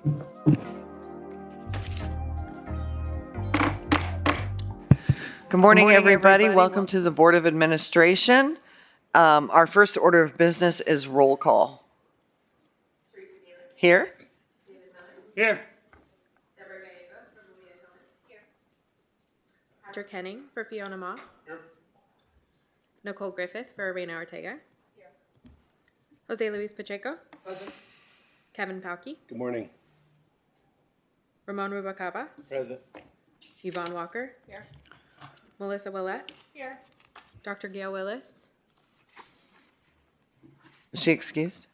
Good morning, everybody. Welcome to the Board of Administration. Our first order of business is roll call. Here? Here. Patrick Henning for Fiona Ma. Here. Nicole Griffith for Reina Ortega. Here. Jose Luis Pacheco. Present. Kevin Palkey. Good morning. Ramon Rubacava. Present. Yvonne Walker. Here. Melissa Willett. Here. Dr. Gail Willis. Is she excused?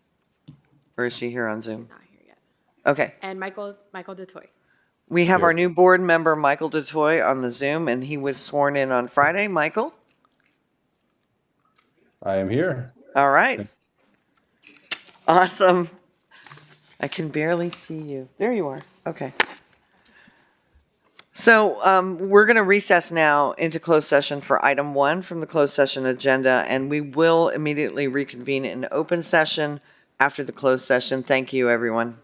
Or is she here on Zoom? He's not here yet. Okay. And Michael DeToy. We have our new board member, Michael DeToy, on the Zoom, and he was sworn in on Friday. Michael? I am here. All right. Awesome. I can barely see you. There you are. Okay. So we're going to recess now into closed session for item 1 from the closed session agenda, and we will immediately reconvene in open session after the closed session. Thank you, everyone.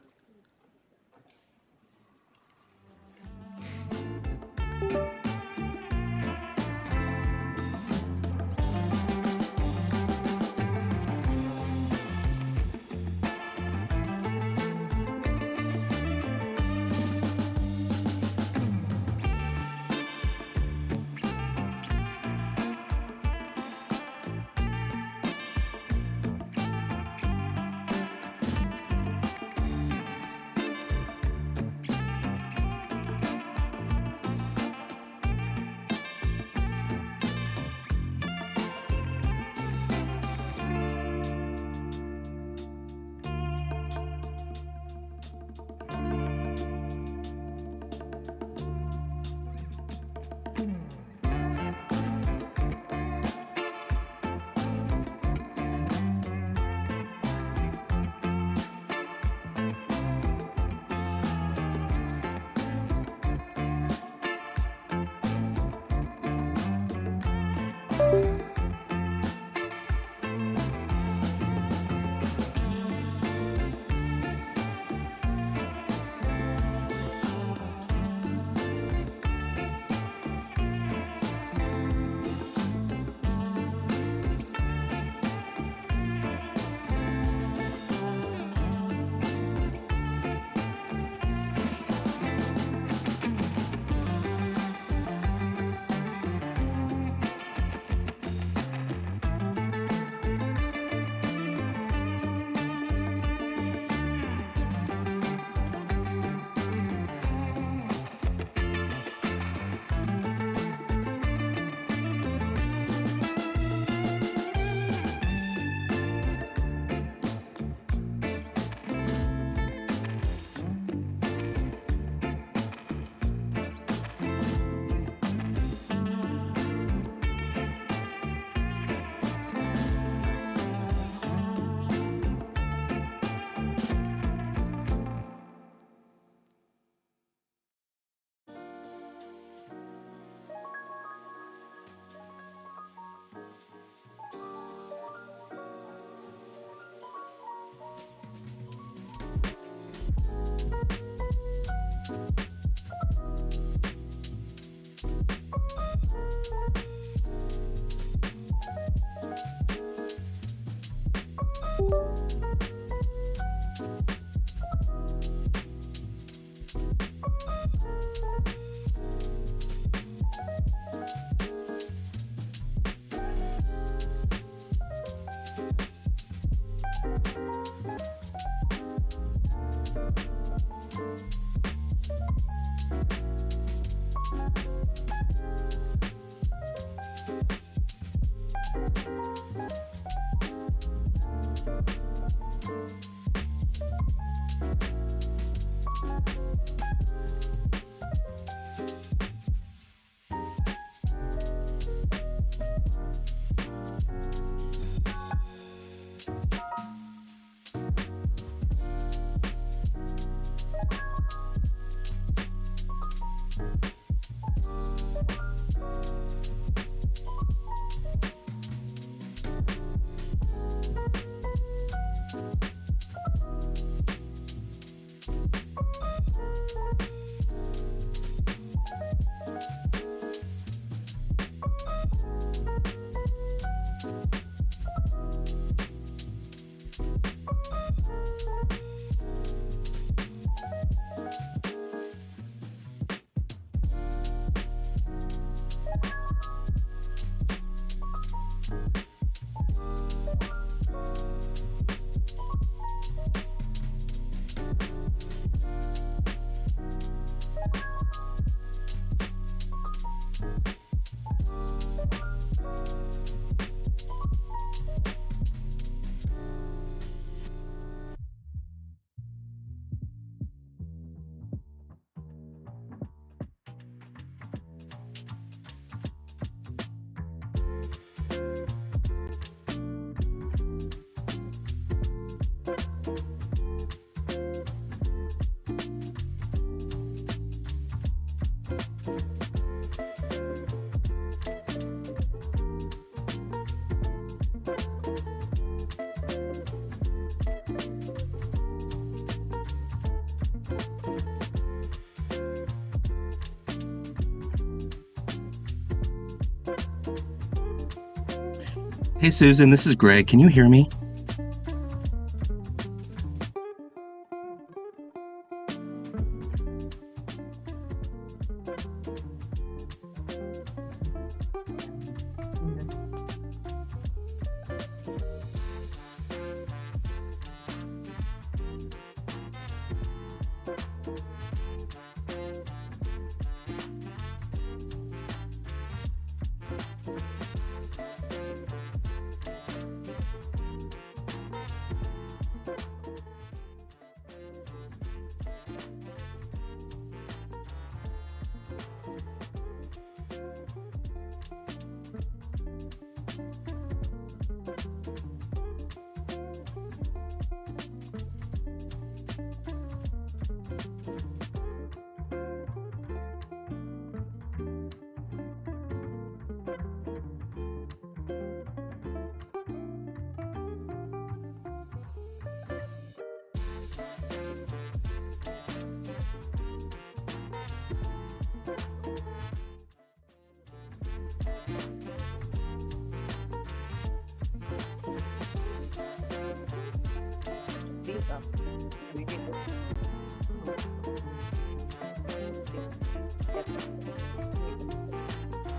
Hey, Susan, this is Greg. Can you hear me?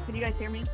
Can you guys hear me?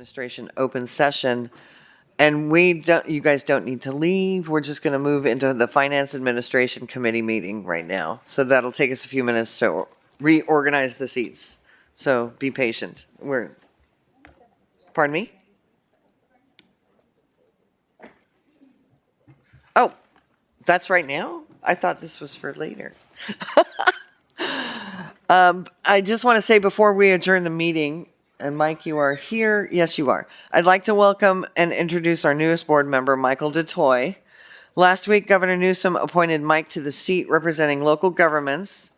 Administration open session. And you guys don't need to leave. We're just going to move into the Finance Administration Committee meeting right now. So that'll take us a few minutes to reorganize the seats. So be patient. Pardon me? Oh, that's right now? I thought this was for later. I just want to say before we adjourn the meeting, and Mike, you are here. Yes, you are. I'd like to welcome and introduce our newest board member, Michael DeToy. Last week, Governor Newsom appointed Mike to the seat representing local governments.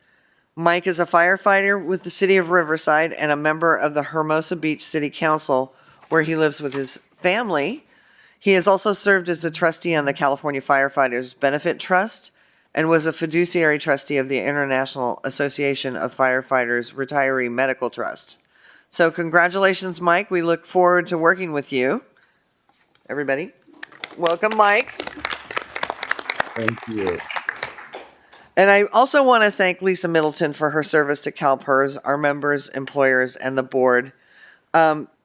Mike is a firefighter with the city of Riverside and a member of the Hermosa Beach City Council, where he lives with his family. He has also served as a trustee on the California Firefighters Benefit Trust and was a fiduciary trustee of the International Association of Firefighters Retiree Medical Trust. So congratulations, Mike. We look forward to working with you. Everybody, welcome, Mike. Thank you. And I also want to thank Lisa Middleton for her service to CalPERS, our members, employers, and the board.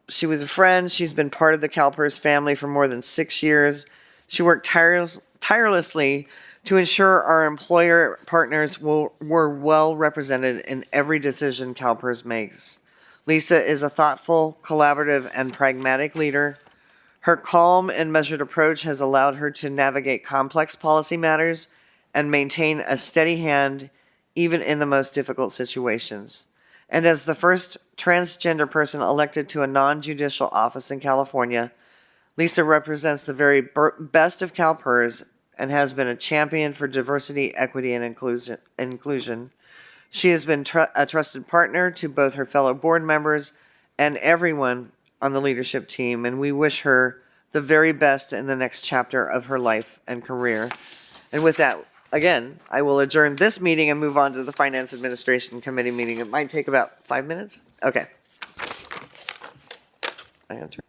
She was a friend. She's been part of the CalPERS family for more than 6 years. She worked tirelessly to ensure our employer partners were well represented in every decision CalPERS makes. Lisa is a thoughtful, collaborative, and pragmatic leader. Her calm and measured approach has allowed her to navigate complex policy matters and maintain a steady hand even in the most difficult situations. And as the first transgender person elected to a non-judicial office in California, Lisa represents the very best of CalPERS and has been a champion for diversity, equity, and inclusion. She has been a trusted partner to both her fellow board members and everyone on the leadership team, and we wish her the very best in the next chapter of her life and career. And with that, again, I will adjourn this meeting and move on to the Finance Administration Committee meeting. It might take about 5 minutes. Okay. I am turn-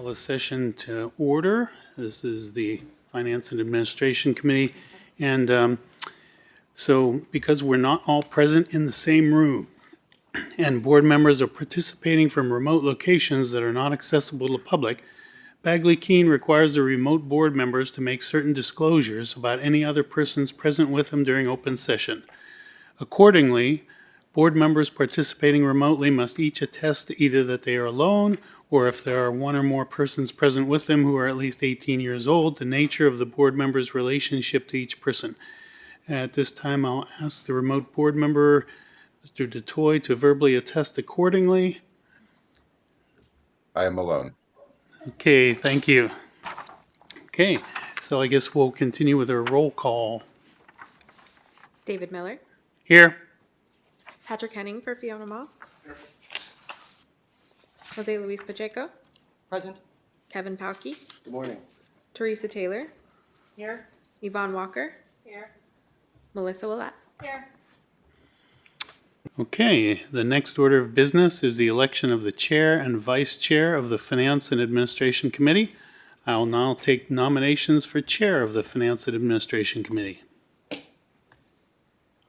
Call a session to order. This is the Finance and Administration Committee. And so because we're not all present in the same room and board members are participating from remote locations that are not accessible to the public, Bagley Keene requires the remote board members to make certain disclosures about any other persons present with them during open session. Accordingly, board members participating remotely must each attest either that they are alone or if there are one or more persons present with them who are at least 18 years old, the nature of the board member's relationship to each person. At this time, I'll ask the remote board member, Mr. DeToy, to verbally attest accordingly. I am alone. Okay, thank you. Okay, so I guess we'll continue with our roll call. David Miller. Here. Patrick Henning for Fiona Ma. Jose Luis Pacheco. Present. Kevin Palke. Good morning. Teresa Taylor. Here? Yvonne Walker. Here. Melissa Willett. Here. Okay, the next order of business is the election of the chair and vice chair of the Finance and Administration Committee. I'll now take nominations for chair of the Finance and Administration Committee.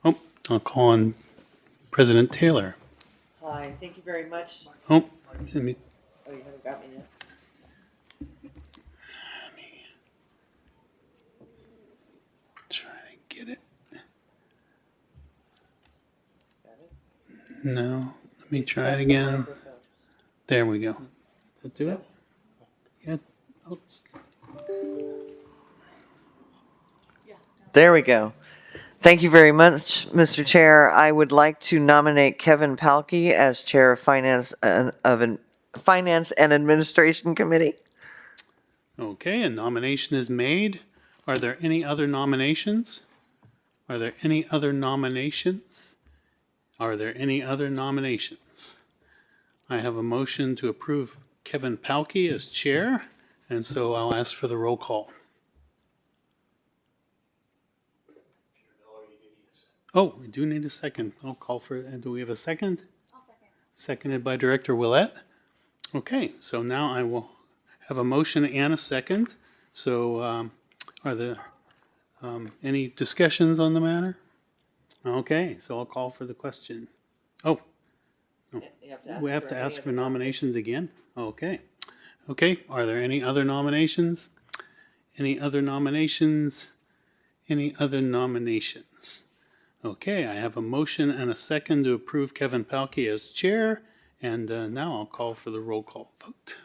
Oh, I'll call on President Taylor. Hi, thank you very much. Oh, let me Oh, you haven't got me yet? try to get it. Got it? No, let me try it again. There we go. Did that do it? Yeah. Oops. There we go. Thank you very much, Mr. Chair. I would like to nominate Kevin Palke as Chair of Finance and Administration Committee. Okay, a nomination is made. Are there any other nominations? Are there any other nominations? Are there any other nominations? I have a motion to approve Kevin Palke as chair, and so I'll ask for the roll call. Oh, we do need a second. I'll call for, do we have a second? I'll second. Seconded by Director Willett. Okay, so now I will have a motion and a second. So are there any discussions on the matter? Okay, so I'll call for the question. Oh, we have to ask for nominations again? Okay. Okay, are there any other nominations? Any other nominations? Any other nominations? Okay, I have a motion and a second to approve Kevin Palke as chair, and now I'll call for the roll call vote.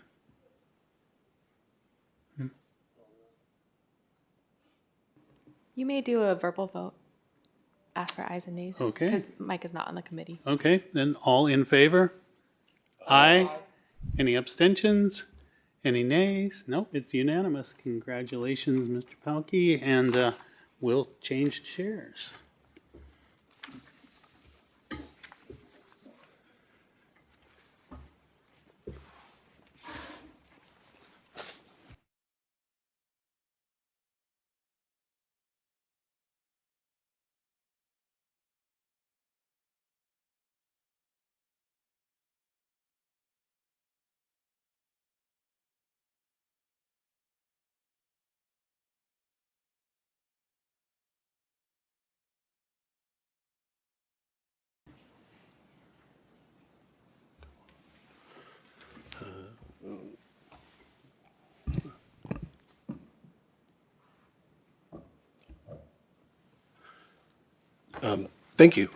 You may do a verbal vote. Ask for ayes and nays. Okay. Because Mike is not on the committee. Okay, then all in favor? Aye. Any abstentions? Any nays? Nope, it's unanimous. Congratulations, Mr. Palke, and we'll change chairs. Thank you.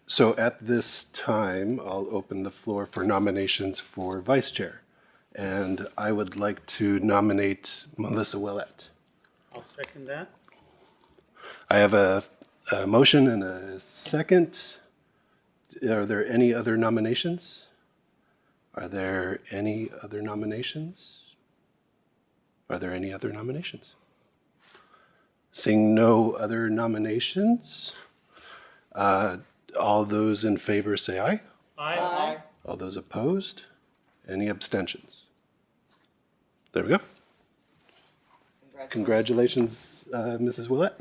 So at this time, I'll open the floor for nominations for vice chair. And I would like to nominate Melissa Willett. I'll second that. I have a motion and a second. Are there any other nominations? Are there any other nominations? Are there any other nominations? Seeing no other nominations, all those in favor say aye. Aye. All those opposed? Any abstentions? There we go. Congratulations, Mrs. Willett.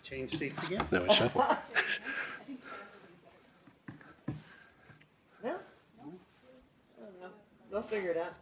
Change seats again? Now we shuffle. No? They'll figure it out.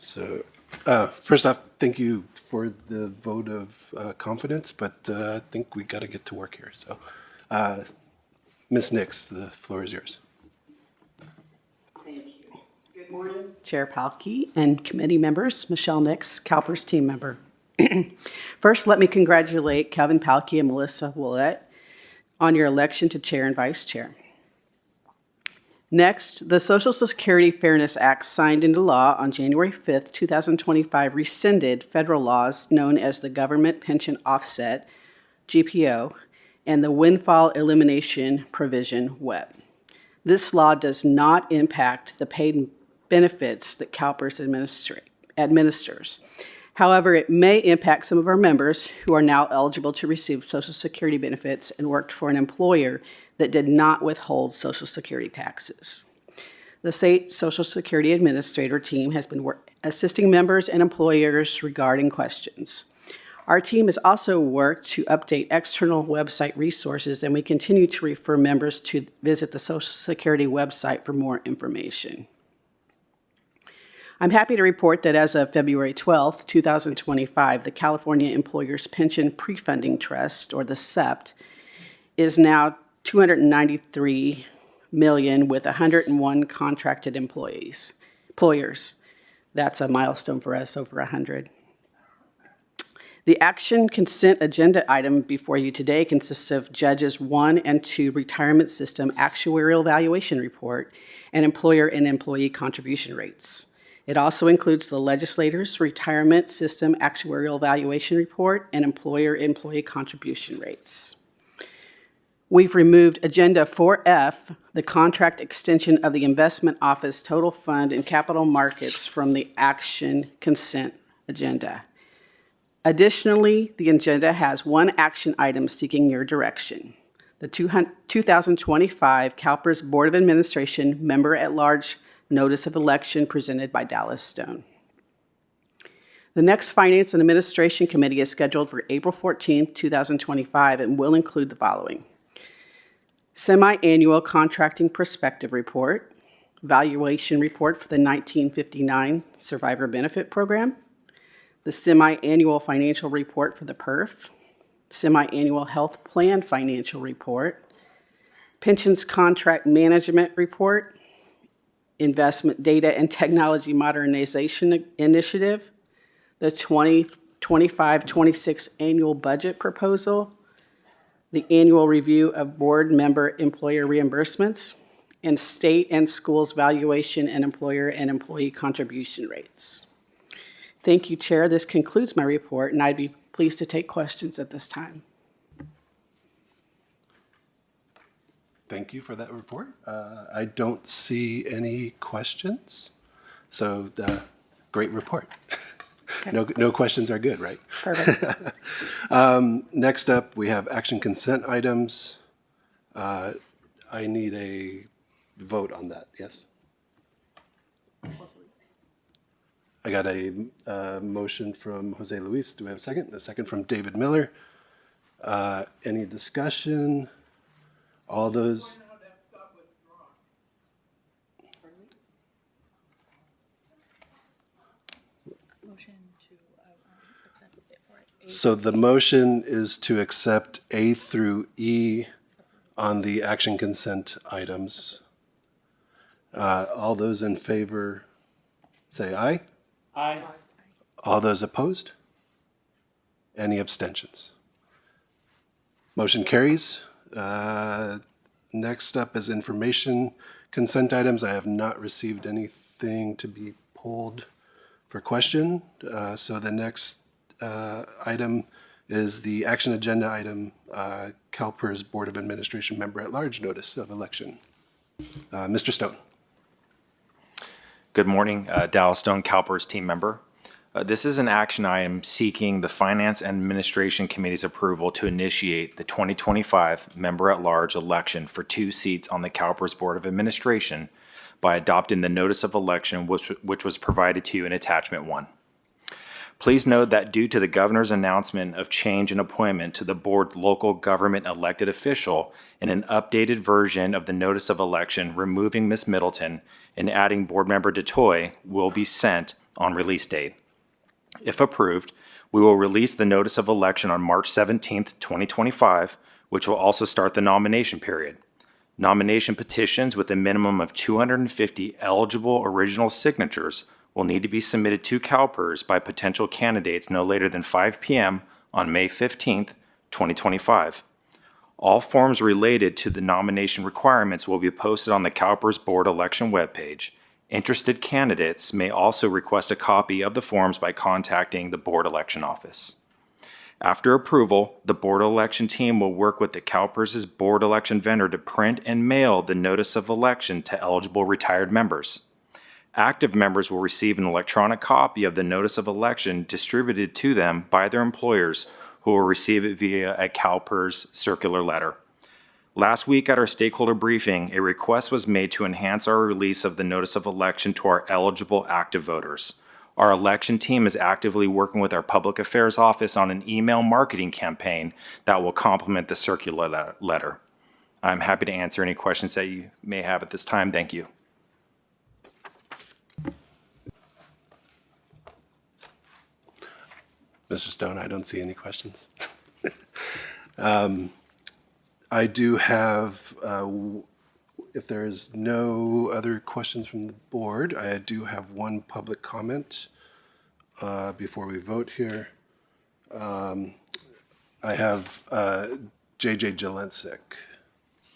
So, first off, thank you for the vote of confidence, but I think we got to get to work here. So, Ms. Nix, the floor is yours. Thank you. Good morning, Chair Palkey and committee members. Michelle Nix, CalPERS team member. First, let me congratulate Kevin Palkey and Melissa Willett on your election to chair and vice chair. Next, the Social Security Fairness Act signed into law on January 5th, 2025 rescinded federal laws known as the Government Pension Offset, GPO, and the Windfall Elimination Provision, WEP. This law does not impact the paid benefits that CalPERS administers. However, it may impact some of our members who are now eligible to receive Social Security benefits and worked for an employer that did not withhold Social Security taxes. The state Social Security Administrator team has been assisting members and employers regarding questions. Our team has also worked to update external website resources, and we continue to refer members to visit the Social Security website for more information. I'm happy to report that as of February 12th, 2025, the California Employers Pension Pre-Funding Trust, or the CEPT, is now $293 million with 101 contracted employers. That's a milestone for us, over 100. The action consent agenda item before you today consists of Judges 1 and 2 Retirement System Actuarial Valuation Report and Employer and Employee Contribution Rates. It also includes the Legislators' Retirement System Actuarial Valuation Report and Employer-Employee Contribution Rates. We've removed Agenda 4F, the contract extension of the Investment Office Total Fund and Capital Markets, from the action consent agenda. Additionally, the agenda has one action item seeking your direction. The 2025 CalPERS Board of Administration Member-at-Large Notice of Election presented by Dallas Stone. The next Finance and Administration Committee is scheduled for April 14th, 2025, and will include the following: Semi-annual Contracting Perspective Report, Valuation Report for the 1959 Survivor Benefit Program, the Semi-annual Financial Report for the PERF, Semi-annual Health Plan Financial Report, Pensions Contract Management Report, Investment Data and Technology Modernization Initiative, the 2025-26 Annual Budget Proposal, the Annual Review of Board Member Employer Reimbursements, and State and Schools Valuation and Employer and Employee Contribution Rates. Thank you, Chair. This concludes my report, and I'd be pleased to take questions at this time. Thank you for that report. I don't see any questions, so great report. Okay. No questions are good, right? Perfect. Next up, we have action consent items. I need a vote on that, yes? I got a motion from Jose Luis. Do we have a second? A second from David Miller. Any discussion? All those. So the motion is to accept A through E on the action consent items. All those in favor say aye. Aye. All those opposed? Any abstentions? Motion carries. Next up is information consent items. I have not received anything to be pulled for question. So the next item is the action agenda item, CalPERS Board of Administration Member at Large Notice of Election. Mr. Stone. Good morning, Dallas Stone, CalPERS team member. This is an action item seeking the Finance and Administration Committee's approval to initiate the 2025 Member-at-Large election for 2 seats on the CalPERS Board of Administration by adopting the notice of election which was provided to you in Attachment 1. Please note that due to the governor's announcement of change in appointment to the board's local government elected official and an updated version of the notice of election removing Ms. Middleton and adding board member DeToy will be sent on release date. If approved, we will release the notice of election on March 17th, 2025, which will also start the nomination period. Nomination petitions with a minimum of 250 eligible original signatures will need to be submitted to CalPERS by potential candidates no later than 5 p.m. on May 15th, 2025. All forms related to the nomination requirements will be posted on the CalPERS Board election webpage. Interested candidates may also request a copy of the forms by contacting the Board Election Office. After approval, the Board Election team will work with the CalPERS' Board Election vendor to print and mail the notice of election to eligible retired members. Active members will receive an electronic copy of the notice of election distributed to them by their employers, who will receive it via a CalPERS circular letter. Last week at our stakeholder briefing, a request was made to enhance our release of the notice of election to our eligible active voters. Our election team is actively working with our public affairs office on an email marketing campaign that will complement the circular letter. I'm happy to answer any questions that you may have at this time. Thank you. Mr. Stone, I don't see any questions. I do have, if there is no other questions from the board, I do have one public comment before we vote here. I have JJ Jelensik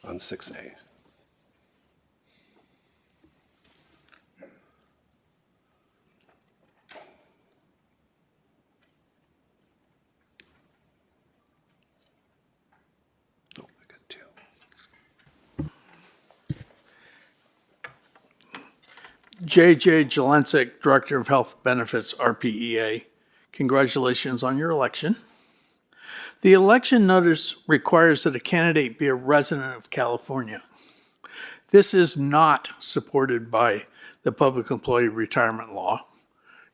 on 6A. JJ Jelensik, Director of Health Benefits, RPEA. Congratulations on your election. The election notice requires that a candidate be a resident of California. This is not supported by the Public Employee Retirement Law,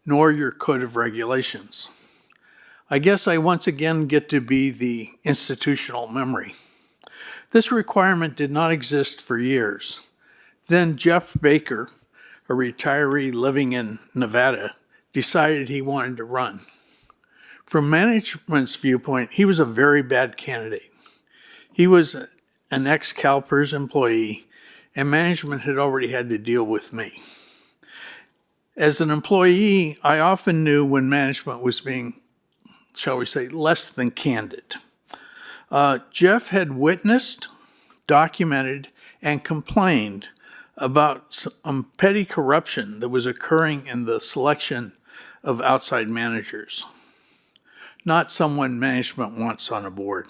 nor your Code of Regulations. I guess I once again get to be the institutional memory. This requirement did not exist for years. Then Jeff Baker, a retiree living in Nevada, decided he wanted to run. From management's viewpoint, he was a very bad candidate. He was an ex-CalPERS employee, and management had already had to deal with me. As an employee, I often knew when management was being, shall we say, less than candid. Jeff had witnessed, documented, and complained about some petty corruption that was occurring in the selection of outside managers, not someone management wants on a board.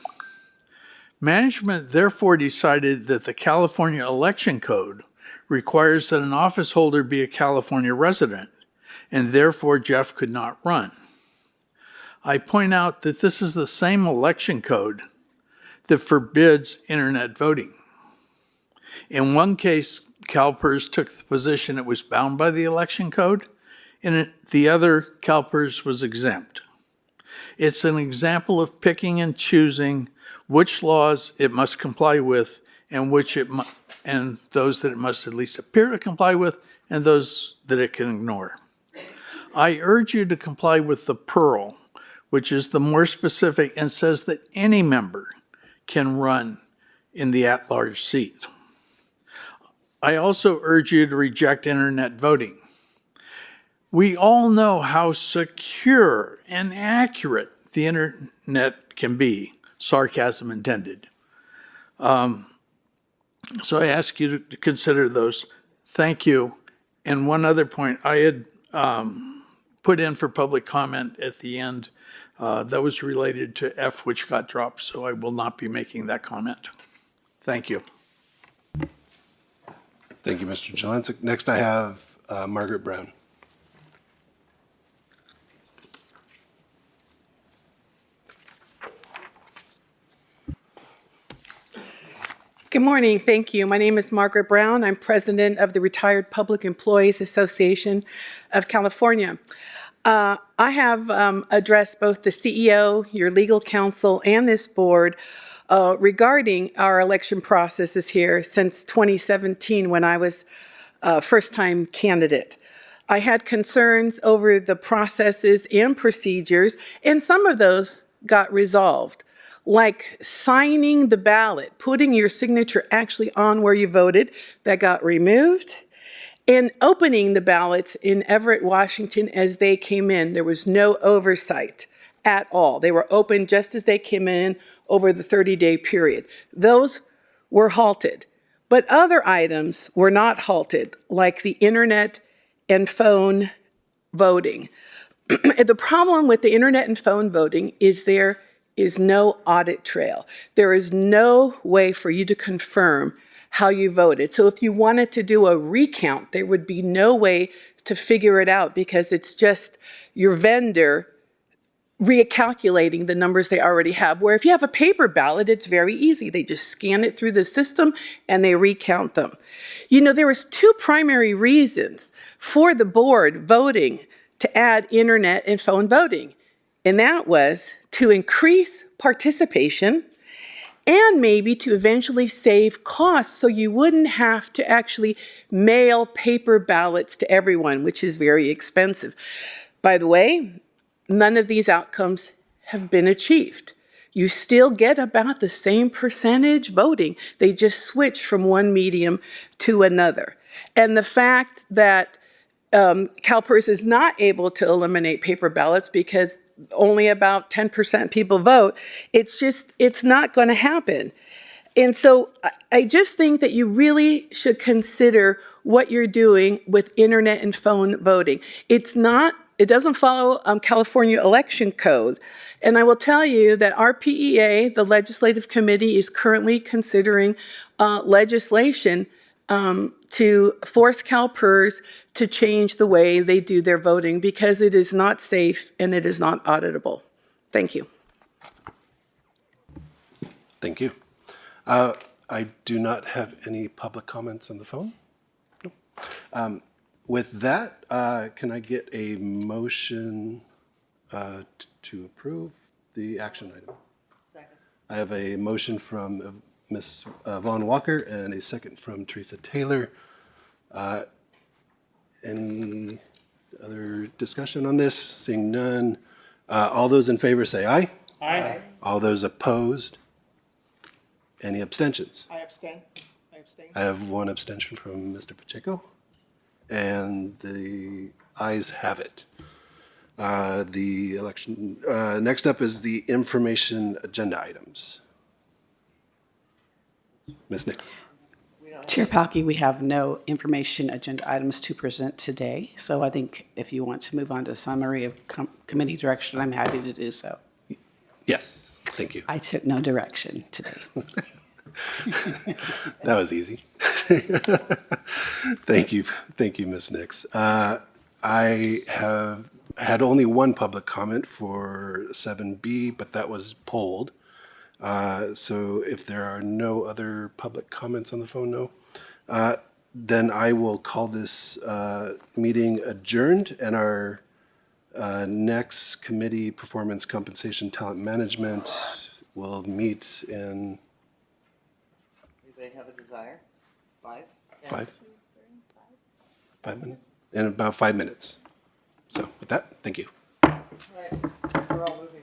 Management therefore decided that the California Election Code requires that an office holder be a California resident, and therefore Jeff could not run. I point out that this is the same election code that forbids internet voting. In one case, CalPERS took the position it was bound by the election code. and the other CalPERS was exempt. It's an example of picking and choosing which laws it must comply with and and those that it must at least appear to comply with and those that it can ignore. I urge you to comply with the Pearl, which is the more specific and says that any member can run in the at-large seat. I also urge you to reject internet voting. We all know how secure and accurate the internet can be, sarcasm intended. So I ask you to consider those. Thank you. And one other point, I had put in for public comment at the end that was related to F, which got dropped, so I will not be making that comment. Thank you. Thank you, Mr. Jelencic. Next, I have Margaret Brown. Good morning. Thank you. My name is Margaret Brown. I'm president of the Retired Public Employees Association of California. I have addressed both the CEO, your legal counsel, and this board regarding our election processes here since 2017 when I was a first-time candidate. I had concerns over the processes and procedures, and some of those got resolved, like signing the ballot, putting your signature actually on where you voted, that got removed, and opening the ballots in Everett, Washington as they came in. There was no oversight at all. They were open just as they came in over the 30-day period. Those were halted, but other items were not halted, like the internet and phone voting. The problem with the internet and phone voting is there is no audit trail. There is no way for you to confirm how you voted. So if you wanted to do a recount, there would be no way to figure it out because it's just your vendor recalculating the numbers they already have. Where if you have a paper ballot, it's very easy. They just scan it through the system and they recount them. You know, there was two primary reasons for the board voting to add internet and phone voting. And that was to increase participation and maybe to eventually save costs so you wouldn't have to actually mail paper ballots to everyone, which is very expensive. By the way, none of these outcomes have been achieved. You still get about the same percentage voting. They just switch from one medium to another. And the fact that CalPERS is not able to eliminate paper ballots because only about 10% people vote, it's not going to happen. And so I just think that you really should consider what you're doing with internet and phone voting. It doesn't follow California election code. And I will tell you that our PEA, the legislative committee, is currently considering legislation to force CalPERS to change the way they do their voting because it is not safe and it is not auditable. Thank you. Thank you. I do not have any public comments on the phone. No. With that, can I get a motion to approve the action item? Second. I have a motion from Ms. Vaughn Walker and a second from Teresa Taylor. Any other discussion on this? Seeing none. All those in favor say aye. Aye. All those opposed? Any abstentions? I abstain. I have one abstention from Mr. Pacheco. And the ayes have it. The election, next up is the information agenda items. Ms. Nix. Chair Palkey, we have no information agenda items to present today. So I think if you want to move on to summary of committee direction, I'm happy to do so. Yes, thank you. I took no direction today. That was easy. Thank you, Ms. Nix. I have had only one public comment for 7B, but that was polled. So if there are no other public comments on the phone, no. Then I will call this meeting adjourned, and our next committee, Performance Compensation Talent Management, will meet in Anybody have a desire? 5? 5 minutes? In about 5 minutes. So with that, thank you. All right, we're all moving.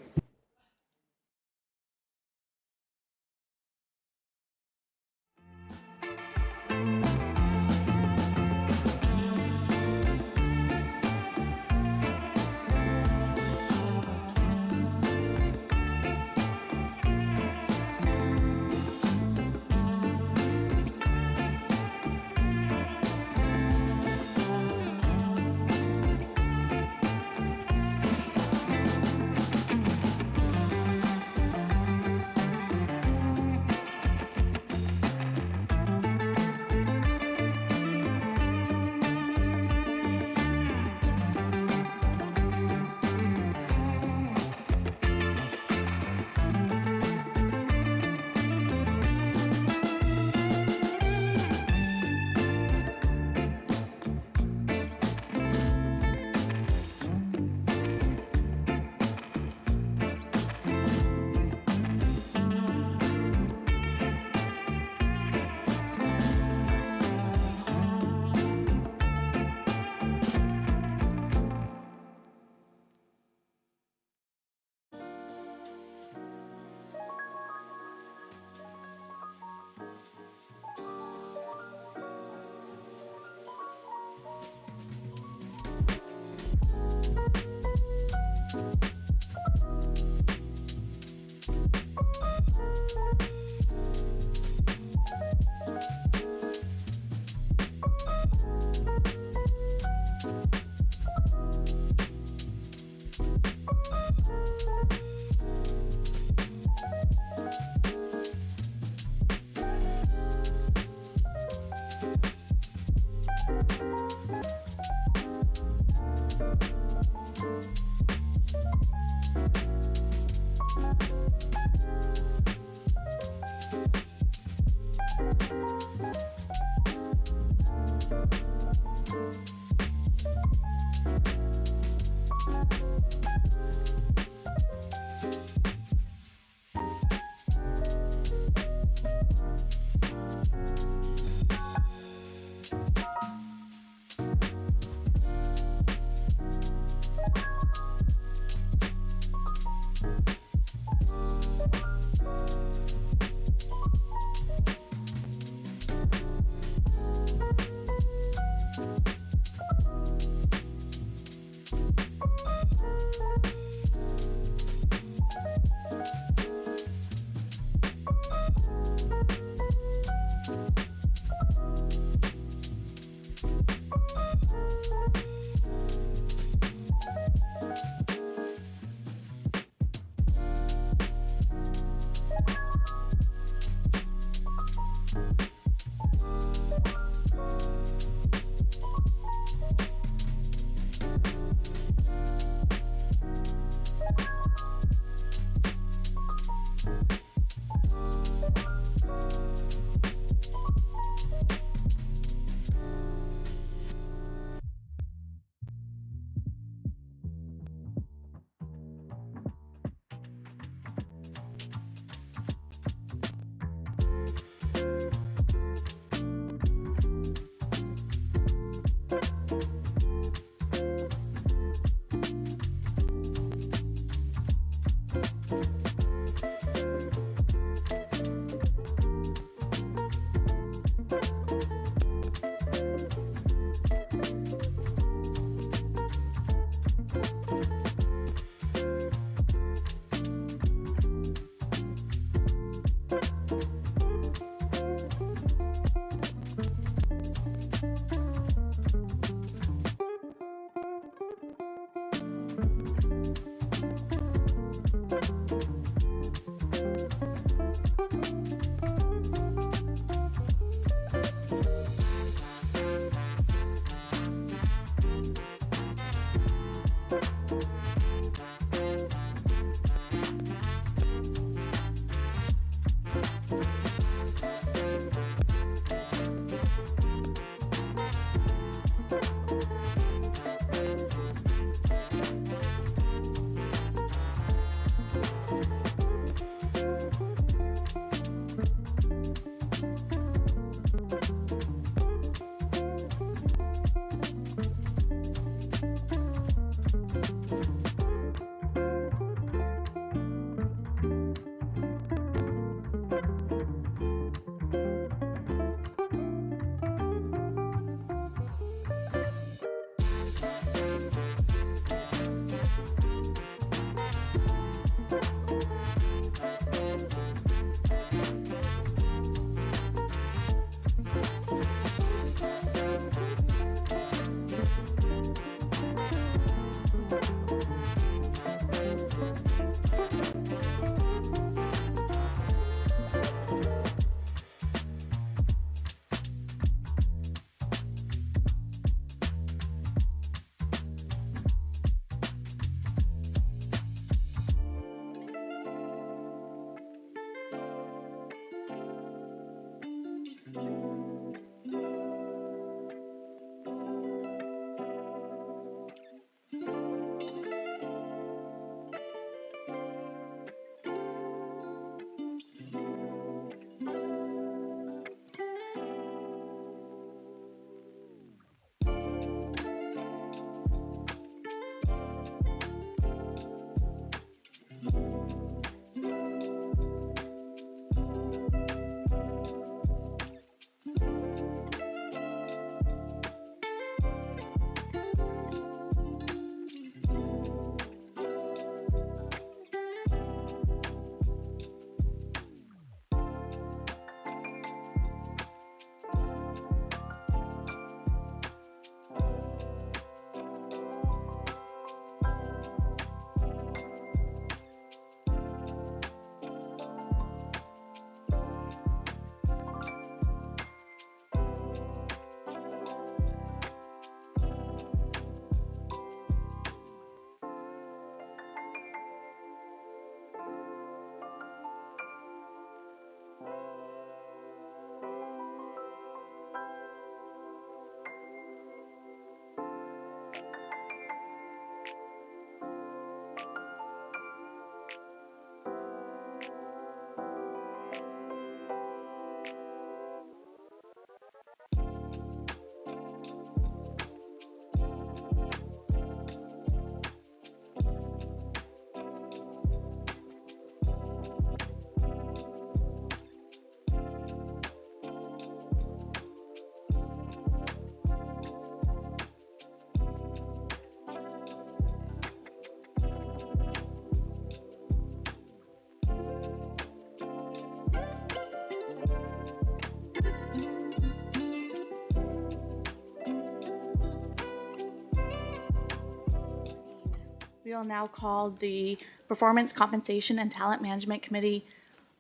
We will now call the Performance, Compensation, and Talent Management Committee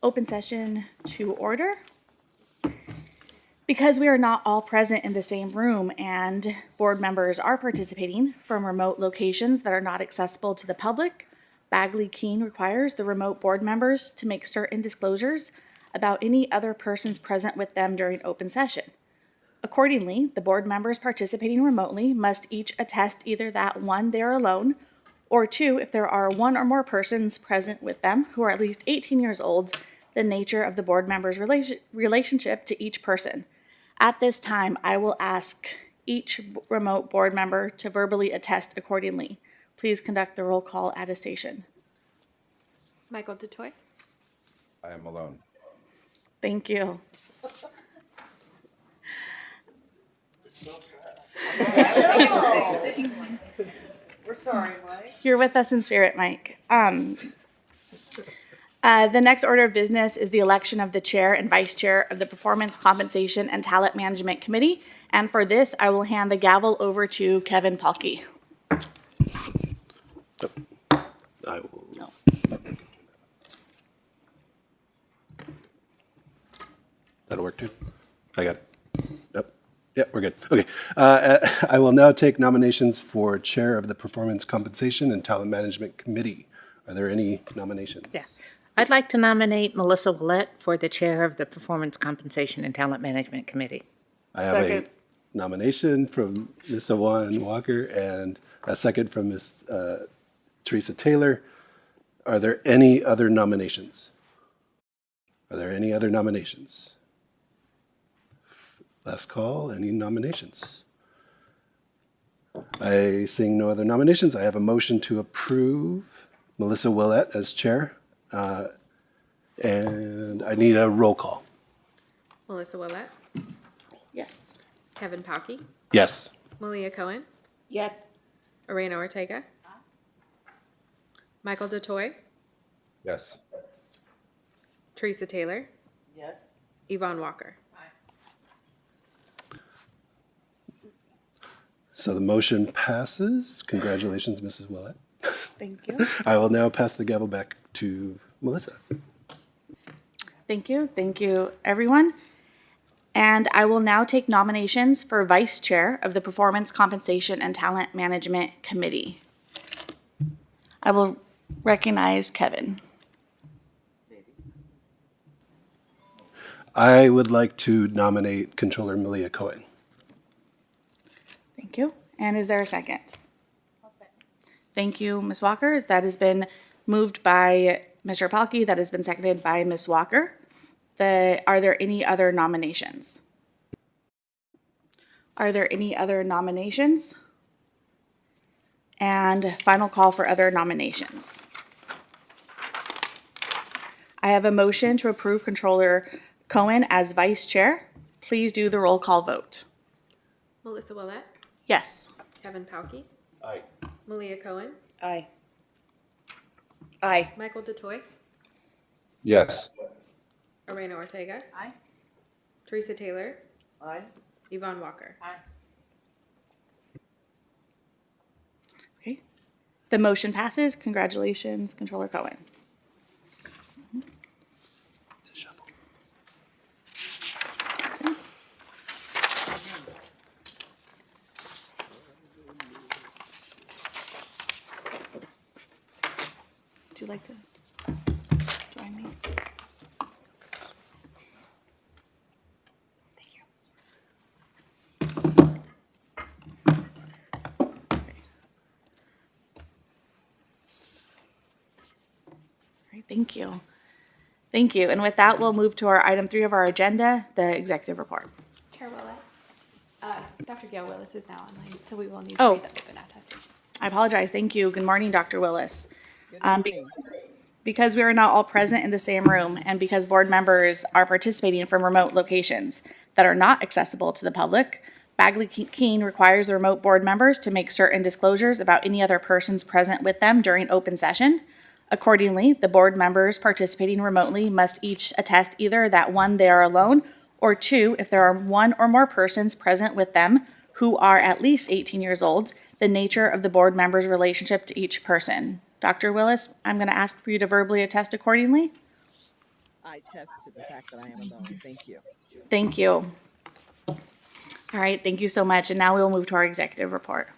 open session to order. Because we are not all present in the same room and board members are participating from remote locations that are not accessible to the public, Bagley Keene requires the remote board members to make certain disclosures about any other persons present with them during open session. Accordingly, the board members participating remotely must each attest either that one, they are alone, or two, if there are one or more persons present with them who are at least 18 years old, the nature of the board member's relationship to each person. At this time, I will ask each remote board member to verbally attest accordingly. Please conduct the roll call attestation. Michael DeToy. I am alone. Thank you. We're sorry, Mike. You're with us in spirit, Mike. The next order of business is the election of the chair and vice chair of the Performance, Compensation, and Talent Management Committee. And for this, I will hand the gavel over to Kevin Palke. I will. No. That'll work too. I got it. Yep. Yep, we're good. Okay. I will now take nominations for chair of the Performance, Compensation, and Talent Management Committee. Are there any nominations? Yeah. I'd like to nominate Melissa Willett for the chair of the Performance, Compensation, and Talent Management Committee. I have Second. a nomination from Ms. Awan Walker and a second from Ms. Teresa Taylor. Are there any other nominations? Are there any other nominations? Last call, any nominations? Seeing no other nominations, I have a motion to approve Melissa Willett as chair. And I need a roll call. Melissa Willett. Yes. Kevin Palke. Yes. Malia Cohen. Yes. Arena Ortega. Michael DeToy. Yes. Teresa Taylor. Yes. Yvonne Walker. So the motion passes. Congratulations, Mrs. Willett. Thank you. I will now pass the gavel back to Melissa. Thank you. Thank you, everyone. And I will now take nominations for vice chair of the Performance, Compensation, and Talent Management Committee. I will recognize Kevin. I would like to nominate Controller Malia Cohen. Thank you. And is there a second? Thank you, Ms. Walker. That has been moved by Mr. Palke. That has been seconded by Ms. Walker. Are there any other nominations? Are there any other nominations? And final call for other nominations. I have a motion to approve Controller Cohen as vice chair. Please do the roll call vote. Melissa Willett. Yes. Kevin Palke. Aye. Malia Cohen. Aye. Aye. Michael DeToy. Yes. Arena Ortega. Aye. Teresa Taylor. Aye. Yvonne Walker. Okay. The motion passes. Congratulations, Controller Cohen. Would you like to join me? Thank you. All right, thank you. Thank you. And with that, we'll move to our item 3 of our agenda, the executive report. Chair Willett. Dr. Gail Willis is now online, so we will need Oh. to read the open attestation. I apologize. Thank you. Good morning, Dr. Willis. Because we are not all present in the same room and because board members are participating from remote locations that are not accessible to the public, Bagley Keene requires the remote board members to make certain disclosures about any other persons present with them during open session. Accordingly, the board members participating remotely must each attest either that one, they are alone, or two, if there are one or more persons present with them who are at least 18 years old, the nature of the board member's relationship to each person. Dr. Willis, I'm going to ask for you to verbally attest accordingly. I attest to the fact that I am alone. Thank you. Thank you. All right, thank you so much. And now we'll move to our executive report.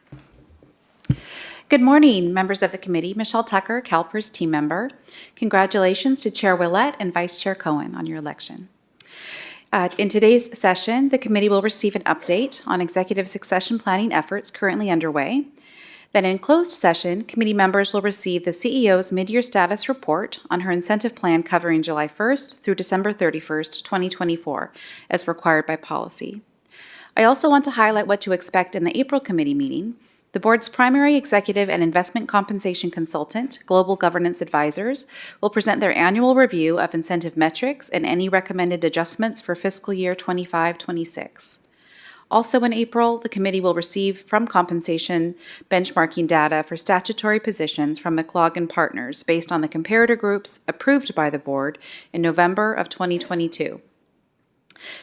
Good morning, members of the committee. Michelle Tucker, CalPERS team member. Congratulations to Chair Willett and Vice Chair Cohen on your election. In today's session, the committee will receive an update on executive succession planning efforts currently underway. Then in closed session, committee members will receive the CEO's mid-year status report on her incentive plan covering July 1st through December 31st, 2024, as required by policy. I also want to highlight what to expect in the April committee meeting. The board's primary executive and investment compensation consultant, Global Governance Advisors, will present their annual review of incentive metrics and any recommended adjustments for fiscal year 25-26. Also in April, the committee will receive from compensation benchmarking data for statutory positions from McLaughlin Partners based on the comparator groups approved by the board in November of 2022.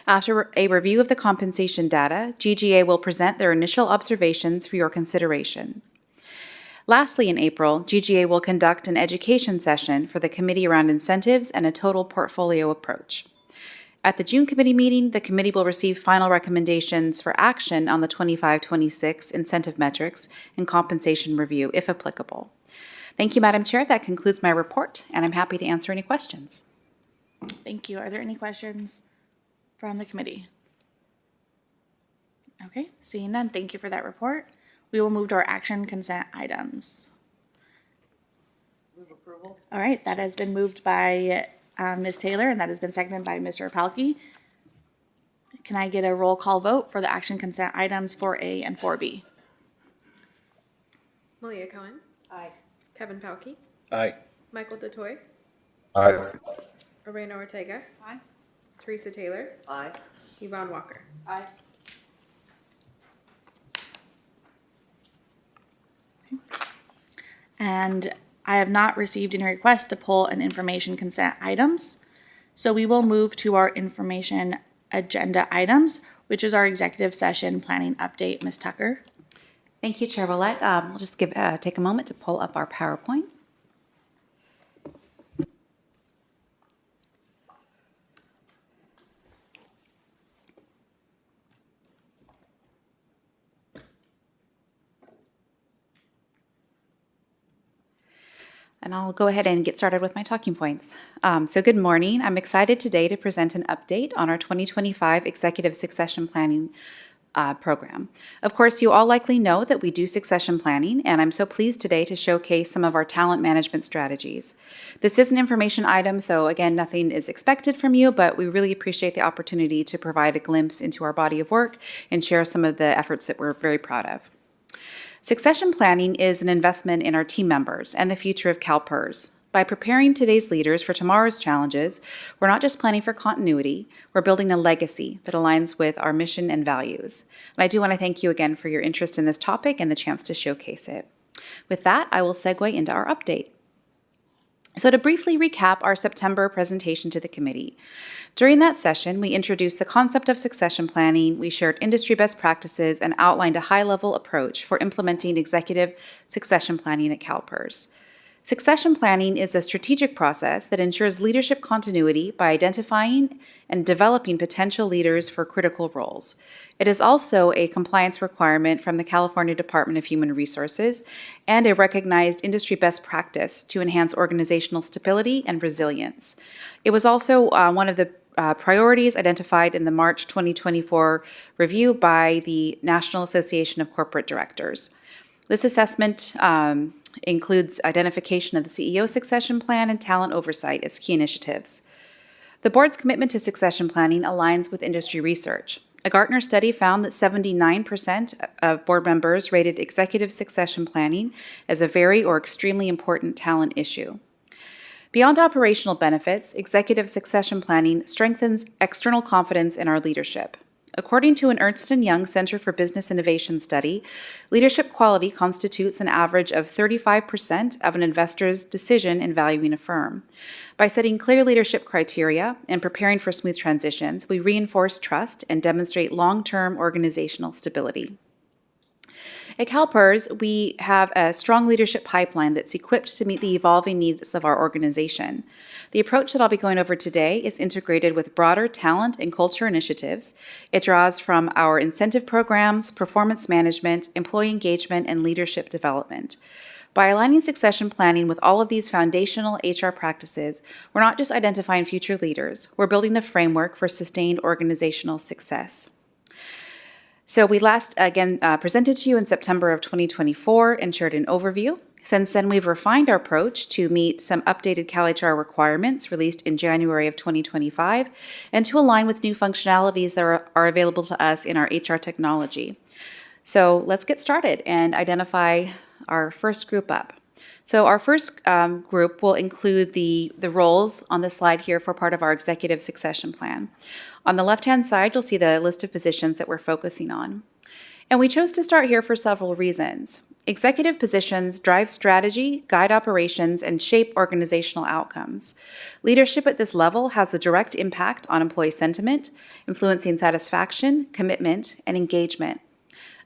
After a review of the compensation data, GGA will present their initial observations for your consideration. Lastly, in April, GGA will conduct an education session for the committee around incentives and a total portfolio approach. At the June committee meeting, the committee will receive final recommendations for action on the 25-26 incentive metrics and compensation review, if applicable. Thank you, Madam Chair. That concludes my report, and I'm happy to answer any questions. Thank you. Are there any questions from the committee? Okay, seeing none, thank you for that report. We will move to our action consent items. Move approval. All right, that has been moved by Ms. Taylor, and that has been seconded by Mr. Palkey. Can I get a roll call vote for the action consent items 4A and 4B? Malia Cohen. Aye. Kevin Palkey. Aye. Michael DeToy. Aye. Orena Ortega. Aye. Teresa Taylor. Aye. Yvonne Walker. Aye. And I have not received any requests to pull an information consent items. So we will move to our information agenda items, which is our executive session planning update. Ms. Tucker. Thank you, Chair Willett. We'll just take a moment to pull up our PowerPoint. And I'll go ahead and get started with my talking points. So good morning. I'm excited today to present an update on our 2025 Executive Succession Planning program. Of course, you all likely know that we do succession planning, and I'm so pleased today to showcase some of our talent management strategies. This is an information item, so again, nothing is expected from you, but we really appreciate the opportunity to provide a glimpse into our body of work and share some of the efforts that we're very proud of. Succession planning is an investment in our team members and the future of CalPERS. By preparing today's leaders for tomorrow's challenges, we're not just planning for continuity, we're building a legacy that aligns with our mission and values. And I do want to thank you again for your interest in this topic and the chance to showcase it. With that, I will segue into our update. So to briefly recap our September presentation to the committee, during that session, we introduced the concept of succession planning, we shared industry best practices, and outlined a high-level approach for implementing executive succession planning at CalPERS. Succession planning is a strategic process that ensures leadership continuity by identifying and developing potential leaders for critical roles. It is also a compliance requirement from the California Department of Human Resources and a recognized industry best practice to enhance organizational stability and resilience. It was also one of the priorities identified in the March 2024 review by the National Association of Corporate Directors. This assessment includes identification of the CEO succession plan and talent oversight as key initiatives. The board's commitment to succession planning aligns with industry research. A Gartner study found that 79% of board members rated executive succession planning as a very or extremely important talent issue. Beyond operational benefits, executive succession planning strengthens external confidence in our leadership. According to an Ernst & Young Center for Business Innovation study, leadership quality constitutes an average of 35% of an investor's decision in valuing a firm. By setting clear leadership criteria and preparing for smooth transitions, we reinforce trust and demonstrate long-term organizational stability. At CalPERS, we have a strong leadership pipeline that's equipped to meet the evolving needs of our organization. The approach that I'll be going over today is integrated with broader talent and culture initiatives. It draws from our incentive programs, performance management, employee engagement, and leadership development. By aligning succession planning with all of these foundational HR practices, we're not just identifying future leaders, we're building a framework for sustained organizational success. So we last, again, presented to you in September of 2024 and shared an overview. Since then, we've refined our approach to meet some updated CalHR requirements released in January of 2025 and to align with new functionalities that are available to us in our HR technology. So let's get started and identify our first group up. So our first group will include the roles on the slide here for part of our executive succession plan. On the left-hand side, you'll see the list of positions that we're focusing on. And we chose to start here for several reasons. Executive positions drive strategy, guide operations, and shape organizational outcomes. Leadership at this level has a direct impact on employee sentiment, influencing satisfaction, commitment, and engagement.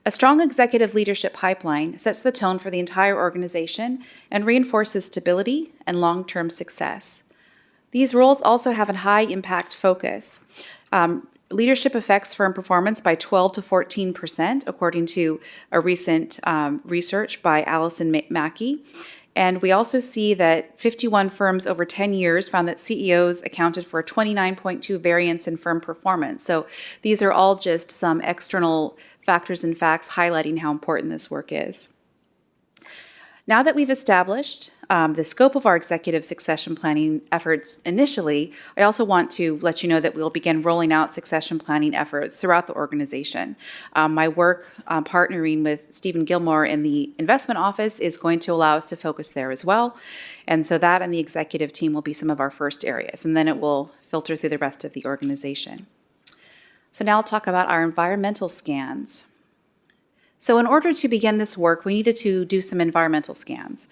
A strong executive leadership pipeline sets the tone for the entire organization and reinforces stability and long-term success. These roles also have a high impact focus. Leadership affects firm performance by 12 to 14%, according to a recent research by Allison Mackey. And we also see that 51 firms over 10 years found that CEOs accounted for a 29.2 variance in firm performance. So these are all just some external factors and facts highlighting how important this work is. Now that we've established the scope of our executive succession planning efforts initially, I also want to let you know that we'll begin rolling out succession planning efforts throughout the organization. My work partnering with Stephen Gilmore in the investment office is going to allow us to focus there as well. And so that and the executive team will be some of our first areas, and then it will filter through the rest of the organization. So now I'll talk about our environmental scans. So in order to begin this work, we needed to do some environmental scans.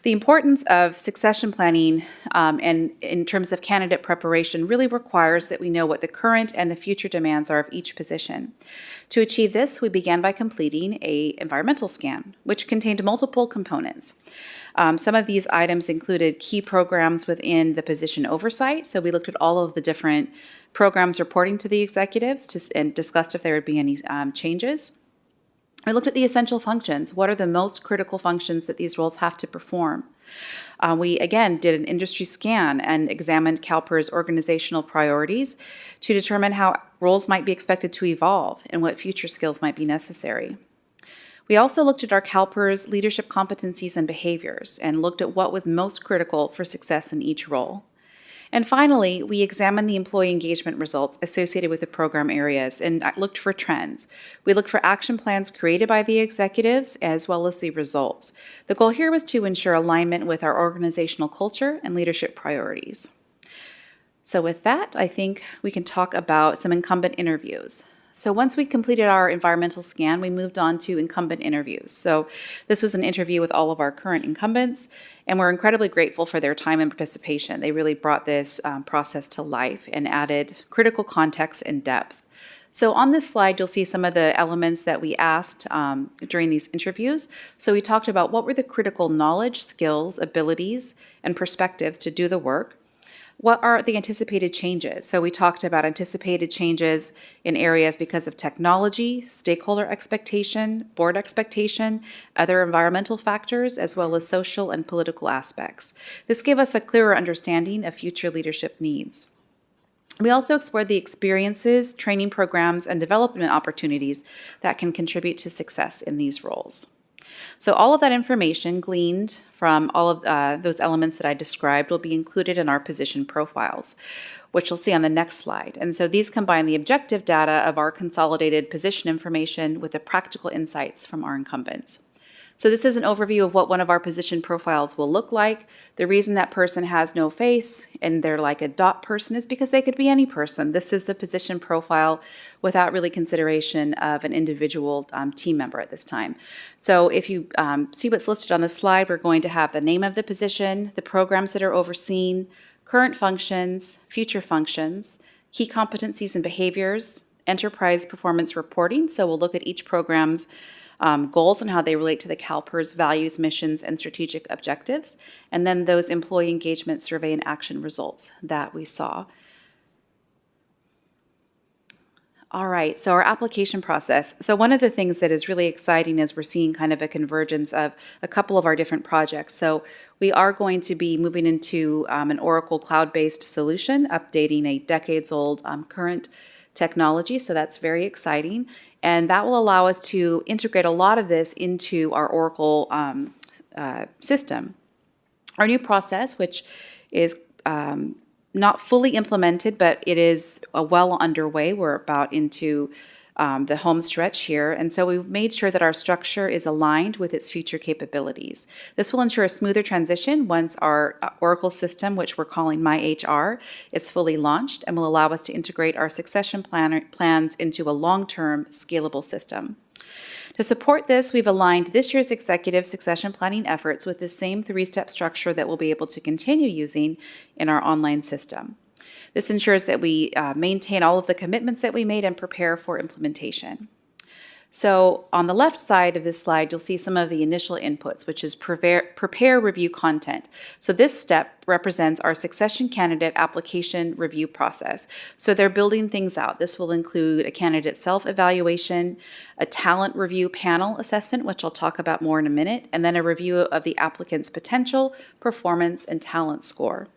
The importance of succession planning and in terms of candidate preparation really requires that we know what the current and the future demands are of each position. To achieve this, we began by completing an environmental scan, which contained multiple components. Some of these items included key programs within the position oversight. So we looked at all of the different programs reporting to the executives and discussed if there would be any changes. I looked at the essential functions. What are the most critical functions that these roles have to perform? We, again, did an industry scan and examined CalPERS organizational priorities to determine how roles might be expected to evolve and what future skills might be necessary. We also looked at our CalPERS leadership competencies and behaviors and looked at what was most critical for success in each role. And finally, we examined the employee engagement results associated with the program areas and looked for trends. We looked for action plans created by the executives as well as the results. The goal here was to ensure alignment with our organizational culture and leadership priorities. So with that, I think we can talk about some incumbent interviews. So once we completed our environmental scan, we moved on to incumbent interviews. So this was an interview with all of our current incumbents, and we're incredibly grateful for their time and participation. They really brought this process to life and added critical context and depth. So on this slide, you'll see some of the elements that we asked during these interviews. So we talked about what were the critical knowledge, skills, abilities, and perspectives to do the work. What are the anticipated changes? So we talked about anticipated changes in areas because of technology, stakeholder expectation, board expectation, other environmental factors, as well as social and political aspects. This gave us a clearer understanding of future leadership needs. We also explored the experiences, training programs, and development opportunities that can contribute to success in these roles. So all of that information gleaned from all of those elements that I described will be included in our position profiles, which you'll see on the next slide. And so these combine the objective data of our consolidated position information with the practical insights from our incumbents. So this is an overview of what one of our position profiles will look like. The reason that person has no face and they're like a dot person is because they could be any person. This is the position profile without really consideration of an individual team member at this time. So if you see what's listed on the slide, we're going to have the name of the position, the programs that are overseen, current functions, future functions, key competencies and behaviors, enterprise performance reporting. So we'll look at each program's goals and how they relate to the CalPERS values, missions, and strategic objectives, and then those employee engagement survey and action results that we saw. All right, so our application process. So one of the things that is really exciting is we're seeing kind of a convergence of a couple of our different projects. So we are going to be moving into an Oracle cloud-based solution, updating a decades-old current technology, so that's very exciting. And that will allow us to integrate a lot of this into our Oracle system. Our new process, which is not fully implemented, but it is well underway. We're about into the home stretch here. And so we've made sure that our structure is aligned with its future capabilities. This will ensure a smoother transition once our Oracle system, which we're calling MyHR, is fully launched and will allow us to integrate our succession plans into a long-term scalable system. To support this, we've aligned this year's executive succession planning efforts with the same three-step structure that we'll be able to continue using in our online system. This ensures that we maintain all of the commitments that we made and prepare for implementation. So on the left side of this slide, you'll see some of the initial inputs, which is prepare review content. So this step represents our succession candidate application review process. So they're building things out. This will include a candidate self-evaluation, a talent review panel assessment, which I'll talk about more in a minute, and then a review of the applicant's potential, performance, and talent score.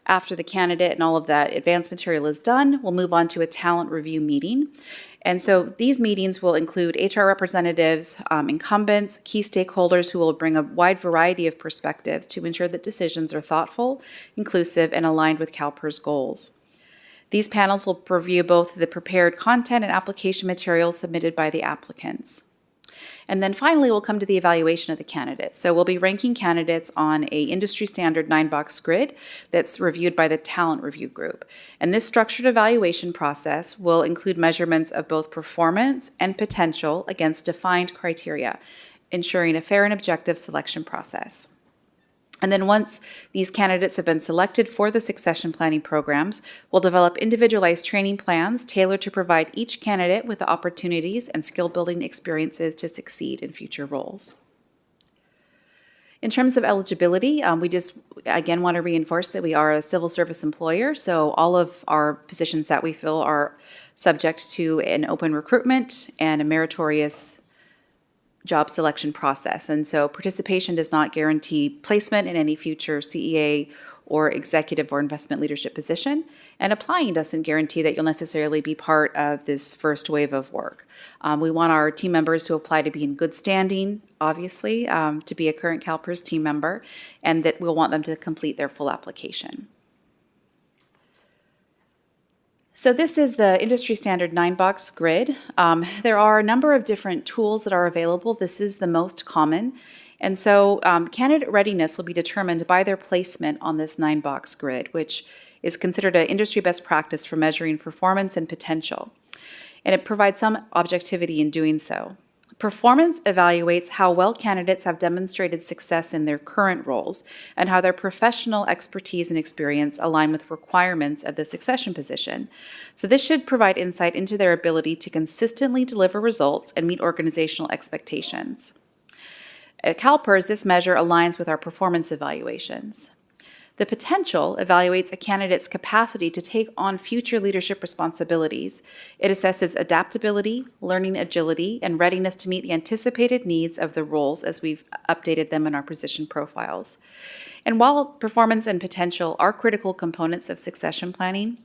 After the candidate and all of that advanced material is done, we'll move on to a talent review meeting. And so these meetings will include HR representatives, incumbents, key stakeholders who will bring a wide variety of perspectives to ensure that decisions are thoughtful, inclusive, and aligned with CalPERS goals. These panels will review both the prepared content and application materials submitted by the applicants. And then finally, we'll come to the evaluation of the candidates. So we'll be ranking candidates on a industry standard 9-box grid that's reviewed by the talent review group. And this structured evaluation process will include measurements of both performance and potential against defined criteria, ensuring a fair and objective selection process. And then once these candidates have been selected for the succession planning programs, we'll develop individualized training plans tailored to provide each candidate with the opportunities and skill-building experiences to succeed in future roles. In terms of eligibility, we just, again, want to reinforce that we are a civil service employer, so all of our positions that we fill are subject to an open recruitment and a meritorious job selection process. And so participation does not guarantee placement in any future CEA or executive or investment leadership position. And applying doesn't guarantee that you'll necessarily be part of this first wave of work. We want our team members who apply to be in good standing, obviously, to be a current CalPERS team member, and that we'll want them to complete their full application. So this is the industry standard 9-box grid. There are a number of different tools that are available. This is the most common. And so candidate readiness will be determined by their placement on this 9-box grid, which is considered an industry best practice for measuring performance and potential. And it provides some objectivity in doing so. Performance evaluates how well candidates have demonstrated success in their current roles and how their professional expertise and experience align with requirements of the succession position. So this should provide insight into their ability to consistently deliver results and meet organizational expectations. At CalPERS, this measure aligns with our performance evaluations. The potential evaluates a candidate's capacity to take on future leadership responsibilities. It assesses adaptability, learning agility, and readiness to meet the anticipated needs of the roles as we've updated them in our position profiles. And while performance and potential are critical components of succession planning,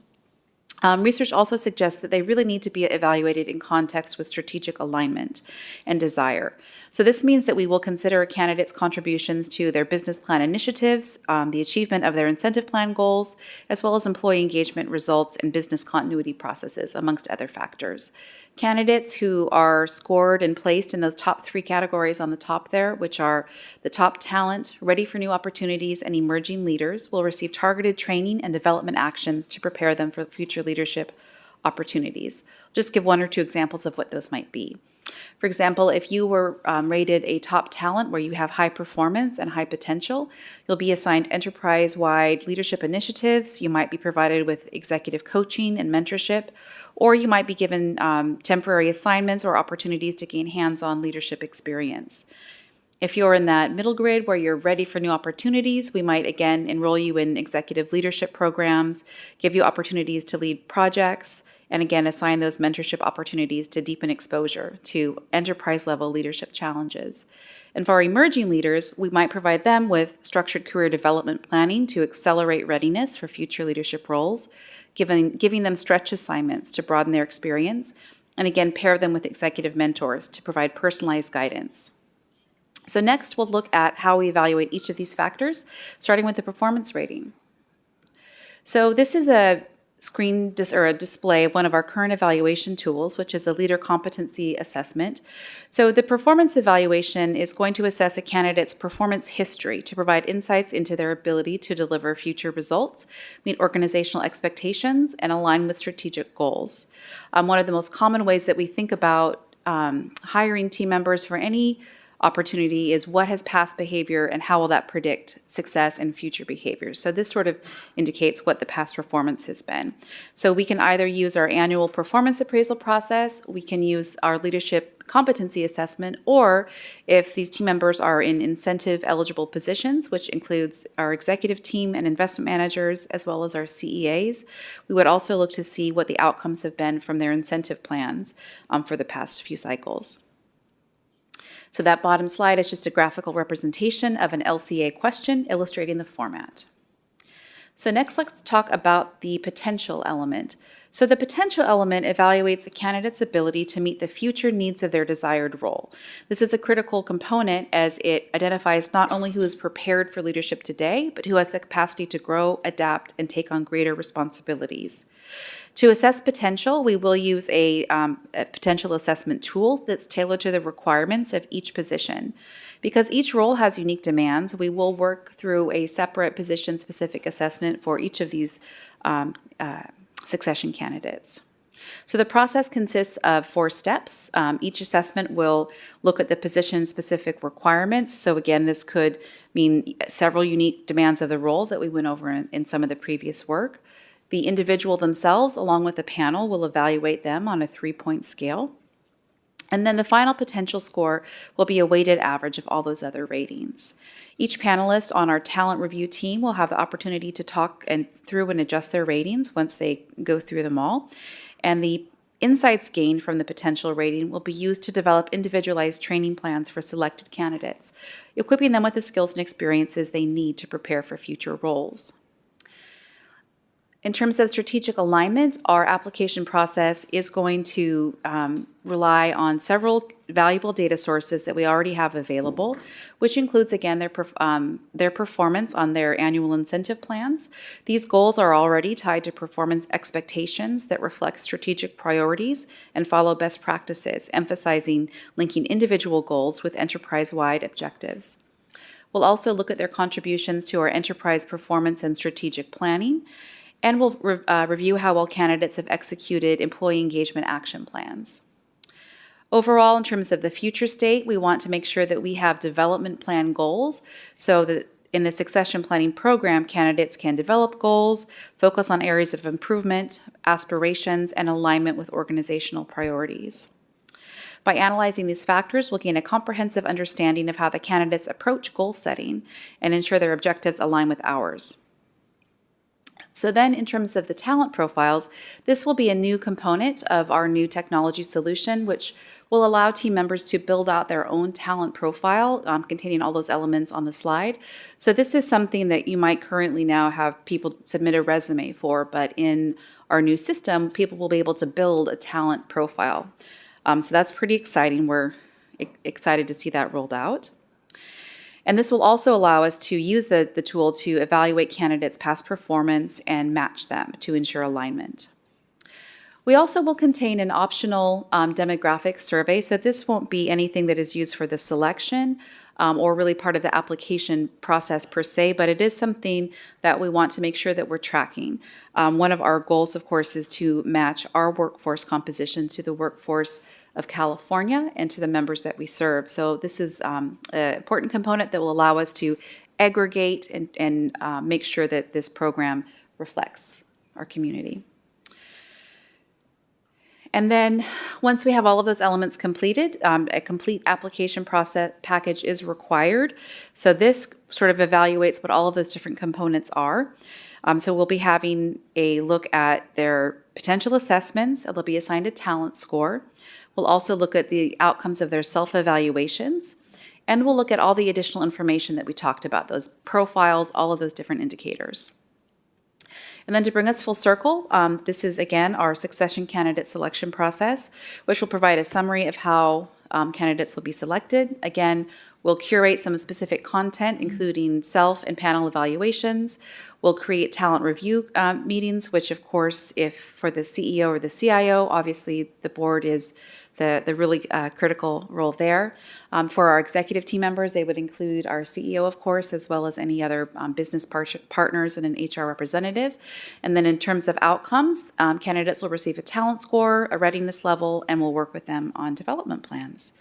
research also suggests that they really need to be evaluated in context with strategic alignment and desire. So this means that we will consider a candidate's contributions to their business plan initiatives, the achievement of their incentive plan goals, as well as employee engagement results and business continuity processes, amongst other factors. Candidates who are scored and placed in those top 3 categories on the top there, which are the top talent, ready for new opportunities, and emerging leaders, will receive targeted training and development actions to prepare them for future leadership opportunities. Just give 1 or 2 examples of what those might be. For example, if you were rated a top talent where you have high performance and high potential, you'll be assigned enterprise-wide leadership initiatives. You might be provided with executive coaching and mentorship, or you might be given temporary assignments or opportunities to gain hands-on leadership experience. If you're in that middle grade where you're ready for new opportunities, we might again enroll you in executive leadership programs, give you opportunities to lead projects, and again assign those mentorship opportunities to deepen exposure to enterprise-level leadership challenges. And for our emerging leaders, we might provide them with structured career development planning to accelerate readiness for future leadership roles, giving them stretch assignments to broaden their experience, and again pair them with executive mentors to provide personalized guidance. So next, we'll look at how we evaluate each of these factors, starting with the performance rating. So this is a a display of one of our current evaluation tools, which is a leader competency assessment. So the performance evaluation is going to assess a candidate's performance history to provide insights into their ability to deliver future results, meet organizational expectations, and align with strategic goals. One of the most common ways that we think about hiring team members for any opportunity is what has past behavior and how will that predict success in future behaviors. So this sort of indicates what the past performance has been. So we can either use our annual performance appraisal process, we can use our leadership competency assessment, or if these team members are in incentive eligible positions, which includes our executive team and investment managers, as well as our CEAs, we would also look to see what the outcomes have been from their incentive plans for the past few cycles. So that bottom slide is just a graphical representation of an LCA question illustrating the format. So next, let's talk about the potential element. So the potential element evaluates a candidate's ability to meet the future needs of their desired role. This is a critical component as it identifies not only who is prepared for leadership today, but who has the capacity to grow, adapt, and take on greater responsibilities. To assess potential, we will use a potential assessment tool that's tailored to the requirements of each position. Because each role has unique demands, we will work through a separate position-specific assessment for each of these succession candidates. So the process consists of 4 steps. Each assessment will look at the position-specific requirements. So again, this could mean several unique demands of the role that we went over in some of the previous work. The individual themselves, along with the panel, will evaluate them on a 3-point scale. And then the final potential score will be a weighted average of all those other ratings. Each panelist on our talent review team will have the opportunity to talk through and adjust their ratings once they go through them all. And the insights gained from the potential rating will be used to develop individualized training plans for selected candidates, equipping them with the skills and experiences they need to prepare for future roles. In terms of strategic alignment, our application process is going to rely on several valuable data sources that we already have available, which includes, again, their performance on their annual incentive plans. These goals are already tied to performance expectations that reflect strategic priorities and follow best practices, emphasizing linking individual goals with enterprise-wide objectives. We'll also look at their contributions to our enterprise performance and strategic planning, and we'll review how well candidates have executed employee engagement action plans. Overall, in terms of the future state, we want to make sure that we have development plan goals so that in the succession planning program, candidates can develop goals, focus on areas of improvement, aspirations, and alignment with organizational priorities. By analyzing these factors, we'll gain a comprehensive understanding of how the candidates approach goal setting and ensure their objectives align with ours. So then in terms of the talent profiles, this will be a new component of our new technology solution, which will allow team members to build out their own talent profile containing all those elements on the slide. So this is something that you might currently now have people submit a resume for, but in our new system, people will be able to build a talent profile. So that's pretty exciting. We're excited to see that rolled out. And this will also allow us to use the tool to evaluate candidates' past performance and match them to ensure alignment. We also will contain an optional demographic survey, so this won't be anything that is used for the selection, or really part of the application process per se, but it is something that we want to make sure that we're tracking. One of our goals, of course, is to match our workforce composition to the workforce of California and to the members that we serve. So this is an important component that will allow us to aggregate and make sure that this program reflects our community. And then once we have all of those elements completed, a complete application process package is required. So this sort of evaluates what all of those different components are. So we'll be having a look at their potential assessments. They'll be assigned a talent score. We'll also look at the outcomes of their self-evaluations. And we'll look at all the additional information that we talked about, those profiles, all of those different indicators. And then to bring us full circle, this is again our succession candidate selection process, which will provide a summary of how candidates will be selected. Again, we'll curate some specific content, including self and panel evaluations. We'll create talent review meetings, which of course, if for the CEO or the CIO, obviously the board is the really critical role there. For our executive team members, they would include our CEO, of course, as well as any other business partners and an HR representative. And then in terms of outcomes, candidates will receive a talent score, a readiness level, and we'll work with them on development plans.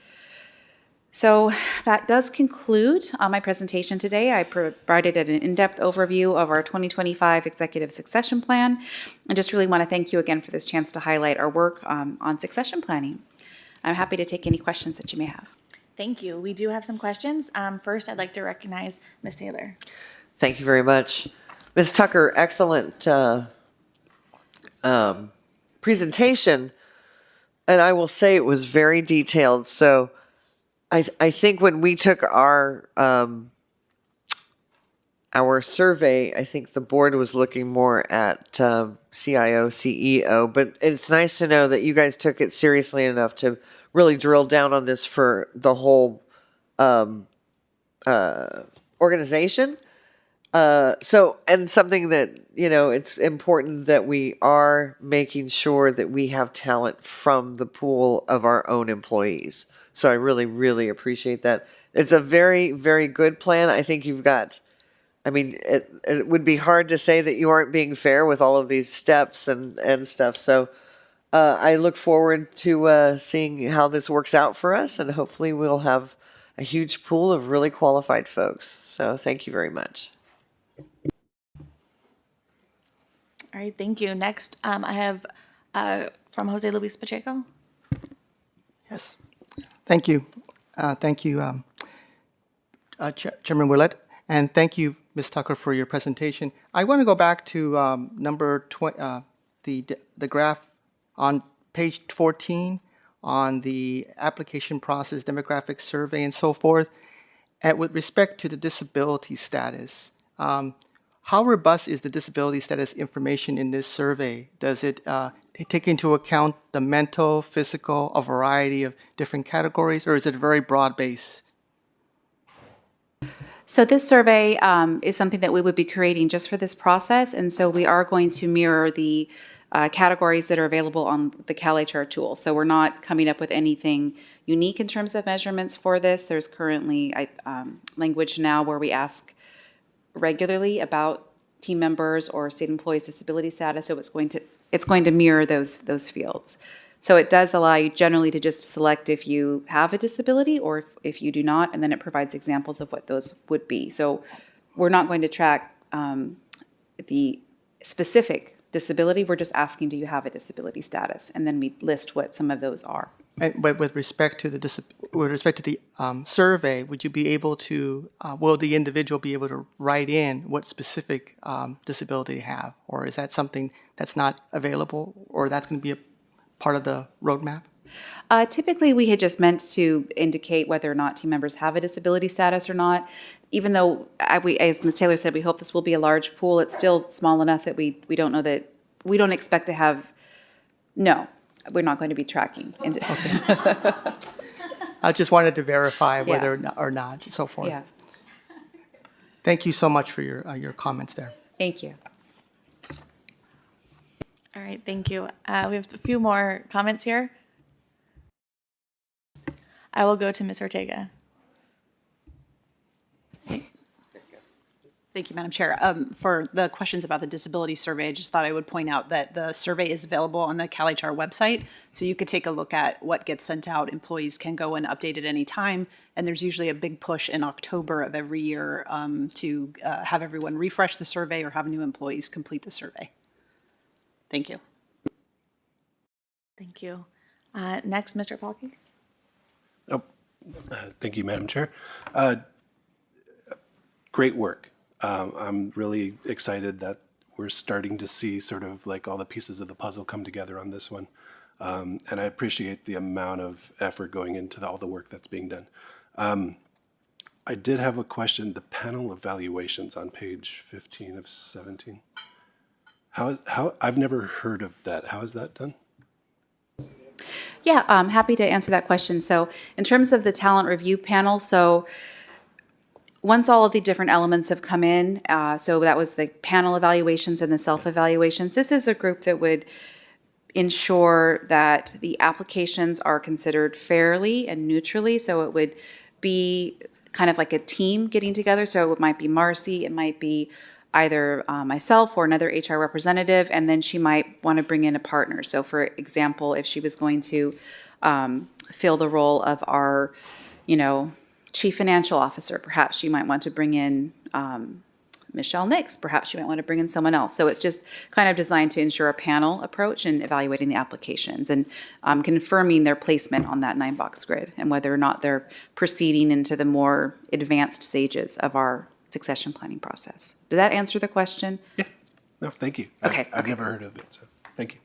So that does conclude my presentation today. I provided an in-depth overview of our 2025 Executive Succession Plan. I just really want to thank you again for this chance to highlight our work on succession planning. I'm happy to take any questions that you may have. Thank you. We do have some questions. First, I'd like to recognize Ms. Taylor. Thank you very much. Ms. Tucker, excellent presentation. And I will say it was very detailed. So I think when we took our survey, I think the board was looking more at CIO, CEO, but it's nice to know that you guys took it seriously enough to really drill down on this for the whole organization. And something that, it's important that we are making sure that we have talent from the pool of our own employees. So I really, really appreciate that. It's a very, very good plan. I think you've got, it would be hard to say that you aren't being fair with all of these steps and stuff. So I look forward to seeing how this works out for us, and hopefully we'll have a huge pool of really qualified folks. So thank you very much. All right, thank you. Next, I have from Jose Luis Pacheco. Yes, thank you. Chairman Willett, and thank you, Ms. Tucker, for your presentation. I want to go back to number 20, the graph on page 14 on the application process, demographic survey, and so forth. And with respect to the disability status, how robust is the disability status information in this survey? Does it take into account the mental, physical, a variety of different categories, or is it very broad base? So this survey is something that we would be creating just for this process, and so we are going to mirror the categories that are available on the CalHR tool. So we're not coming up with anything unique in terms of measurements for this. There's currently language now where we ask regularly about team members or state employees' disability status, so it's going to mirror those fields. So it does allow you generally to just select if you have a disability or if you do not, and then it provides examples of what those would be. So we're not going to track the specific disability. We're just asking, do you have a disability status? And then we list what some of those are. But with respect to the survey, would you be able to? Will the individual be able to write in what specific disability they have, or is that something that's not available, or that's going to be a part of the roadmap? Typically, we had just meant to indicate whether or not team members have a disability status or not. Even though, as Ms. Taylor said, we hope this will be a large pool, it's still small enough that we don't know that, we don't expect to have, no, we're not going to be tracking. Okay. I just wanted to verify whether or not, and so forth. Yeah. Thank you so much for your comments there. Thank you. All right, thank you. We have a few more comments here. I will go to Ms. Ortega. Thank you, Madam Chair. For the questions about the disability survey, I just thought I would point out that the survey is available on the CalHR website. So you could take a look at what gets sent out. Employees can go and update at any time. And there's usually a big push in October of every year to have everyone refresh the survey or have new employees complete the survey. Thank you. Thank you. Next, Mr. Palkey. Thank you, Madam Chair. Great work. I'm really excited that we're starting to see sort of like all the pieces of the puzzle come together on this one. And I appreciate the amount of effort going into all the work that's being done. I did have a question. The panel evaluations on page 15 of 17. I've never heard of that. How is that done? Yeah, I'm happy to answer that question. So in terms of the talent review panel, so once all of the different elements have come in, so that was the panel evaluations and the self-evaluations, this is a group that would ensure that the applications are considered fairly and neutrally. So it would be kind of like a team getting together. So it might be Marcy, it might be either myself or another HR representative, and then she might want to bring in a partner. So for example, if she was going to fill the role of our, chief financial officer, perhaps she might want to bring in Michelle Nix, perhaps she might want to bring in someone else. So it's just kind of designed to ensure a panel approach in evaluating the applications and confirming their placement on that 9-box grid and whether or not they're proceeding into the more advanced stages of our succession planning process. Did that answer the question? Yeah. No, thank you. Okay. I've never heard of it, so thank you.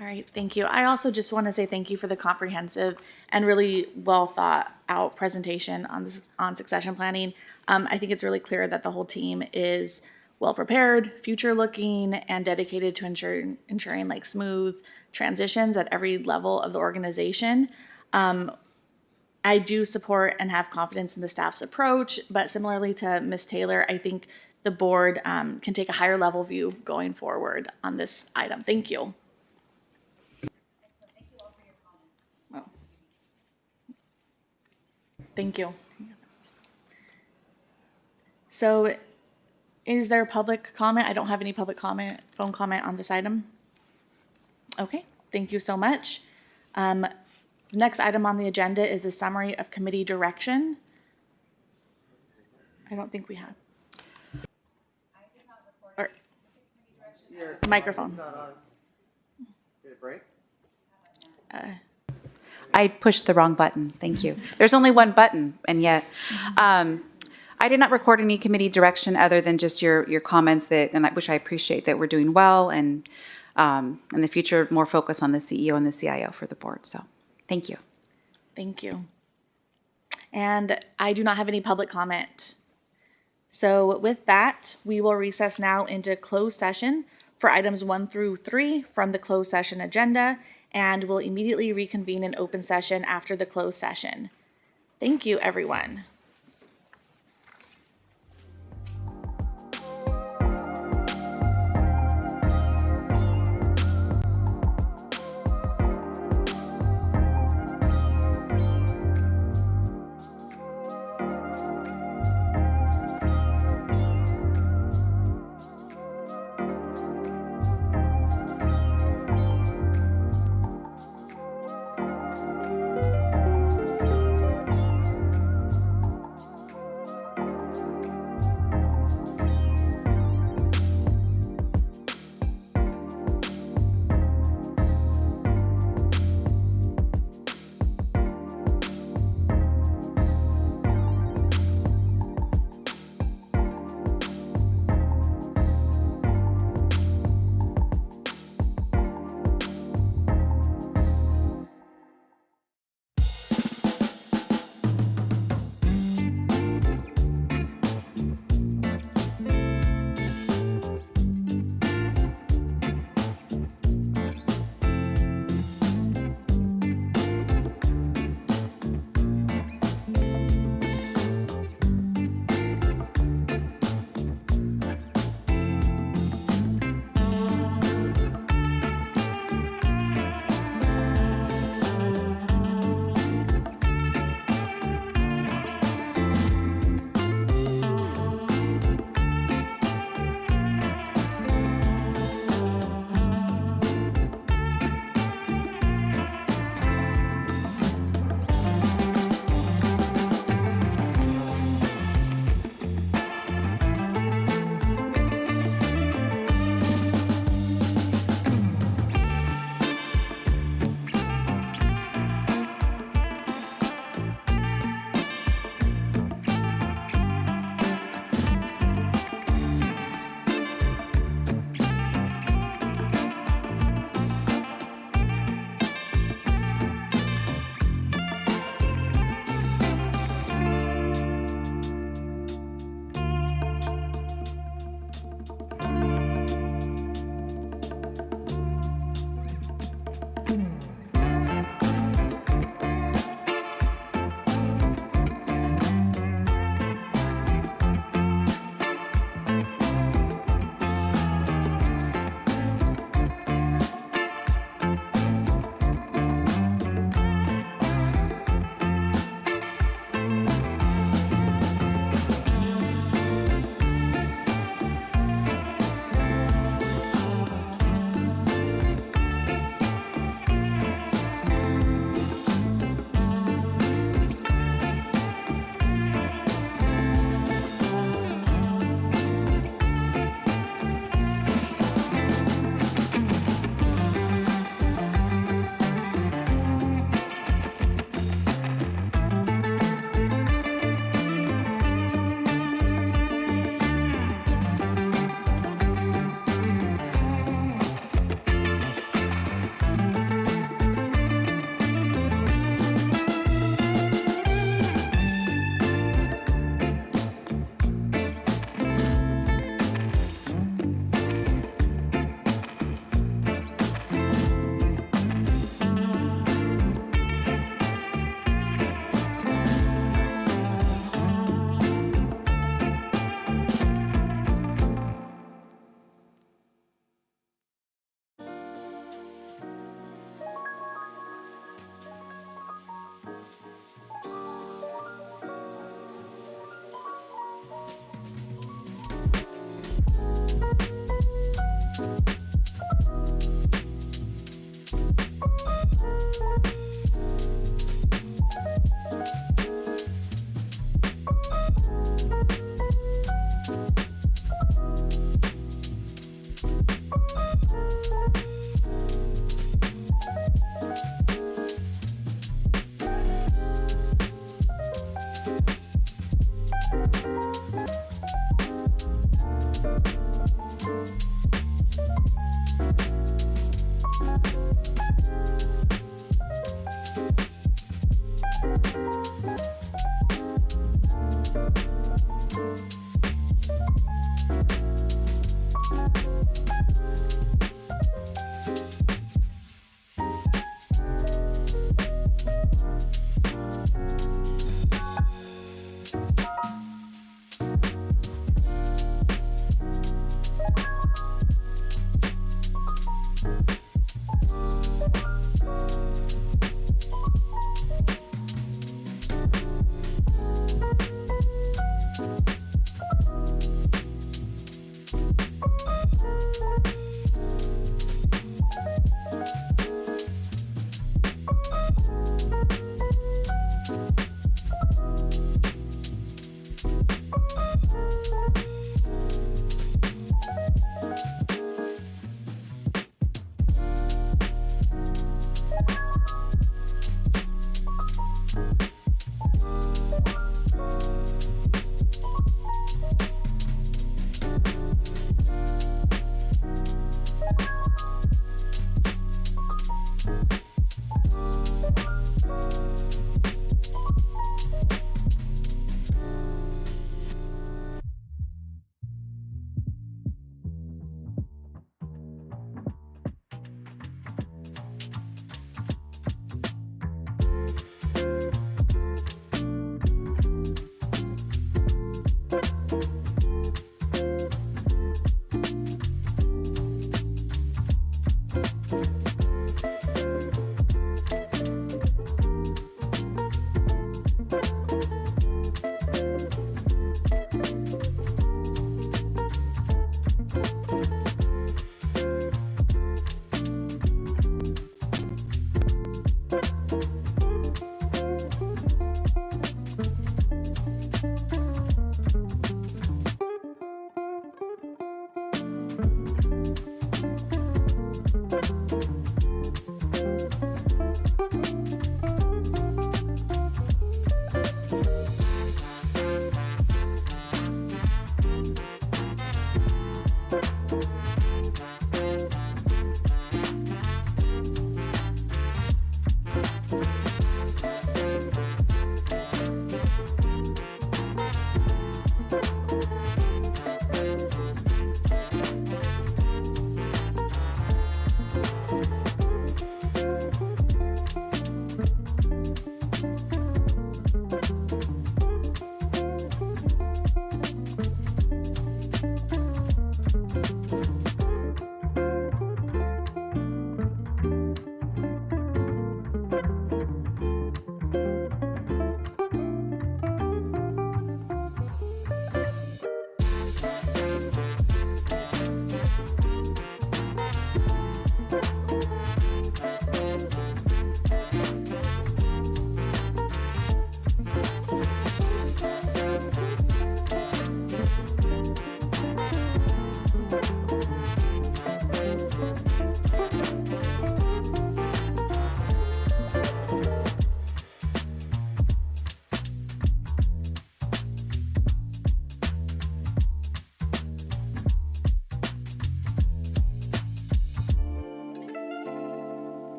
All right, thank you. I also just want to say thank you for the comprehensive and really well thought out presentation on succession planning. I think it's really clear that the whole team is well prepared, future looking, and dedicated to ensuring like smooth transitions at every level of the organization. I do support and have confidence in the staff's approach, but similarly to Ms. Taylor, I think the board can take a higher level view going forward on this item. Thank you. Thank you. So is there public comment? I don't have any public comment, phone comment on this item. Okay, thank you so much. Next item on the agenda is the summary of committee direction. I don't think we have. Or, microphone. Did it break? I pushed the wrong button. Thank you. There's only one button, and yet I did not record any committee direction other than just your comments which I appreciate, that we're doing well, and in the future more focus on the CEO and the CIO for the board. So thank you. Thank you. And I do not have any public comment. So with that, we will recess now into closed session for items 1 through 3 from the closed session agenda, and we'll immediately reconvene in open session after the closed session. Thank you, everyone.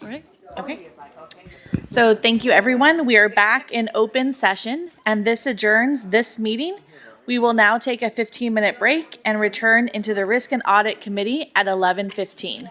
All right, okay. So thank you, everyone. We are back in open session, and this adjourns this meeting. We will now take a 15-minute break and return into the Risk and Audit Committee at 11:15.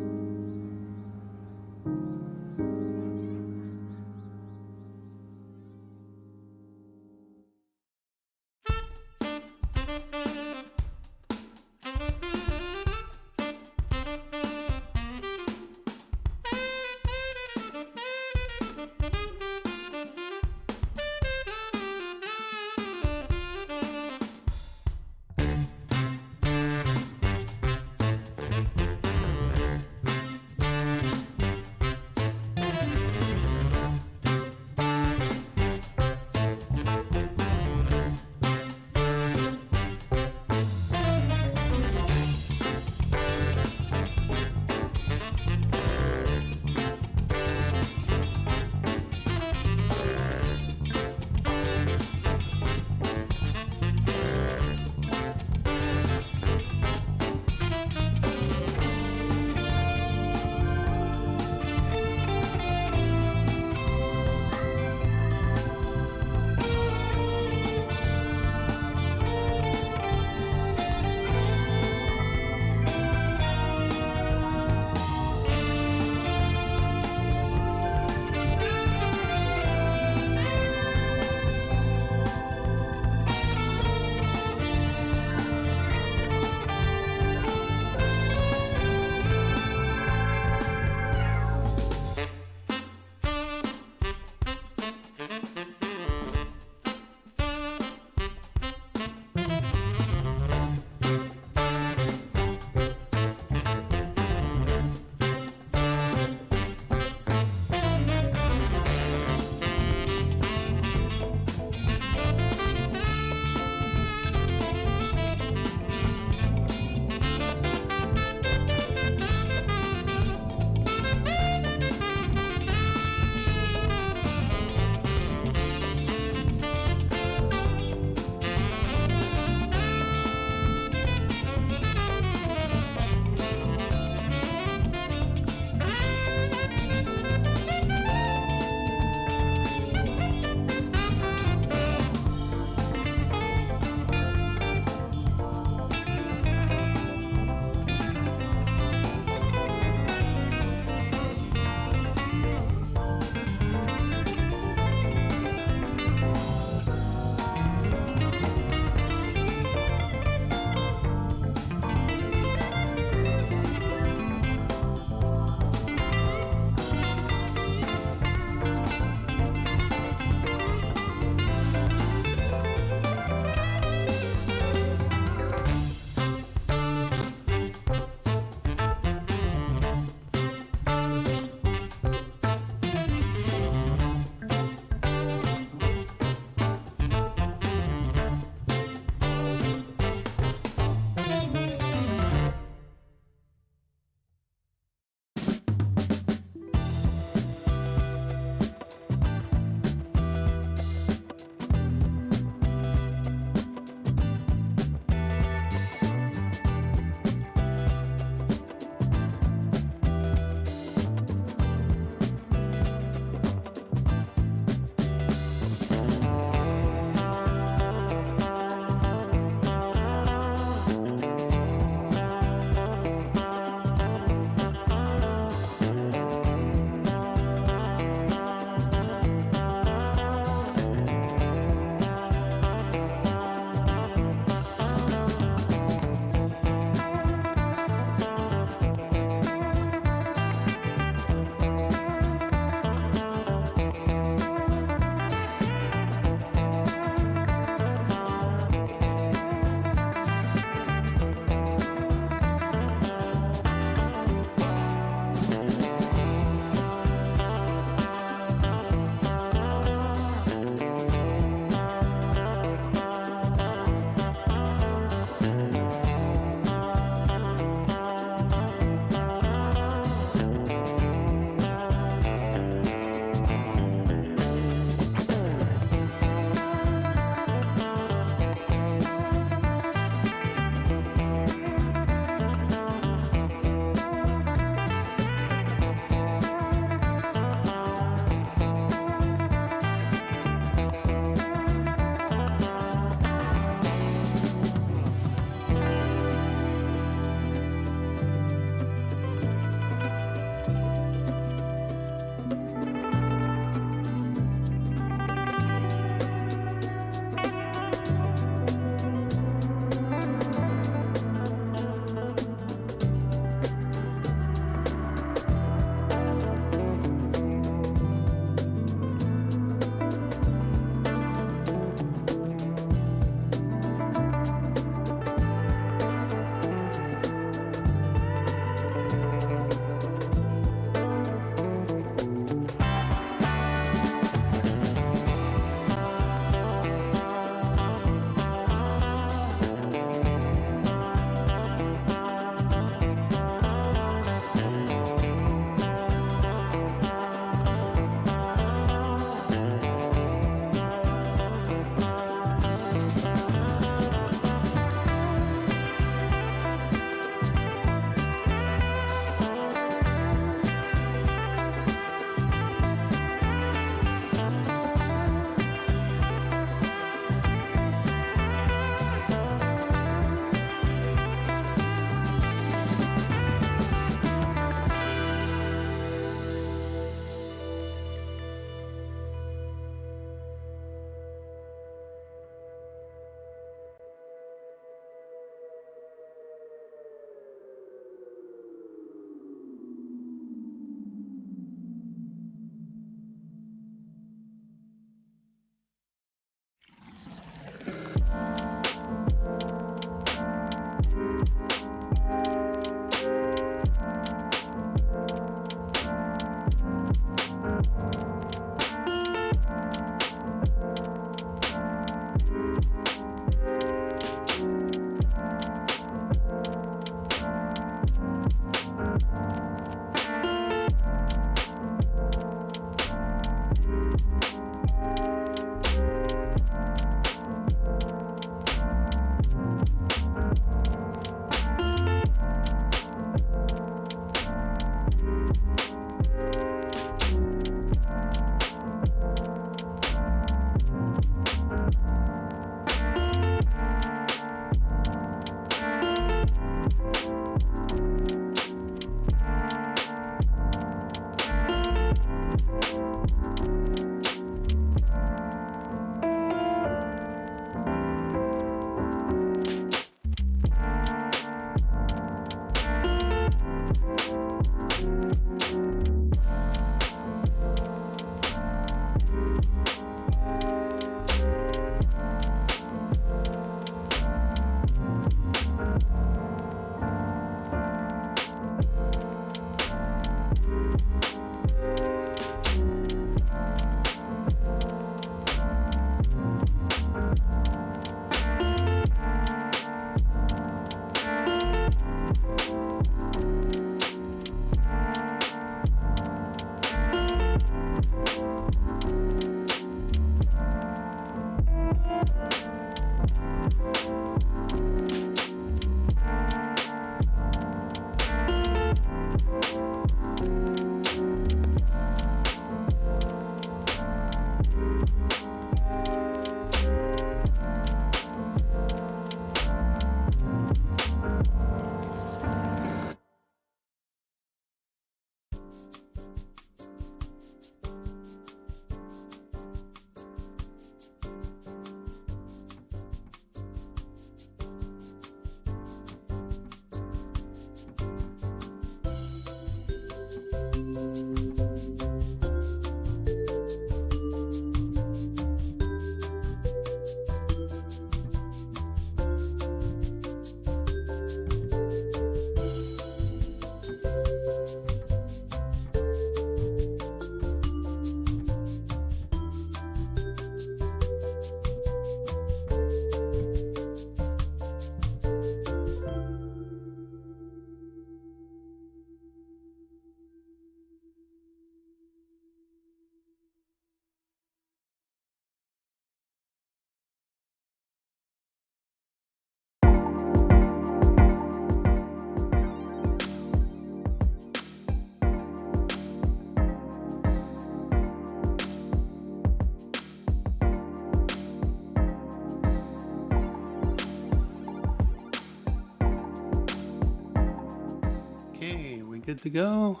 good to go.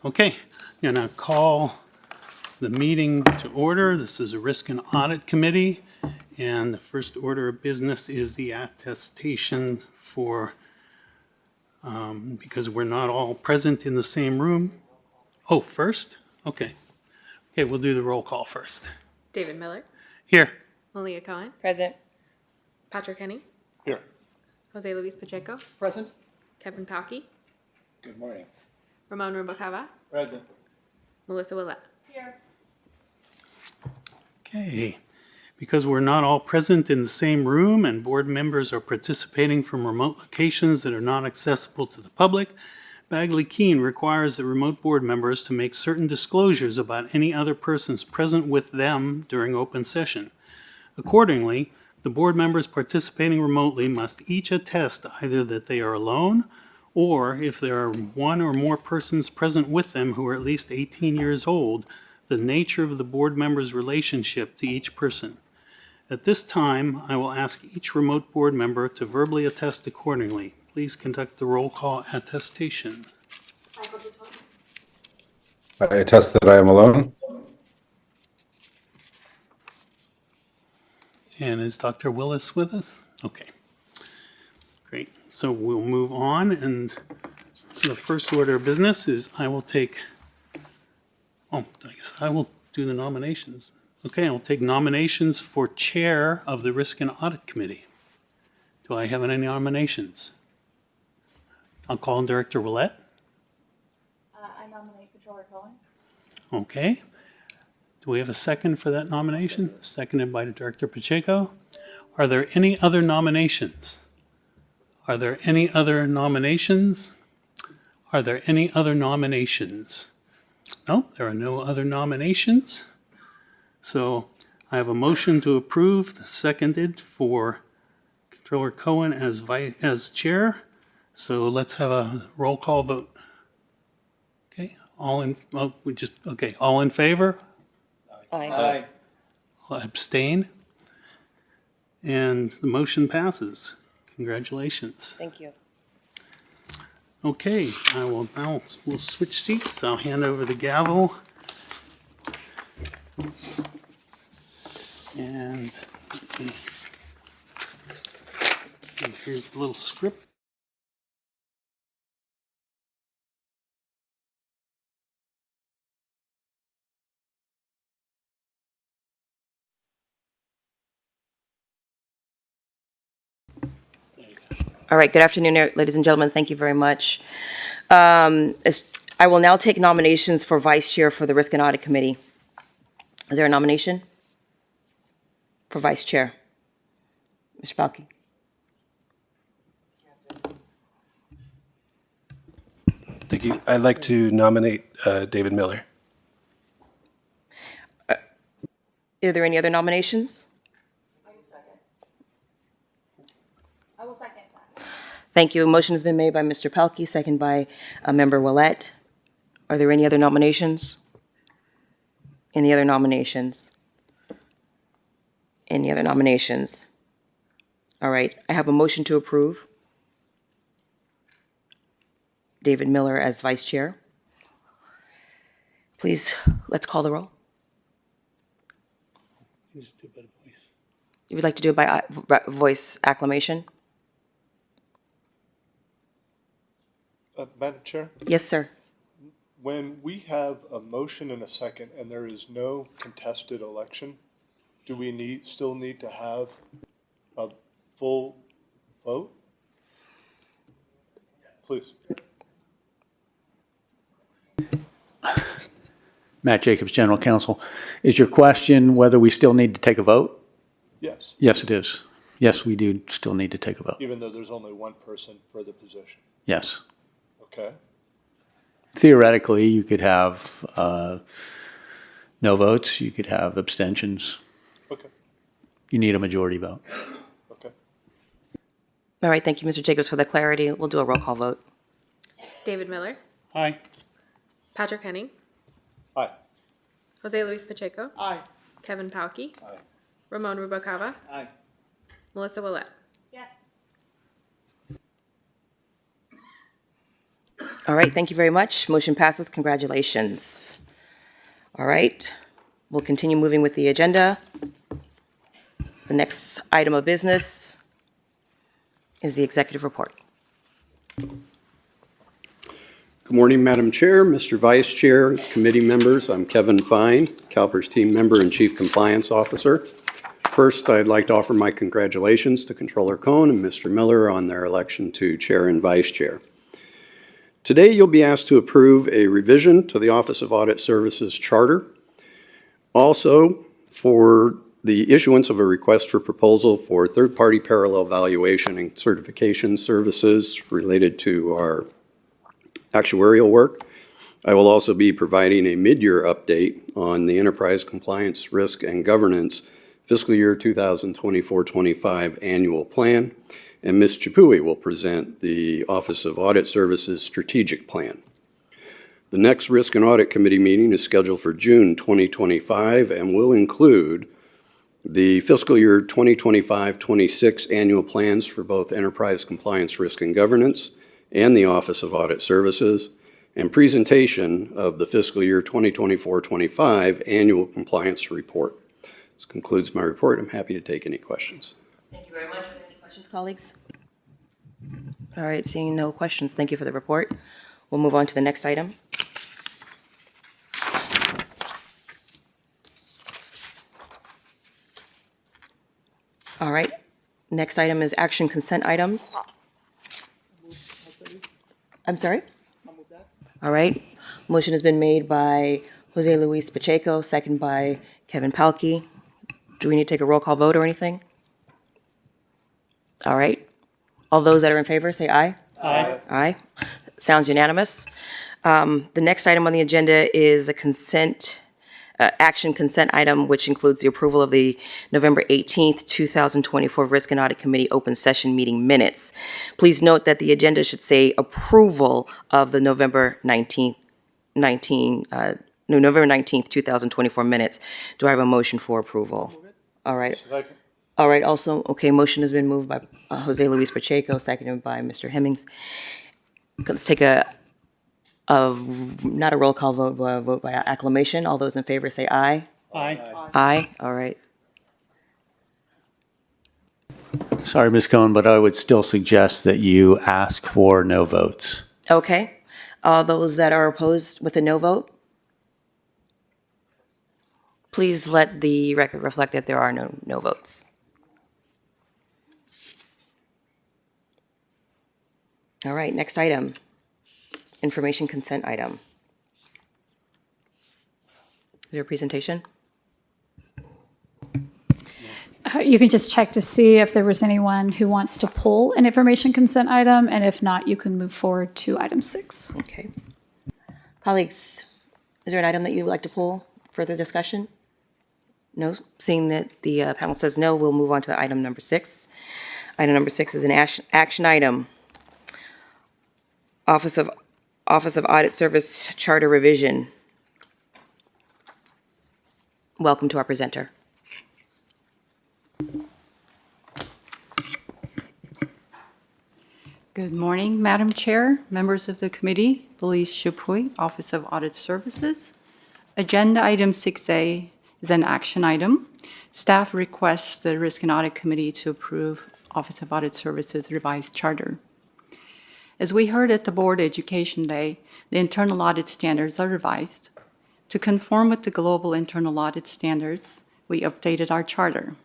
Okay, I'm going to call the meeting to order. This is a Risk and Audit Committee, and the first order of business is the attestation for, because we're not all present in the same room. Oh, first? Okay. Okay, we'll do the roll call first. David Miller, Here. Malia Cohen, Present. Patrick Henny, Here. Jose Luis Pacheco, Present. Kevin Palkey, Good morning. Ramon Rubalcaba, Present. Melissa Willett. Okay. Because we're not all present in the same room and board members are participating from remote locations that are not accessible to the public, Bagley Keene requires the remote board members to make certain disclosures about any other persons present with them during open session. Accordingly, the board members participating remotely must each attest either that they are alone, or if there are one or more persons present with them who are at least 18 years old, the nature of the board member's relationship to each person. At this time, I will ask each remote board member to verbally attest accordingly. Please conduct the roll call attestation. I attest that I am alone. And is Dr. Willis with us? Okay. Great. So we'll move on, and the first order of business is I guess I will do the nominations. Okay, I'll take nominations for Chair of the Risk and Audit Committee. Do I have any nominations? I'll call on Director Willett. I nominate Controller Cohen. Okay. Do we have a second for that nomination? Seconded by Director Pacheco. Are there any other nominations? Are there any other nominations? Are there any other nominations? No, there are no other nominations. So I have a motion to approve, seconded for Controller Cohen as chair. So let's have a roll call vote. Okay, all in favor? Aye. I'll abstain. And the motion passes. Congratulations. Thank you. Okay, we'll switch seats. I'll hand over the gavel. And here's the little script. All right, good afternoon, ladies and gentlemen. Thank you very much. I will now take nominations for Vice Chair for the Risk and Audit Committee. Is there a nomination for Vice Chair? Mr. Palkey. Thank you. I'd like to nominate David Miller. Are there any other nominations? I will second that. Thank you. A motion has been made by Mr. Palkey, second by Member Willett. Are there any other nominations? Any other nominations? Any other nominations? All right, I have a motion to approve David Miller as Vice Chair. Please, let's call the roll. Just do a bit of voice. You would like to do it by voice acclamation? Madam Chair, Yes, sir. when we have a motion and a second and there is no contested election, do we still need to have a full vote? Please. Matt Jacobs, General Counsel. Is your question whether we still need to take a vote? Yes, Yes, it is. Yes, we do still need to take a vote. even though there's only one person for the position. Yes. Okay, Theoretically, you could have no votes, you could have abstentions. okay, You need a majority vote. okay. All right, thank you, Mr. Jacobs, for the clarity. We'll do a roll call vote. David Miller, Aye. Patrick Henny, Aye. Jose Luis Pacheco, Aye. Kevin Palkey, Aye. Ramon Rubalcaba, Aye. Melissa Willett. Yes. All right, thank you very much. Motion passes. Congratulations. All right, we'll continue moving with the agenda. The next item of business is the executive report. Good morning, Madam Chair, Mr. Vice Chair, committee members. I'm Kevin Fine, CalPERS team member and Chief Compliance Officer. First, I'd like to offer my congratulations to Controller Cohn and Mr. Miller on their election to Chair and Vice Chair. Today, you'll be asked to approve a revision to the Office of Audit Services Charter. Also, for the issuance of a request for proposal for third-party parallel valuation and certification services related to our actuarial work. I will also be providing a mid-year update on the Enterprise Compliance Risk and Governance Fiscal Year 2024-25 Annual Plan, and Ms. Chapui will present the Office of Audit Services Strategic Plan. The next Risk and Audit Committee meeting is scheduled for June 2025 and will include the Fiscal Year 2025-26 Annual Plans for both Enterprise Compliance Risk and Governance and the Office of Audit Services, and presentation of the Fiscal Year 2024-25 Annual Compliance Report. This concludes my report. I'm happy to take any questions. Thank you very much. Any questions, colleagues? All right, seeing no questions, thank you for the report. We'll move on to the next item. All right, next item is action consent items. I'm sorry? All right, motion has been made by Jose Luis Pacheco, second by Kevin Palkey. Do we need to take a roll call vote or anything? All right, all those that are in favor, say aye. Aye. Aye, sounds unanimous. The next item on the agenda is a action consent item, which includes the approval of the November 18th, 2024 Risk and Audit Committee open session meeting minutes. Please note that the agenda should say approval of the November 19th, 2024 minutes. Do I have a motion for approval? All right. Second. All right, also, okay, motion has been moved by Jose Luis Pacheco, seconded by Mr. Hemmings. Let's take not a roll call vote, but a vote by acclamation. All those in favor say aye. Aye. Aye, all right. Sorry, Ms. Cohen, but I would still suggest that you ask for no votes. Okay, all those that are opposed with a no vote? Please let the record reflect that there are no votes. All right, next item, information consent item. Is there a presentation? You can just check to see if there was anyone who wants to pull an information consent item, and if not, you can move forward to item 6. Okay. Colleagues, is there an item that you'd like to pull for the discussion? No? Seeing that the panel says no, we'll move on to item number 6. Item number 6 is an action item. Office of Audit Service Charter Revision. Welcome to our presenter. Good morning, Madam Chair, members of the committee, Felice Chapuis, Office of Audit Services. Agenda item 6A is an action item. Staff requests the Risk and Audit Committee to approve Office of Audit Services revised charter. As we heard at the Board Education Day, the internal audit standards are revised. To conform with the global internal audit standards, we updated our charter.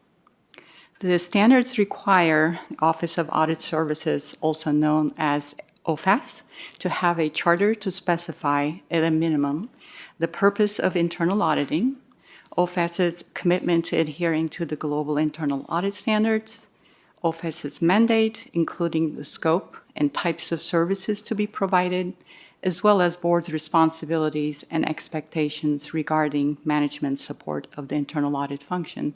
The standards require Office of Audit Services, also known as OFAS, to have a charter to specify, at a minimum, the purpose of internal auditing, OFAS's commitment to adhering to the global internal audit standards, OFAS's mandate, including the scope and types of services to be provided, as well as board's responsibilities and expectations regarding management support of the internal audit function,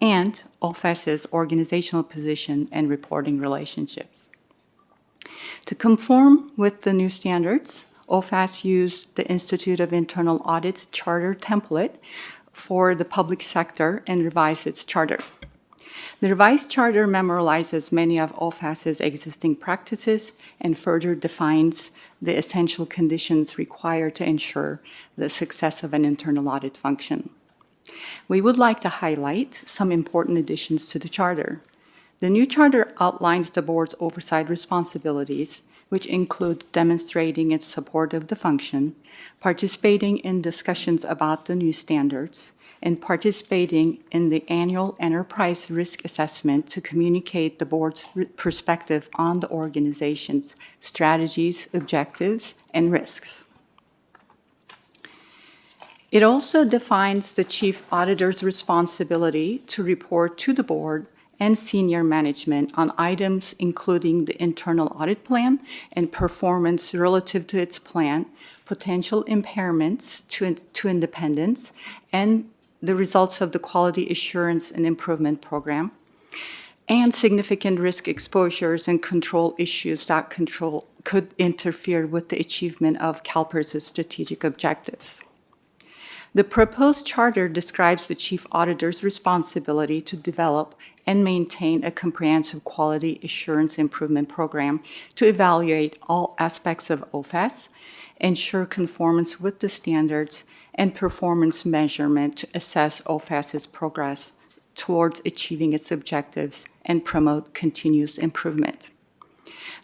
and OFAS's organizational position and reporting relationships. To conform with the new standards, OFAS used the Institute of Internal Audit's charter template for the public sector and revised its charter. The revised charter memorializes many of OFAS's existing practices and further defines the essential conditions required to ensure the success of an internal audit function. We would like to highlight some important additions to the charter. The new charter outlines the board's oversight responsibilities, which include demonstrating its support of the function, participating in discussions about the new standards, and participating in the annual enterprise risk assessment to communicate the board's perspective on the organization's strategies, objectives, and risks. It also defines the chief auditor's responsibility to report to the board and senior management on items including the internal audit plan and performance relative to its plan, potential impairments to independence, and the results of the quality assurance and improvement program, and significant risk exposures and control issues that could interfere with the achievement of CalPERS' strategic objectives. The proposed charter describes the chief auditor's responsibility to develop and maintain a comprehensive quality assurance improvement program to evaluate all aspects of OFAS, ensure conformance with the standards, and performance measurement to assess OFAS's progress towards achieving its objectives and promote continuous improvement.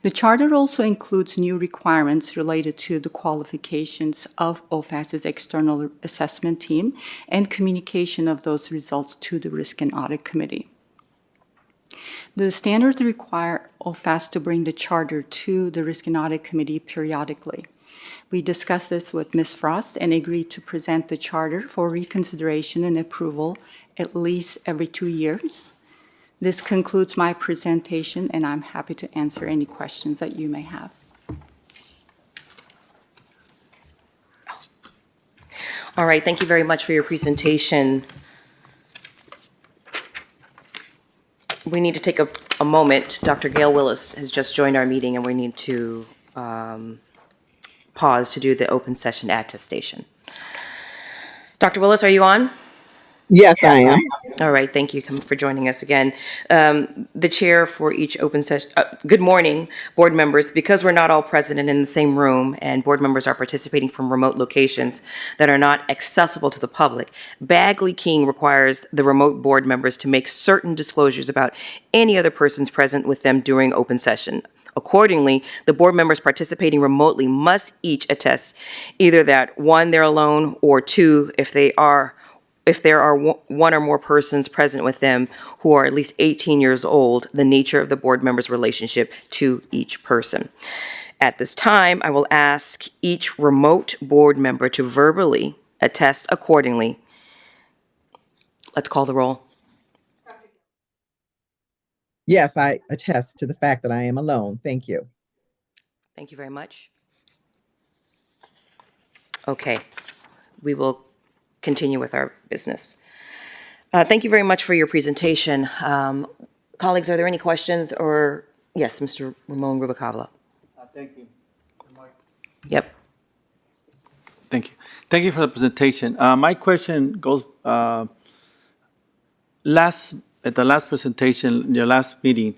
The charter also includes new requirements related to the qualifications of OFAS's external assessment team and communication of those results to the Risk and Audit Committee. The standards require OFAS to bring the charter to the Risk and Audit Committee periodically. We discussed this with Ms. Frost and agreed to present the charter for reconsideration and approval at least every 2 years. This concludes my presentation, and I'm happy to answer any questions that you may have. All right, thank you very much for your presentation. We need to take a moment. Dr. Gail Willis has just joined our meeting, and we need to pause to do the open session attestation. Dr. Willis, are you on? Yes, I am. All right, thank you for joining us again. The chair for each open session, good morning, board members. Because we're not all present and in the same room and board members are participating from remote locations that are not accessible to the public, Bagley King requires the remote board members to make certain disclosures about any other persons present with them during open session. Accordingly, the board members participating remotely must each attest either that, one, they're alone, or two, if there are one or more persons present with them who are at least 18 years old, the nature of the board member's relationship to each person. At this time, I will ask each remote board member to verbally attest accordingly. Let's call the roll. Yes, I attest to the fact that I am alone. Thank you. Thank you very much. Okay, we will continue with our business. Thank you very much for your presentation. Colleagues, are there any questions or, yes, Mr. Ramon Rubalcaba. Thank you. Yep. Thank you. Thank you for the presentation. My question goes, at the last presentation, your last meeting,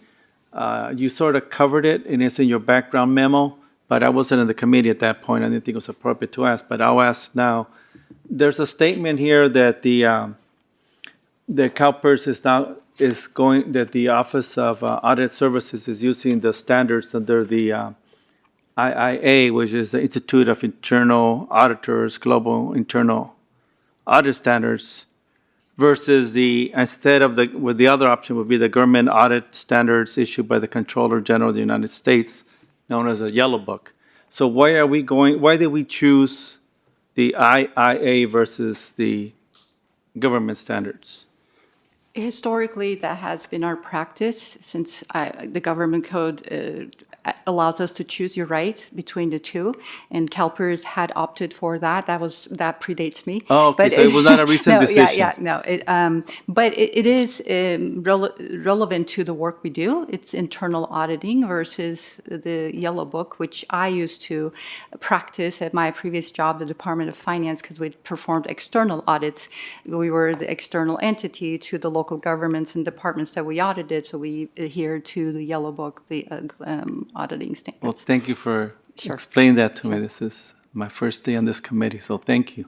you sort of covered it and it's in your background memo, but I wasn't in the committee at that point. I didn't think it was appropriate to ask, but I'll ask now. There's a statement here that the CalPERS that the Office of Audit Services is using the standards under the IIA, which is the Institute of Internal Auditors, Global Internal Audit Standards, versus with the other option would be the Government Audit Standards issued by the Comptroller General of the United States, known as a Yellow Book. So why did we choose the IIA versus the government standards? Historically, that has been our practice since the government code allows us to choose, you're right, between the two. And CalPERS had opted for that. That predates me. Oh, okay, so it was not a recent decision. No. But it is relevant to the work we do. It's internal auditing versus the yellow book, which I used to practice at my previous job, the Department of Finance, because we performed external audits. We were the external entity to the local governments and departments that we audited, so we adhere to the yellow book, the auditing standards. Well, thank you for explaining that to me. This is my first day on this committee, so thank you.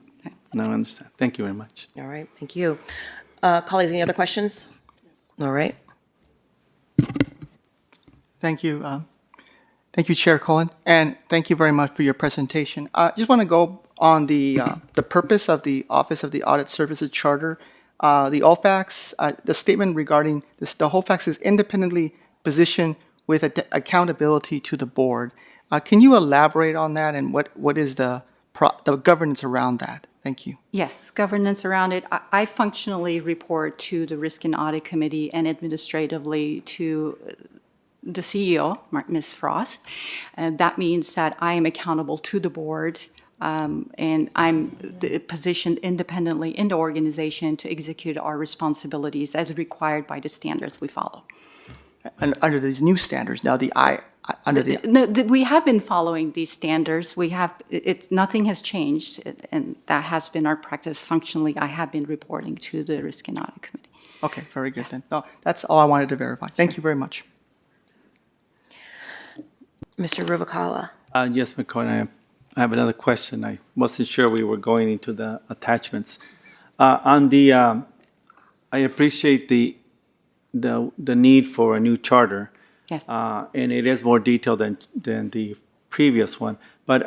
Now I understand. Thank you very much. All right, thank you. Colleagues, any other questions? All right. Thank you. Thank you, Chair Cohen, and thank you very much for your presentation. I just want to go on the purpose of the Office of the Audit Services Charter. The OFAX, the statement regarding this, the OFAX is independently positioned with accountability to the board. Can you elaborate on that and what is the governance around that? Thank you. Yes, governance around it. I functionally report to the Risk and Audit Committee and administratively to the CEO, Ms. Frost. That means that I am accountable to the board, and I'm positioned independently in the organization to execute our responsibilities as required by the standards we follow. And under these new standards, now we have been following these standards. Nothing has changed, and that has been our practice. Functionally, I have been reporting to the Risk and Audit Committee. Okay, very good then. No, that's all I wanted to verify. Thank you very much. Mr. Ruvacala. Yes, McCoy, I have another question. I wasn't sure we were going into the attachments. I appreciate the need for a new charter. Yes. And it is more detailed than the previous one, but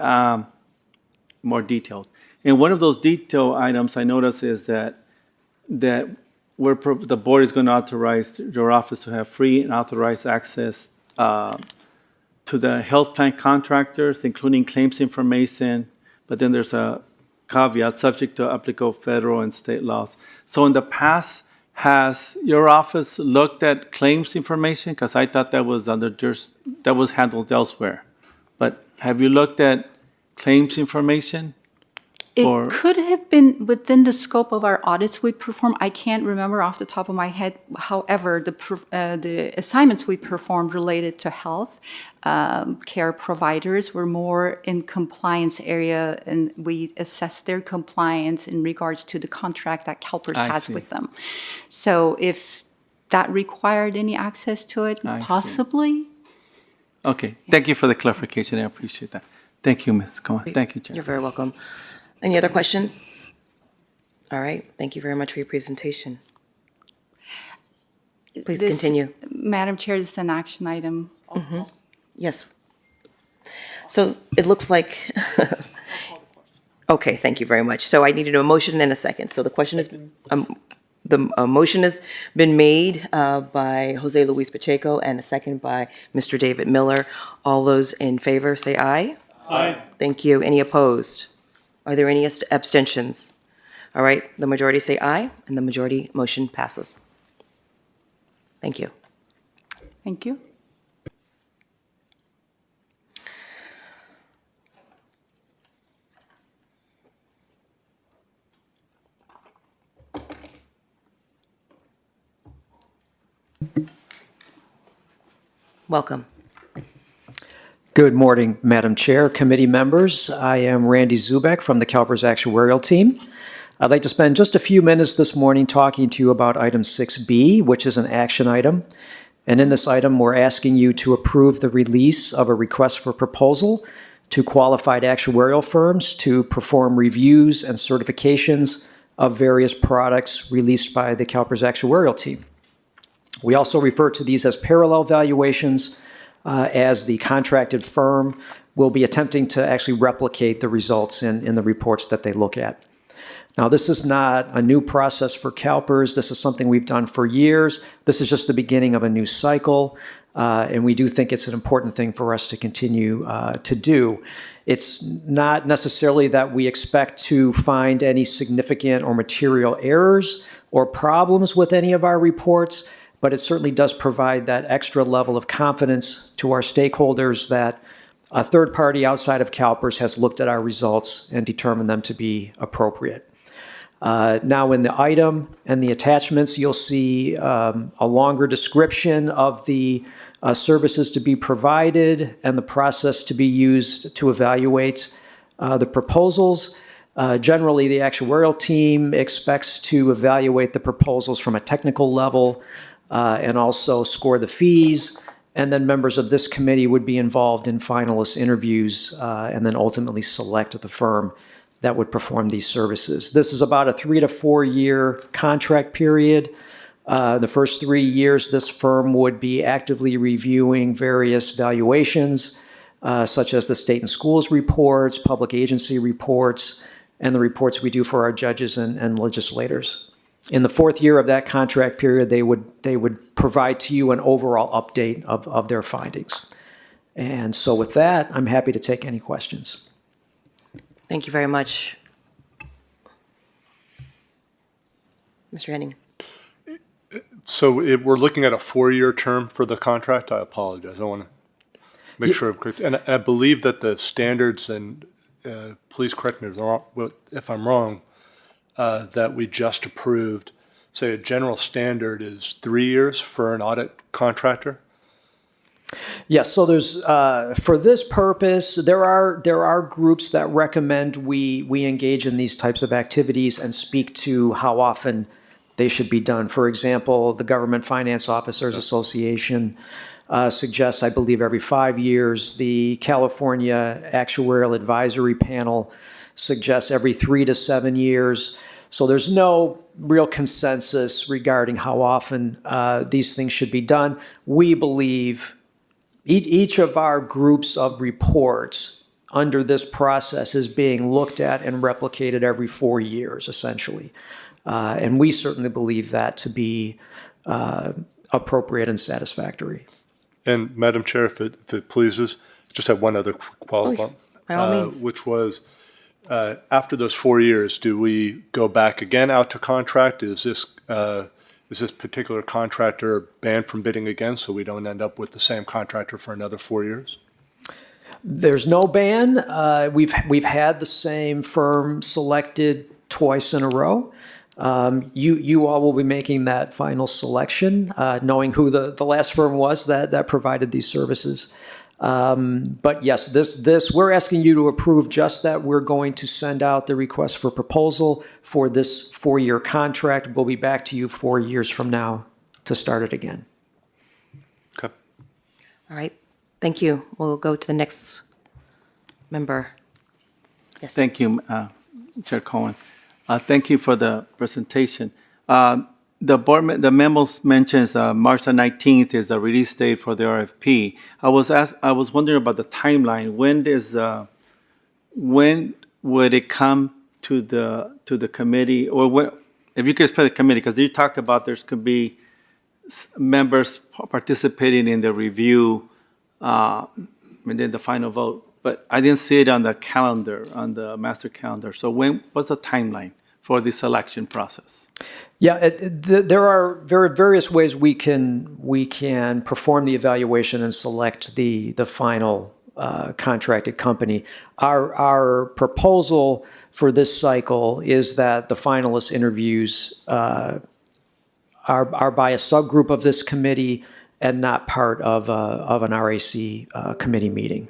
more detailed. And one of those detail items I noticed is that the board is going to authorize your office to have free and authorized access to the health plan contractors, including claims information, but then there's a caveat subject to applicable federal and state laws. So in the past, has your office looked at claims information? Because I thought that was that was handled elsewhere. But have you looked at claims information? It could have been within the scope of our audits we perform. I can't remember off the top of my head. However, the assignments we performed related to health care providers were more in compliance area, and we assessed their compliance in regards to the contract that CalPERS has with them. So if that required any access to it, possibly. Okay, thank you for the clarification. I appreciate that. Thank you, Ms. Cohen. Thank you, Chair. You're very welcome. Any other questions? All right, thank you very much for your presentation. Please continue. Madam Chair, this is an action item. Mm-hmm. Yes. So it looks like, okay, thank you very much. So I needed a motion and a second. So the question is, the motion has been made by Jose Luis Pacheco and a second by Mr. David Miller. All those in favor say aye. Aye. Thank you. Any opposed? Are there any abstentions? All right, the majority say aye, and the majority motion passes. Thank you. Thank you. Welcome. Good morning, Madam Chair, committee members. I am Randy Zubek from the CalPERS actuarial team. I'd like to spend just a few minutes this morning talking to you about item 6B, which is an action item. And in this item, we're asking you to approve the release of a request for proposal to qualified actuarial firms to perform reviews and certifications of various products released by the CalPERS actuarial team. We also refer to these as parallel valuations, as the contracted firm will be attempting to actually replicate the results in the reports that they look at. Now, this is not a new process for CalPERS. This is something we've done for years. This is just the beginning of a new cycle, and we do think it's an important thing for us to continue to do. It's not necessarily that we expect to find any significant or material errors or problems with any of our reports, but it certainly does provide that extra level of confidence to our stakeholders that a third party outside of CalPERS has looked at our results and determined them to be appropriate. Now in the item and the attachments, you'll see a longer description of the services to be provided and the process to be used to evaluate the proposals. Generally, the actuarial team expects to evaluate the proposals from a technical level and also score the fees. And then members of this committee would be involved in finalist interviews and then ultimately select the firm that would perform these services. This is about a 3 to 4 year contract period. The first 3 years, this firm would be actively reviewing various valuations, such as the state and schools reports, public agency reports, and the reports we do for our judges and legislators. In the 4th year of that contract period, they would provide to you an overall update of their findings. And so with that, I'm happy to take any questions. Thank you very much. Mr. Henning. So we're looking at a 4-year term for the contract? I apologize. I want to make sure I'm correct. And I believe that the standards, and please correct me if I'm wrong, that we just approved, say a general standard is 3 years for an audit contractor? Yes, so there's, for this purpose, there are groups that recommend we engage in these types of activities and speak to how often they should be done. For example, the Government Finance Officers Association suggests, I believe, every 5 years. The California Actuarial Advisory Panel suggests every 3 to 7 years. So there's no real consensus regarding how often these things should be done. We believe each of our groups of reports under this process is being looked at and replicated every 4 years, essentially. And we certainly believe that to be appropriate and satisfactory. And Madam Chair, if it pleases, just have one other follow-up, by all means. which was, after those 4 years, do we go back again out to contract? Is this particular contractor banned from bidding again, so we don't end up with the same contractor for another 4 years? There's no ban. We've had the same firm selected twice in a row. You all will be making that final selection, knowing who the last firm was that provided these services. But yes, this we're asking you to approve just that we're going to send out the request for proposal for this 4-year contract. We'll be back to you 4 years from now to start it again. Okay. All right. Thank you. We'll go to the next member. Yes. Thank you, Chair Cohen. Thank you for the presentation. The memos mentions March the 19th is the release date for the RFP. I was wondering about the timeline. When would it come to the committee, or when, if you could explain the committee, because you talk about there's could be members participating in the review and then the final vote. But I didn't see it on the calendar, on the master calendar. So what's the timeline for the selection process? Yeah, there are various ways we can perform the evaluation and select the final contracted company. Our proposal for this cycle is that the finalist interviews are by a subgroup of this committee and not part of an RAC committee meeting.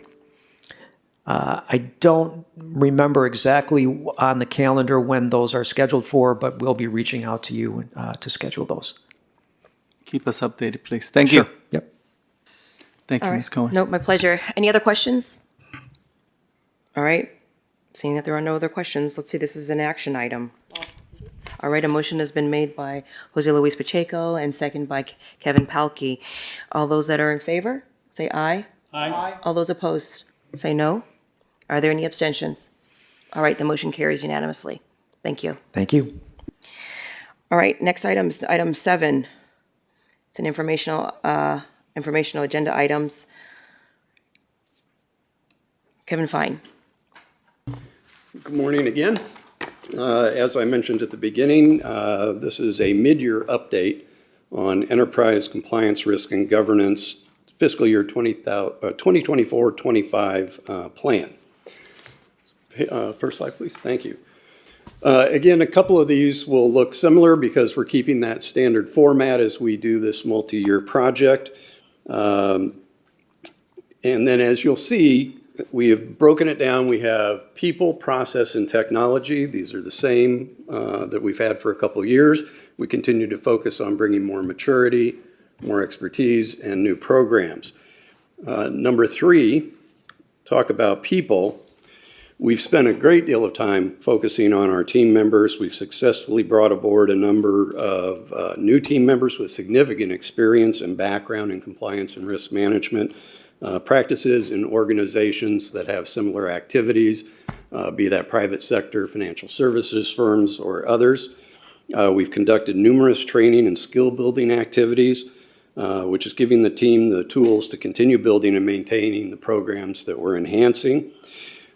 I don't remember exactly on the calendar when those are scheduled for, but we'll be reaching out to you to schedule those. Keep us updated, please. Thank you. Yep. Thank you, Ms. Cohen. No, my pleasure. Any other questions? All right. Seeing that there are no other questions, let's see, this is an action item. All right, a motion has been made by Jose Luis Pacheco and second by Kevin Palkey. All those that are in favor, say aye. Aye. All those opposed, say no. Are there any abstentions? All right, the motion carries unanimously. Thank you. Thank you. All right, next item is item 7. It's an informational agenda items. Kevin Fine. Good morning again. As I mentioned at the beginning, this is a mid-year update on enterprise compliance, risk, and governance fiscal year 2024-25 plan. First slide, please. Thank you. Again, a couple of these will look similar because we're keeping that standard format as we do this multi-year project. And then as you'll see, we have broken it down. We have people, process, and technology. These are the same that we've had for a couple of years. We continue to focus on bringing more maturity, more expertise, and new programs. Number 3, talk about people. We've spent a great deal of time focusing on our team members. We've successfully brought aboard a number of new team members with significant experience and background in compliance and risk management practices in organizations that have similar activities, be that private sector, financial services firms, or others. We've conducted numerous training and skill building activities, which is giving the team the tools to continue building and maintaining the programs that we're enhancing.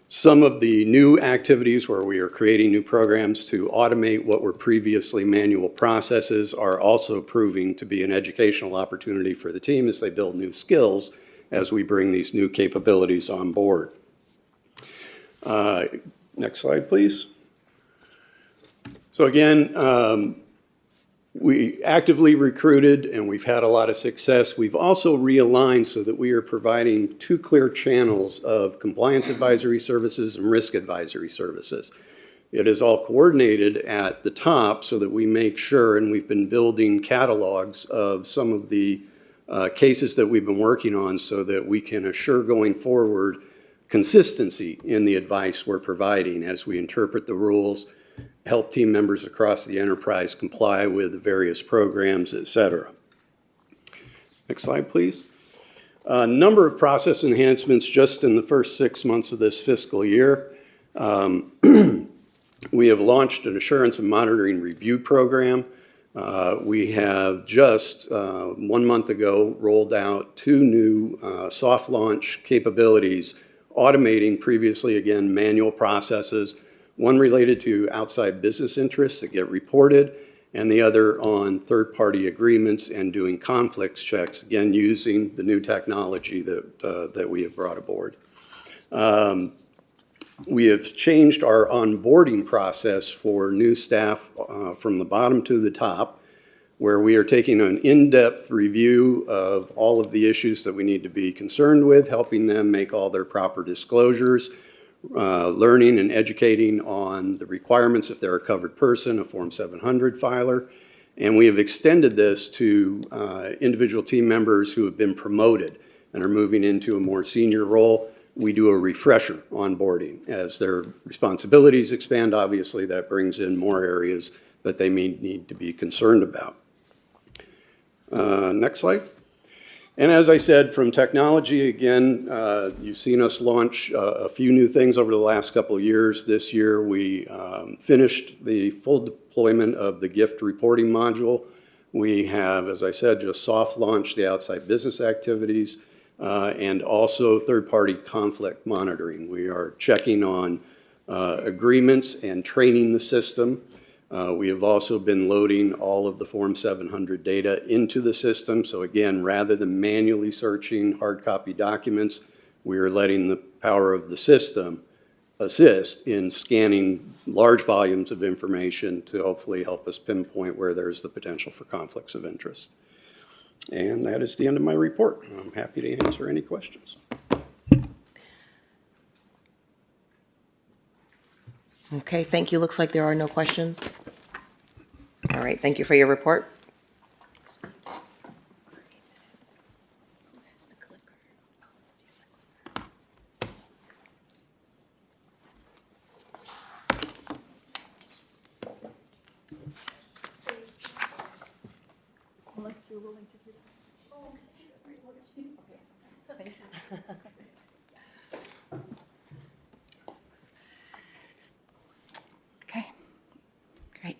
Some of the new activities where we are creating new programs to automate what were previously manual processes are also proving to be an educational opportunity for the team as they build new skills as we bring these new capabilities on board. Next slide, please. So again, we actively recruited and we've had a lot of success. We've also realigned so that we are providing 2 clear channels of compliance advisory services and risk advisory services. It is all coordinated at the top so that we make sure, and we've been building catalogs of some of the cases that we've been working on so that we can assure going forward consistency in the advice we're providing as we interpret the rules, help team members across the enterprise comply with the various programs, et cetera. Next slide, please. A number of process enhancements just in the first 6 months of this fiscal year. We have launched an assurance and monitoring review program. We have just 1 month ago rolled out 2 new soft launch capabilities, automating previously, again, manual processes, one related to outside business interests that get reported, and the other on third-party agreements and doing conflicts checks, again, using the new technology that we have brought aboard. We have changed our onboarding process for new staff from the bottom to the top, where we are taking an in-depth review of all of the issues that we need to be concerned with, helping them make all their proper disclosures, learning and educating on the requirements if they're a covered person, a Form 700 filer. And we have extended this to individual team members who have been promoted and are moving into a more senior role. We do a refresher onboarding. As their responsibilities expand, obviously that brings in more areas that they may need to be concerned about. Next slide. And as I said, from technology, again, you've seen us launch a few new things over the last couple of years. This year, we finished the full deployment of the gift reporting module. We have, as I said, just soft launched the outside business activities and also third-party conflict monitoring. We are checking on agreements and training the system. We have also been loading all of the Form 700 data into the system. So again, rather than manually searching hard copy documents, we are letting the power of the system assist in scanning large volumes of information to hopefully help us pinpoint where there's the potential for conflicts of interest. And that is the end of my report. I'm happy to answer any questions. Okay, thank you. Looks like there are no questions. All right, thank you for your report. Unless you're willing to do that. Okay. Great.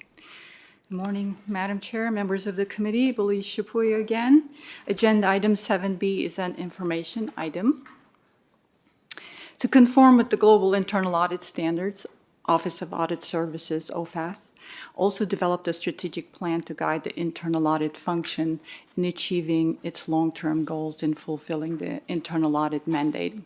Good morning, Madam Chair, members of the committee. Belize Shapuya again. Agenda item 7B is an information item. To conform with the global internal audit standards, Office of Audit Services, OFAS, also developed a strategic plan to guide the internal audit function in achieving its long-term goals in fulfilling the internal audit mandate.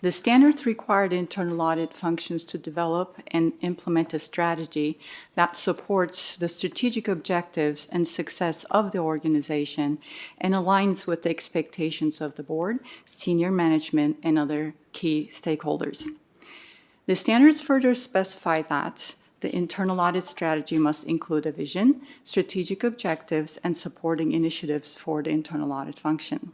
The standards require the internal audit functions to develop and implement a strategy that supports the strategic objectives and success of the organization and aligns with the expectations of the board, senior management, and other key stakeholders. The standards further specify that the internal audit strategy must include a vision, strategic objectives, and supporting initiatives for the internal audit function.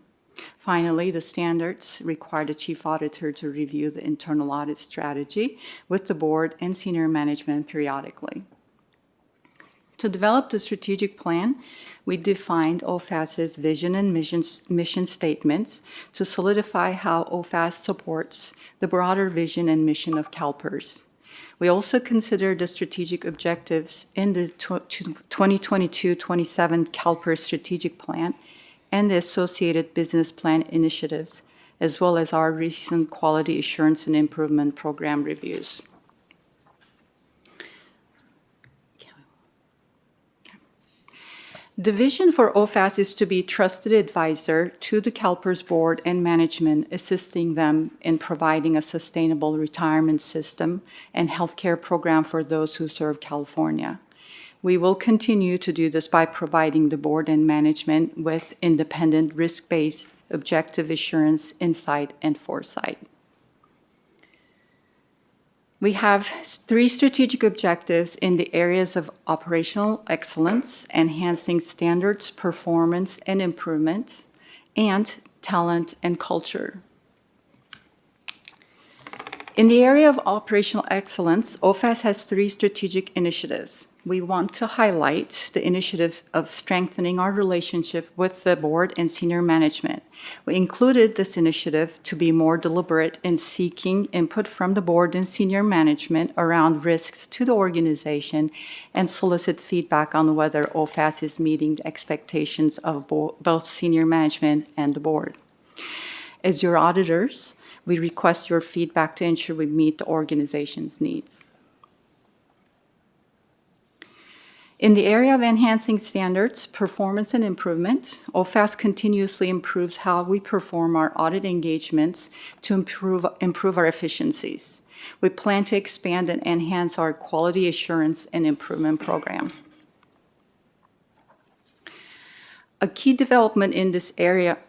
Finally, the standards require the chief auditor to review the internal audit strategy with the board and senior management periodically. To develop the strategic plan, we defined OFAS's vision and mission statements to solidify how OFAS supports the broader vision and mission of CalPERS. We also considered the strategic objectives in the 2022-27 CalPERS strategic plan and the associated business plan initiatives, as well as our recent quality assurance and improvement program reviews. The vision for OFAS is to be a trusted advisor to the CalPERS board and management, assisting them in providing a sustainable retirement system and healthcare program for those who serve California. We will continue to do this by providing the board and management with independent, risk-based, objective assurance, insight, and foresight. We have 3 strategic objectives in the areas of operational excellence, enhancing standards, performance, and improvement, and talent and culture. In the area of operational excellence, OFAS has 3 strategic initiatives. We want to highlight the initiative of strengthening our relationship with the board and senior management. We included this initiative to be more deliberate in seeking input from the board and senior management around risks to the organization and solicit feedback on whether OFAS is meeting the expectations of both senior management and the board. As your auditors, we request your feedback to ensure we meet the organization's needs. In the area of enhancing standards, performance, and improvement, OFAS continuously improves how we perform our audit engagements to improve our efficiencies. We plan to expand and enhance our quality assurance and improvement program. A key development in this area,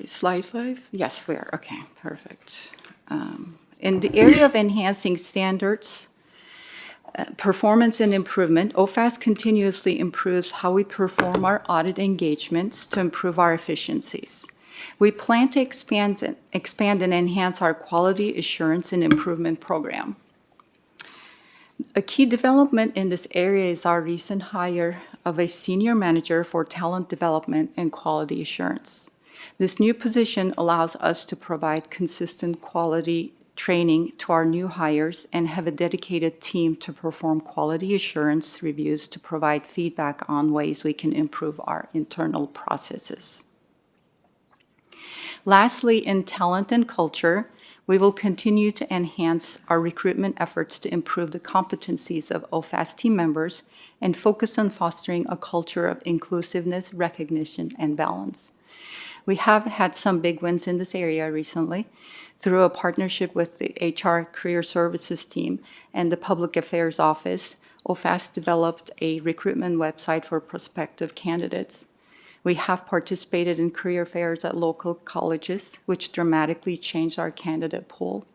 slide 5? Yes, we are, okay, perfect. In the area of enhancing standards, performance and improvement, OFAS continuously improves how we perform our audit engagements to improve our efficiencies. We plan to expand and enhance our quality assurance and improvement program. A key development in this area is our recent hire of a senior manager for talent development and quality assurance. This new position allows us to provide consistent quality training to our new hires and have a dedicated team to perform quality assurance reviews to provide feedback on ways we can improve our internal processes. Lastly, in talent and culture, we will continue to enhance our recruitment efforts to improve the competencies of OFAS team members and focus on fostering a culture of inclusiveness, recognition, and balance. We have had some big wins in this area recently. Through a partnership with the HR Career Services team and the Public Affairs Office, OFAS developed a recruitment website for prospective candidates. We have participated in career fairs at local colleges, which dramatically changed our candidate pool.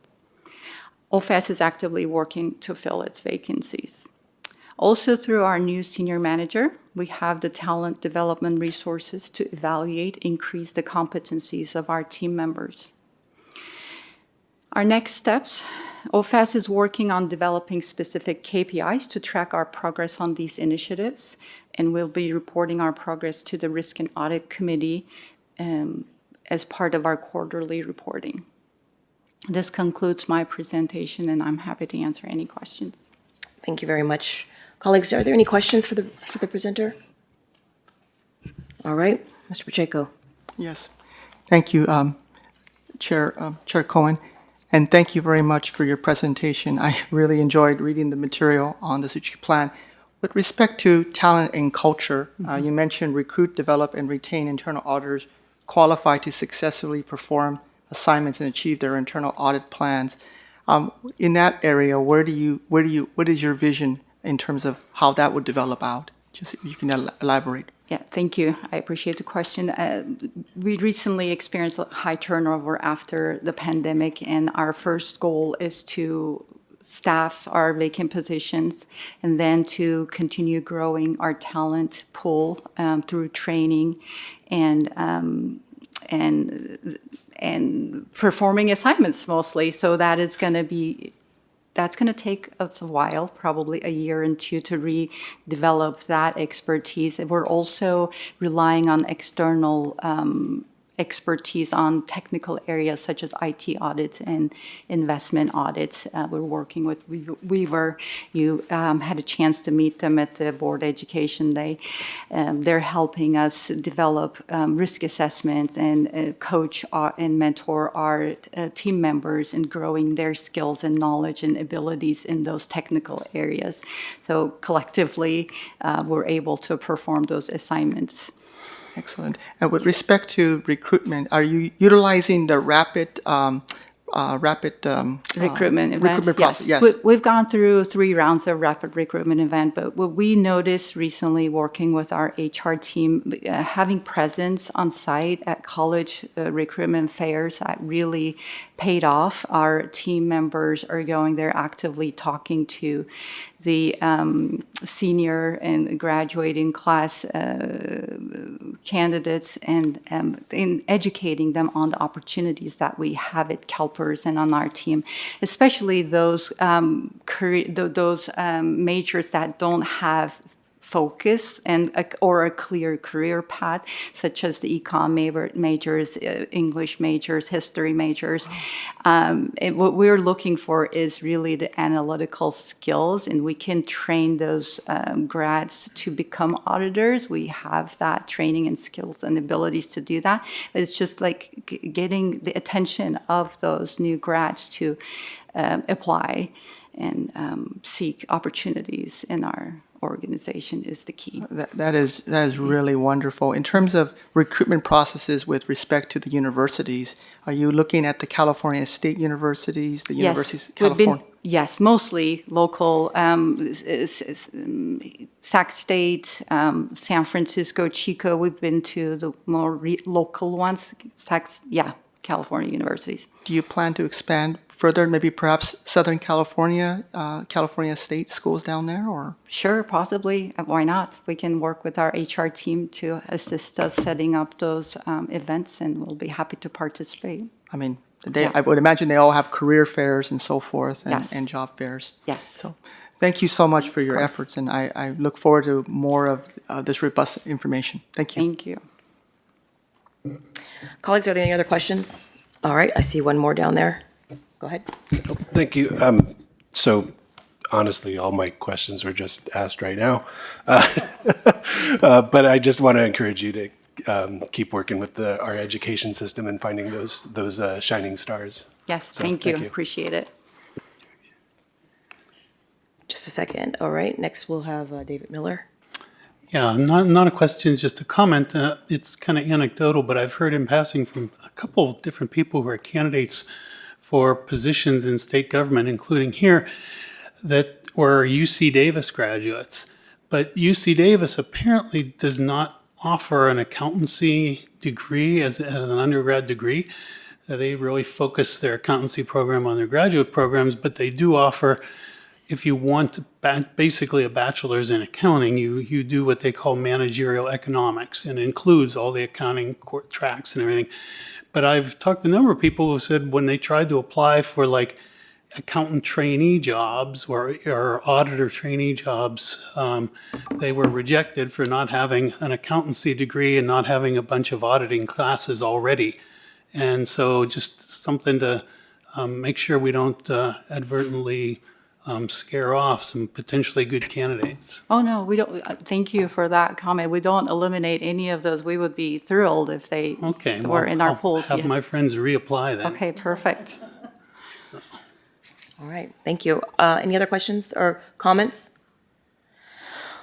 OFAS is actively working to fill its vacancies. Also, through our new senior manager, we have the talent development resources to evaluate, increase the competencies of our team members. Our next steps, OFAS is working on developing specific KPIs to track our progress on these initiatives, and we'll be reporting our progress to the Risk and Audit Committee as part of our quarterly reporting. This concludes my presentation, and I'm happy to answer any questions. Thank you very much. Colleagues, are there any questions for the presenter? All right, Mr. Pacheco. Yes. Thank you, Chair Cohen. And thank you very much for your presentation. I really enjoyed reading the material on the strategic plan. With respect to talent and culture, you mentioned recruit, develop, and retain internal auditors qualified to successfully perform assignments and achieve their internal audit plans. In that area, what is your vision in terms of how that would develop out? Just if you can elaborate. Yeah, thank you. I appreciate the question. We recently experienced a high turnover after the pandemic, and our first goal is to staff our vacant positions and then to continue growing our talent pool through training and performing assignments mostly. So that's going to take us a while, probably a year and two, to redevelop that expertise. And we're also relying on external expertise on technical areas such as IT audits and investment audits. We're working with Weaver. You had a chance to meet them at the board education day. They're helping us develop risk assessments and coach and mentor our team members in growing their skills and knowledge and abilities in those technical areas. So collectively, we're able to perform those assignments. Excellent. And with respect to recruitment, are you utilizing the rapid recruitment event? Recruitment process? Yes. We've gone through 3 rounds of rapid recruitment event, but what we noticed recently working with our HR team, having presence on site at college recruitment fairs really paid off. Our team members are going there actively talking to the senior and graduating class candidates and in educating them on the opportunities that we have at CalPERS and on our team, especially those majors that don't have focus or a clear career path, such as the econ majors, English majors, history majors. What we're looking for is really the analytical skills, and we can train those grads to become auditors. We have that training and skills and abilities to do that. But it's just like getting the attention of those new grads to apply and seek opportunities in our organization is the key. That is really wonderful. In terms of recruitment processes with respect to the universities, are you looking at the California state universities, the universities of California? Yes, mostly local, Sac State, San Francisco, Chico. We've been to the more local ones, California universities. Do you plan to expand further, maybe perhaps Southern California, California state schools down there, or? Sure, possibly. Why not? We can work with our HR team to assist us setting up those events, and we'll be happy to participate. I mean, I would imagine they all have career fairs and so forth, and job fairs. Yes. So thank you so much for your efforts, and I look forward to more of this robust information. Thank you. Thank you. Colleagues, are there any other questions? All right, I see one more down there. Go ahead. Thank you. So honestly, all my questions were just asked right now. But I just want to encourage you to keep working with our education system and finding those shining stars. Yes, So, thank you. Appreciate it. Just a second. All right, next we'll have David Miller. Yeah, not a question, just a comment. It's kind of anecdotal, but I've heard in passing from a couple of different people who are candidates for positions in state government, including here, that were UC Davis graduates. But UC Davis apparently does not offer an accountancy degree as an undergrad degree. They really focus their accountancy program on their graduate programs, but they do offer, if you want basically a bachelor's in accounting, you do what they call managerial economics, and it includes all the accounting court tracks and everything. But I've talked to a number of people who said when they tried to apply for like accountant trainee jobs or auditor trainee jobs, they were rejected for not having an accountancy degree and not having a bunch of auditing classes already. And so just something to make sure we don't advertently scare off some potentially good candidates. Oh, no, we don't. Thank you for that comment. We don't eliminate any of those. We would be thrilled if they were in our polls. I'll have my friends reapply then. Okay, perfect. All right, thank you. Any other questions or comments?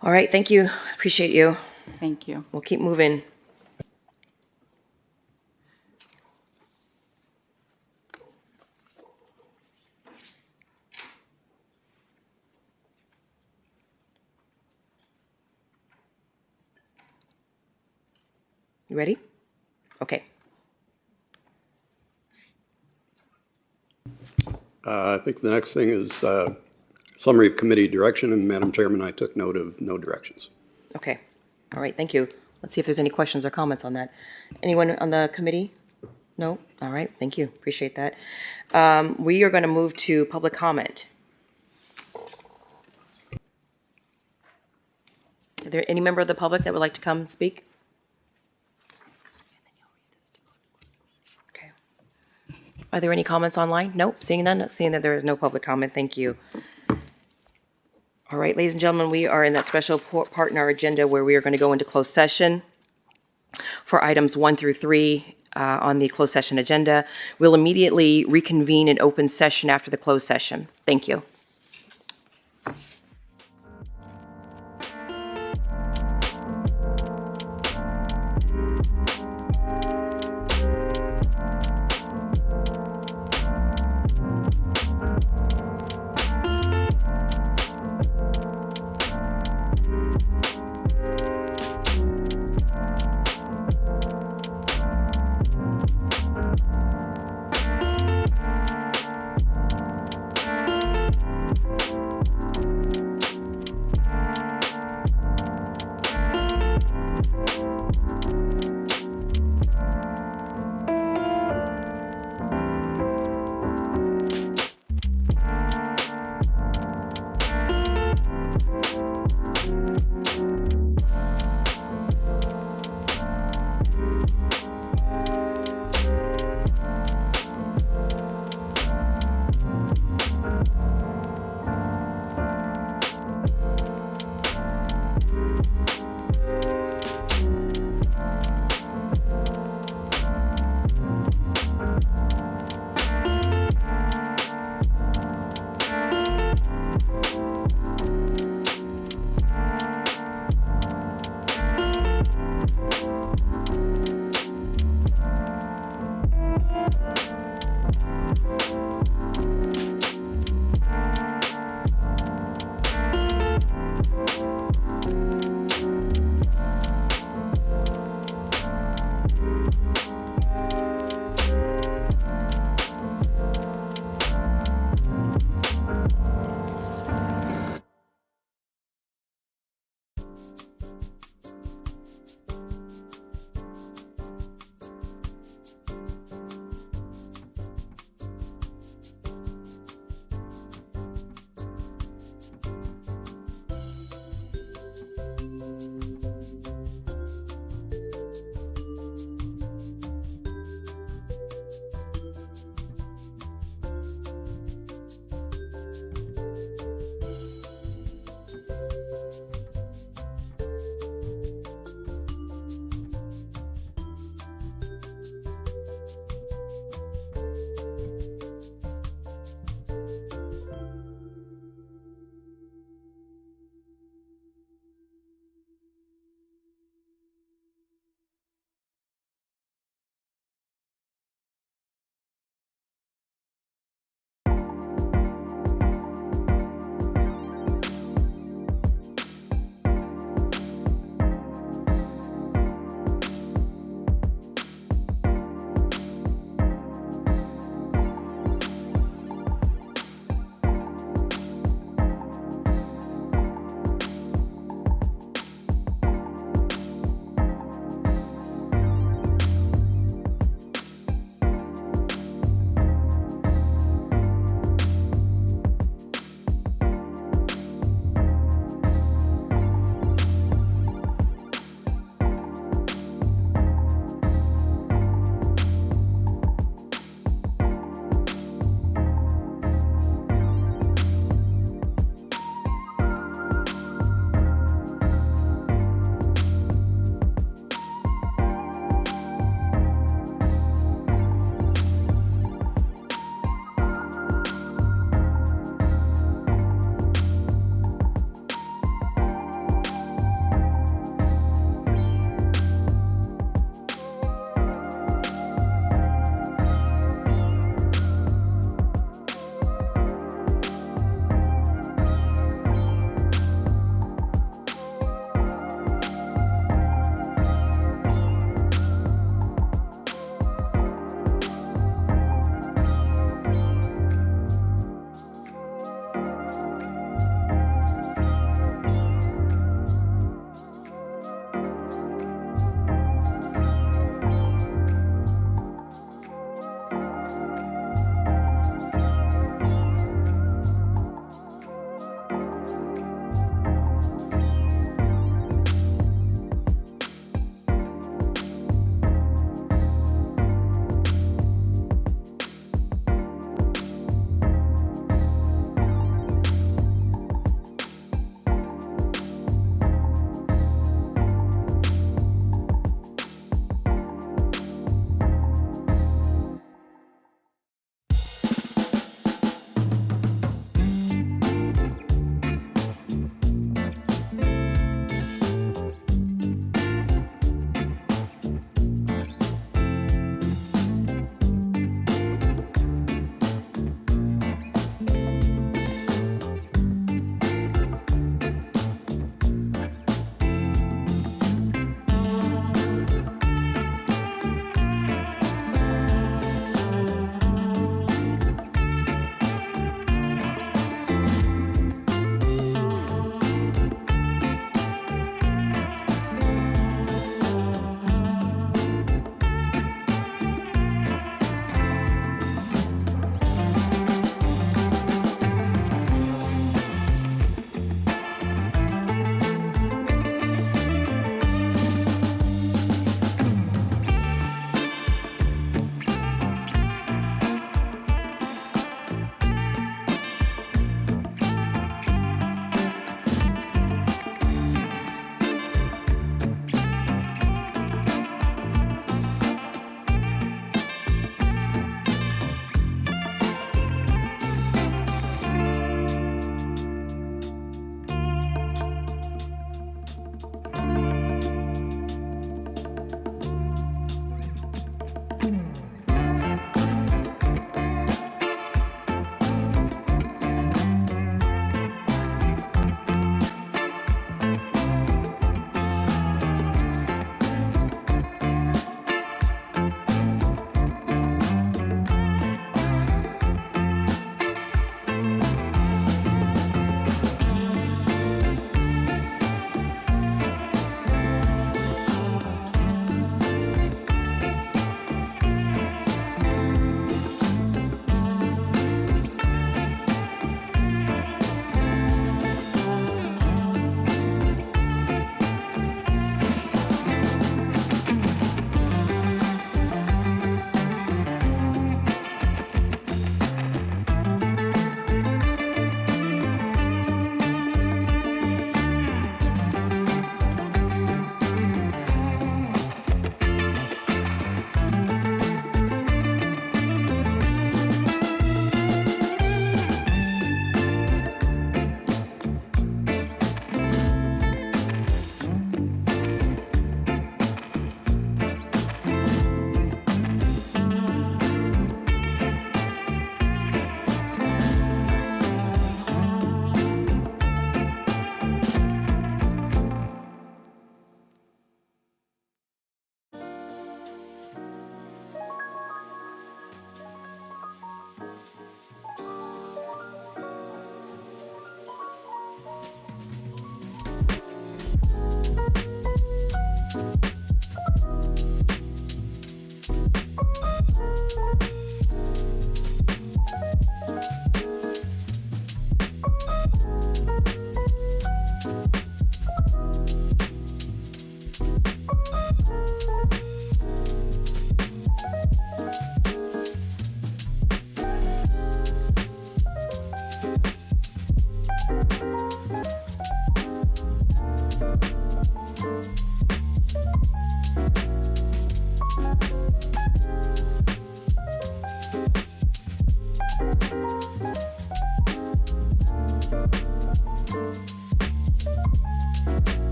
All right, thank you. Appreciate you. Thank you. We'll keep moving. You ready? Okay. I think the next thing is summary of committee direction, and Madam Chairman, I took note of no directions. Okay. All right, thank you. Let's see if there's any questions or comments on that. Anyone on the committee? No? All right, thank you. Appreciate that. We are going to move to public comment. Are there any member of the public that would like to come and speak? Okay. Are there any comments online? Nope, seeing none, seeing that there is no public comment, thank you. All right, ladies and gentlemen, we are in that special part in our agenda where we are going to go into closed session for items 1 through 3 on the closed session agenda. We'll immediately reconvene in open session after the closed session. Thank you.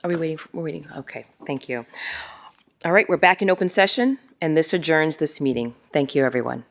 Are we waiting? We're waiting. Okay, thank you. All right, we're back in open session, and this adjourns this meeting. Thank you, everyone.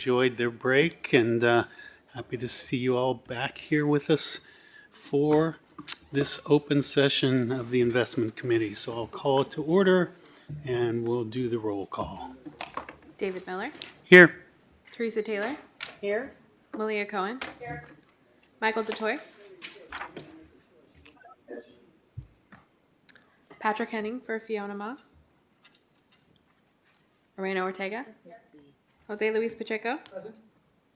enjoyed their break, and happy to see you all back here with us for this open session of the Investment Committee. So I'll call it to order, and we'll do the roll call. David Miller. Here. Teresa Taylor. Here. Malia Cohen. Here. Michael DeToy. Patrick Henning for Fiona Ma. Moreno Ortega. Jose Luis Pacheco. Present.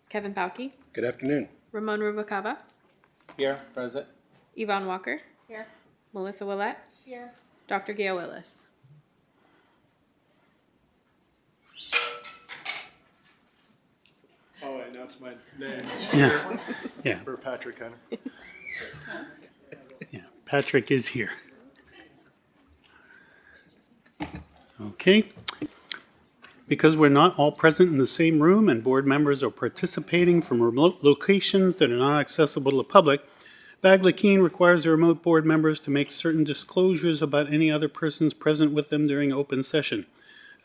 Kevin Pauke. Good afternoon. Ramon Rubalcaba. Here, present. Yvonne Walker. Here. Melissa Willett. Here. Dr. Gail Willis. Oh, I announced my name. Yeah. Yeah. For Patrick Henning. Yeah, Patrick is here. Okay. Because we're not all present in the same room and board members are participating from remote locations that are not accessible to the public, Bagley Keene requires the remote board members to make certain disclosures about any other persons present with them during open session.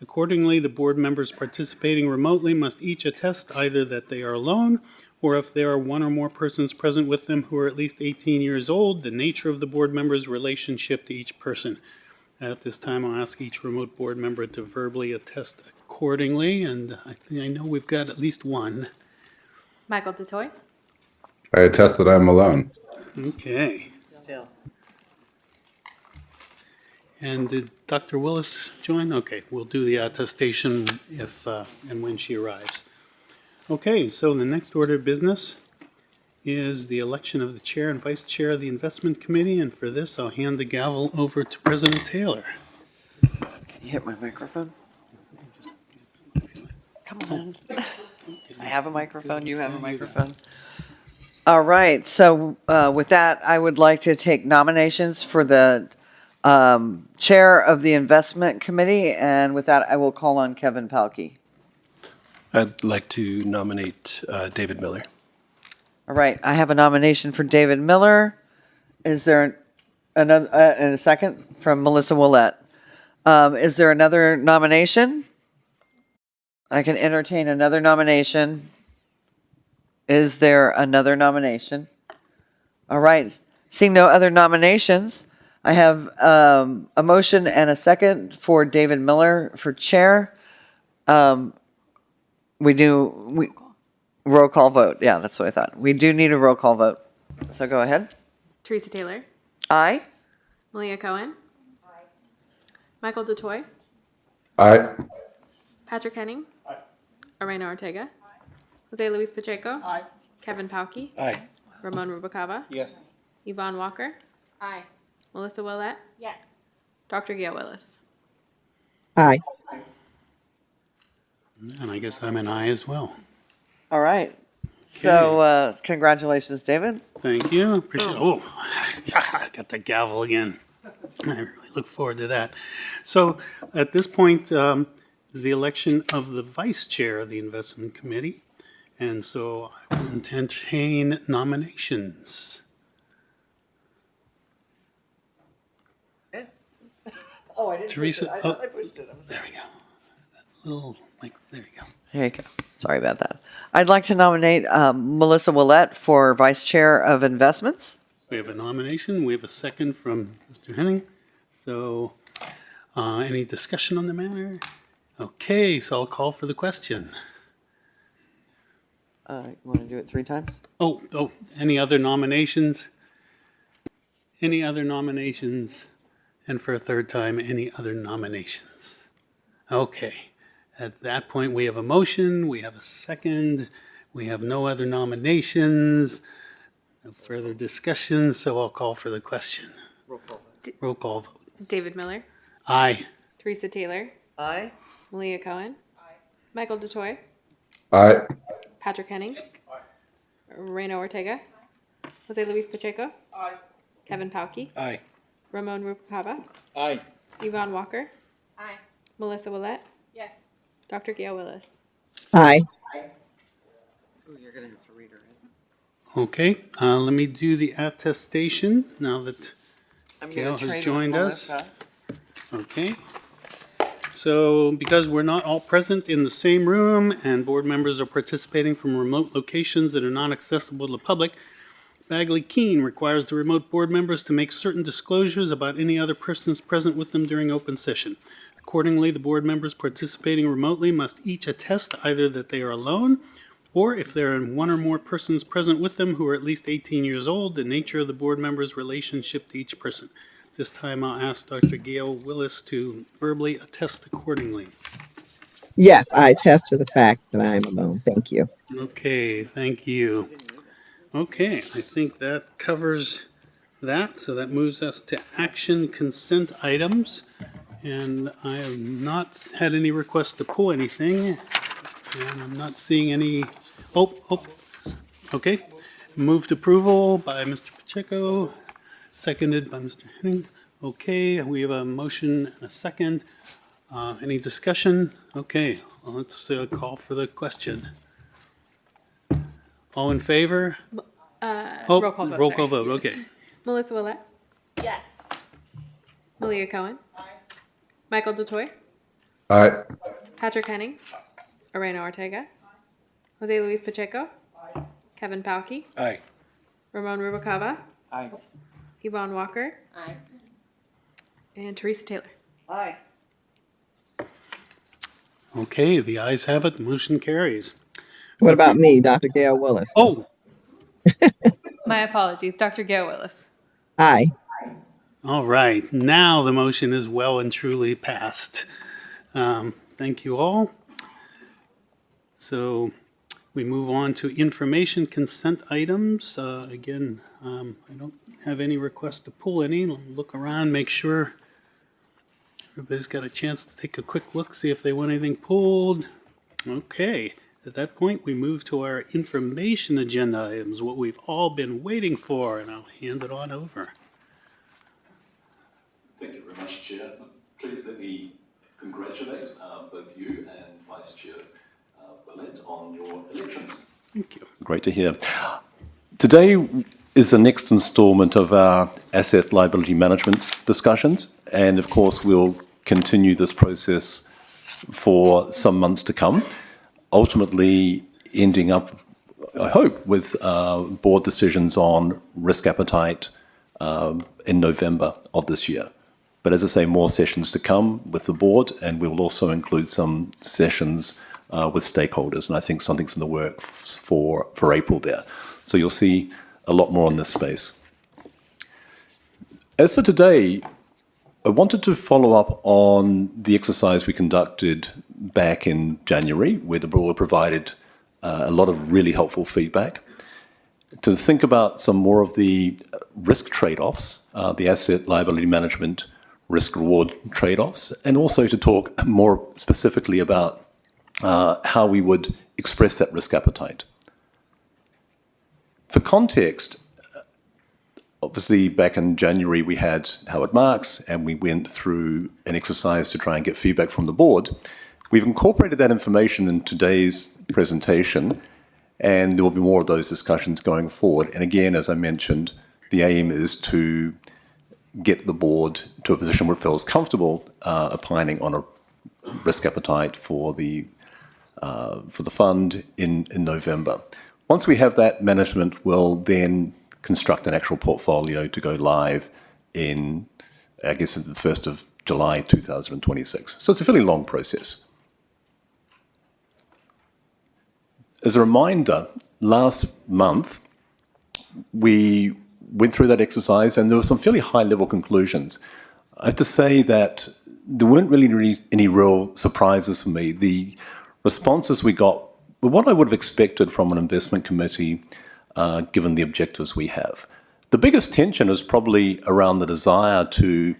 Accordingly, the board members participating remotely must each attest either that they are alone, or if there are one or more persons present with them who are at least 18 years old, the nature of the board member's relationship to each person. At this time, I'll ask each remote board member to verbally attest accordingly, and I know we've got at least one. Michael DeToy. I attest that I am alone. Okay. Still. And did Dr. Willis join? Okay, we'll do the attestation if and when she arrives. Okay, so the next order of business is the election of the chair and vice chair of the investment committee, and for this, I'll hand the gavel over to President Taylor. Can you hit my microphone? Come on. I have a microphone, you have a microphone. All right, so with that, I would like to take nominations for the chair of the investment committee, and with that, I will call on Kevin Pauke. I'd like to nominate David Miller. All right, I have a nomination for David Miller. Is there another, and a second from Melissa Willett? Is there another nomination? I can entertain another nomination. Is there another nomination? All right, seeing no other nominations, I have a motion and a second for David Miller for chair. Roll call vote. Yeah, that's what I thought. We do need a roll call vote. So go ahead. Teresa Taylor. Aye. Malia Cohen. Aye. Michael DeToy. Aye. Patrick Henning. Aye. Moreno Ortega. Aye. Jose Luis Pacheco. Aye. Kevin Pauke. Aye. Ramon Rubalcaba. Yes. Yvonne Walker. Aye. Melissa Willett. Yes. Dr. Gail Willis. Aye. And I guess I'm an aye as well. All right. So congratulations, David. Thank you. Appreciate it. Oh, I got the gavel again. I really look forward to that. So at this point is the election of the vice chair of the investment committee. And so I will entertain nominations. Oh, I didn't Teresa, push it. I thought I pushed it. There we go. That little, like, there we go. There you go. Sorry about that. I'd like to nominate Melissa Willett for vice chair of investments. We have a nomination. We have a second from Mr. Henning. So any discussion on the matter? Okay, so I'll call for the question. You want to do it 3 times? Oh, any other nominations? Any other nominations? And for a third time, any other nominations? Okay, at that point, we have a motion, we have a second, we have no other nominations, no further discussion, so I'll call for the question. Roll call vote. David Miller. Aye. Teresa Taylor. Aye. Malia Cohen. Aye. Michael DeToy. Aye. Patrick Henning. Aye. Moreno Ortega. Jose Luis Pacheco. Aye. Kevin Pauke. Aye. Ramon Rubalcaba. Aye. Yvonne Walker. Aye. Melissa Willett. Yes. Dr. Gail Willis. Aye. Oh, you're going to have to read her in. Okay, let me do the attestation now that I'm Gail going to has trade joined with us. Melissa. Okay. so because we're not all present in the same room and board members are participating from remote locations that are not accessible to the public, Bagley Keene requires the remote board members to make certain disclosures about any other persons present with them during open session. Accordingly, the board members participating remotely must each attest either that they are alone, or if there are one or more persons present with them who are at least 18 years old, the nature of the board member's relationship to each person. This time I'll ask Dr. Gail Willis to verbally attest accordingly. Yes, I attest to the fact that I am alone. Thank you. Okay, thank you. Okay, I think that covers that. So that moves us to action consent items. And I have not had any requests to pull anything. And I'm not seeing any. Okay. Moved approval by Mr. Pacheco, seconded by Mr. Hennings. Okay, we have a motion and a second. Any discussion? Okay, well, let's call for the question. All in favor? Roll call vote. Roll call vote, okay. Melissa Willett, Yes. Malia Cohen, Michael DeToy, Aye. Patrick Henning, Arena Ortega, Jose Luis Pacheco, Kevin Palkey, Aye. Ramon Rubalcaba, Aye. Yvonne Walker, Aye. and Teresa Taylor. Aye. Okay, the ayes have it, the motion carries. What about me, Dr. Gail Willis? Oh, My apologies, Dr. Gail Willis. Aye. all right, now the motion is well and truly passed. Thank you all. So we move on to information consent items. Again, I don't have any requests to pull any. I'll look around, make sure everybody's got a chance to take a quick look, see if they want anything pulled. Okay, at that point, we move to our information agenda items, what we've all been waiting for, and I'll hand it on over. Thank you very much, Chair. Please let me congratulate both you and Vice Chair Willett on your elections. Thank you. Great to hear. Today is the next installment of our asset liability management discussions, and of course we'll continue this process for some months to come, ultimately ending up, I hope, with board decisions on risk appetite in November of this year. But as I say, more sessions to come with the board, and we'll also include some sessions with stakeholders, and I think something's in the works for April there. So you'll see a lot more on this space. As for today, I wanted to follow up on the exercise we conducted back in January, where the board provided a lot of really helpful feedback, to think about some more of the risk trade-offs, the asset liability management risk-reward trade-offs, and also to talk more specifically about how we would express that risk appetite. For context, obviously back in January we had Howard Marks and we went through an exercise to try and get feedback from the board. We've incorporated that information in today's presentation, and there will be more of those discussions going forward. And again, as I mentioned, the aim is to get the board to a position where it feels comfortable opining on a risk appetite for the fund in November. Once we have that, management will then construct an actual portfolio to go live in, I guess, the 1st of July 2026. So it's a fairly long process. As a reminder, last month we went through that exercise and there were some fairly high-level conclusions. I have to say that there weren't really any real surprises for me. The responses we got were what I would have expected from an investment committee, given the objectives we have. The biggest tension is probably around the desire to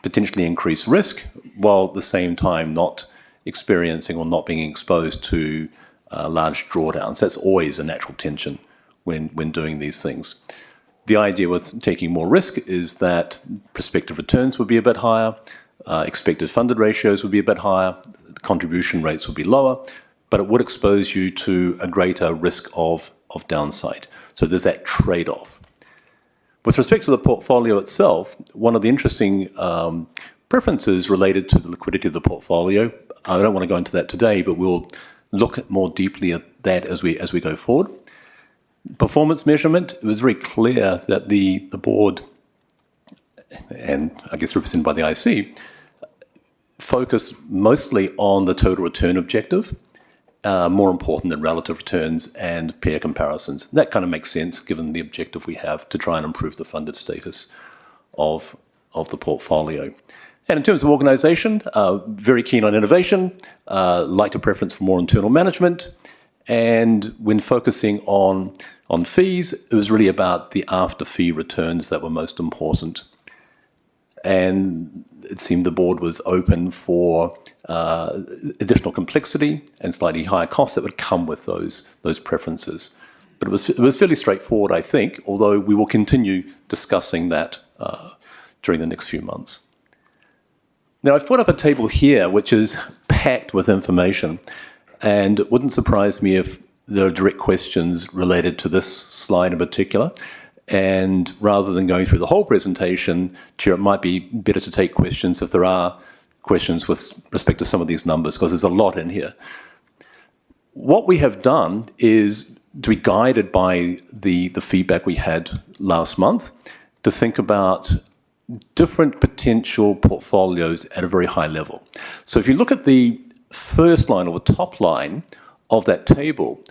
potentially increase risk, while at the same time not experiencing or not being exposed to large drawdowns. That's always a natural tension when doing these things. The idea with taking more risk is that prospective returns would be a bit higher, expected funded ratios would be a bit higher, contribution rates would be lower, but it would expose you to a greater risk of downside. So there's that trade-off. With respect to the portfolio itself, one of the interesting preferences related to the liquidity of the portfolio. I don't want to go into that today, but we'll look at more deeply at that as we go forward. Performance measurement, it was very clear that the board, and I guess represented by the IC, focus mostly on the total return objective, more important than relative returns and peer comparisons. That kind of makes sense given the objective we have to try and improve the funded status of the portfolio. And in terms of organisation, very keen on innovation, liked a preference for more internal management, and when focusing on fees, it was really about the after-fee returns that were most important. And it seemed the board was open for additional complexity and slightly higher costs that would come with those preferences. But it was fairly straightforward, I think, although we will continue discussing that during the next few months. Now, I've put up a table here which is packed with information, and it wouldn't surprise me if there are direct questions related to this slide in particular. And rather than going through the whole presentation, Chair, it might be better to take questions if there are questions with respect to some of these numbers, because there's a lot in here. What we have done is to be guided by the feedback we had last month to think about different potential portfolios at a very high level. So if you look at the first line or the top line of that table,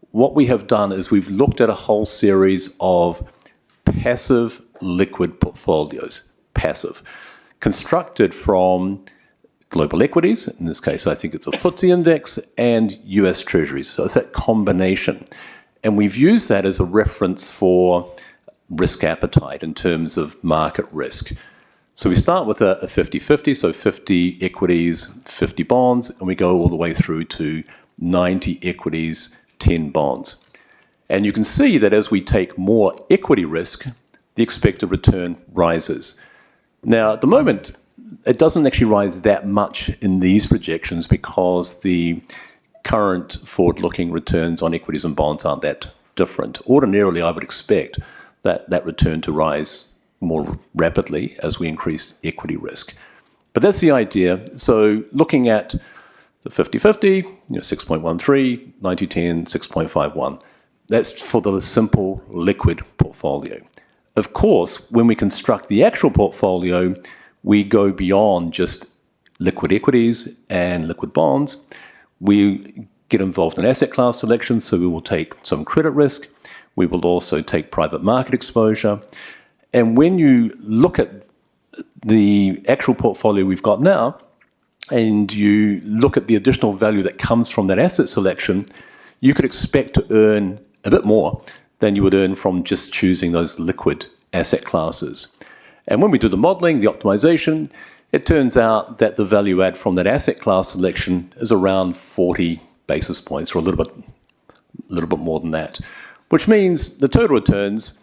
what we have done is we've looked at a whole series of passive liquid portfolios, passive, constructed from global equities, in this case I think it's a FTSE index, and US Treasuries. So it's that combination. And we've used that as a reference for risk appetite in terms of market risk. So we start with a 50-50, so 50 equities, 50 bonds, and we go all the way through to 90 equities, 10 bonds. And you can see that as we take more equity risk, the expected return rises. Now, at the moment, it doesn't actually rise that much in these projections because the current forward-looking returns on equities and bonds aren't that different. Ordinarily, I would expect that return to rise more rapidly as we increase equity risk. But that's the idea. So looking at the 50-50, 6.13, 90-10, 6.51. That's for the simple liquid portfolio. Of course, when we construct the actual portfolio, we go beyond just liquid equities and liquid bonds. We get involved in asset class selection, so we will take some credit risk. We will also take private market exposure. And when you look at the actual portfolio we've got now, and you look at the additional value that comes from that asset selection, you could expect to earn a bit more than you would earn from just choosing those liquid asset classes. And when we do the modeling, the optimization, it turns out that the value add from that asset class selection is around 40 basis points, or a little bit more than that, which means the total returns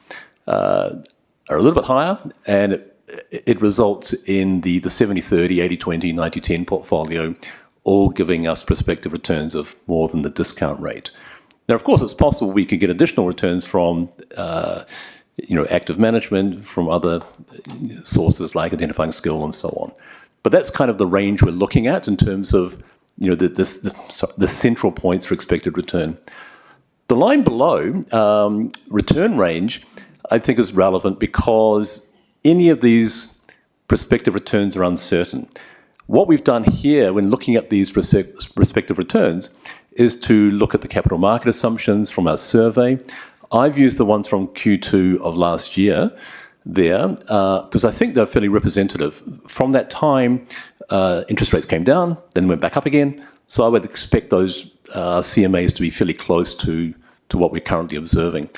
are a little bit higher, and it results in the 70-30, 80-20, 90-10 portfolio, all giving us prospective returns of more than the discount rate. Now, of course, it's possible we could get additional returns from active management, from other sources like identifying skill and so on. But that's kind of the range we're looking at in terms of the central points for expected return. The line below, return range, I think is relevant because any of these prospective returns are uncertain. What we've done here when looking at these prospective returns is to look at the capital market assumptions from our survey. I've used the ones from Q2 of last year there because I think they're fairly representative. From that time, interest rates came down, then went back up again. So I would expect those CMAs to be fairly close to what we're currently observing.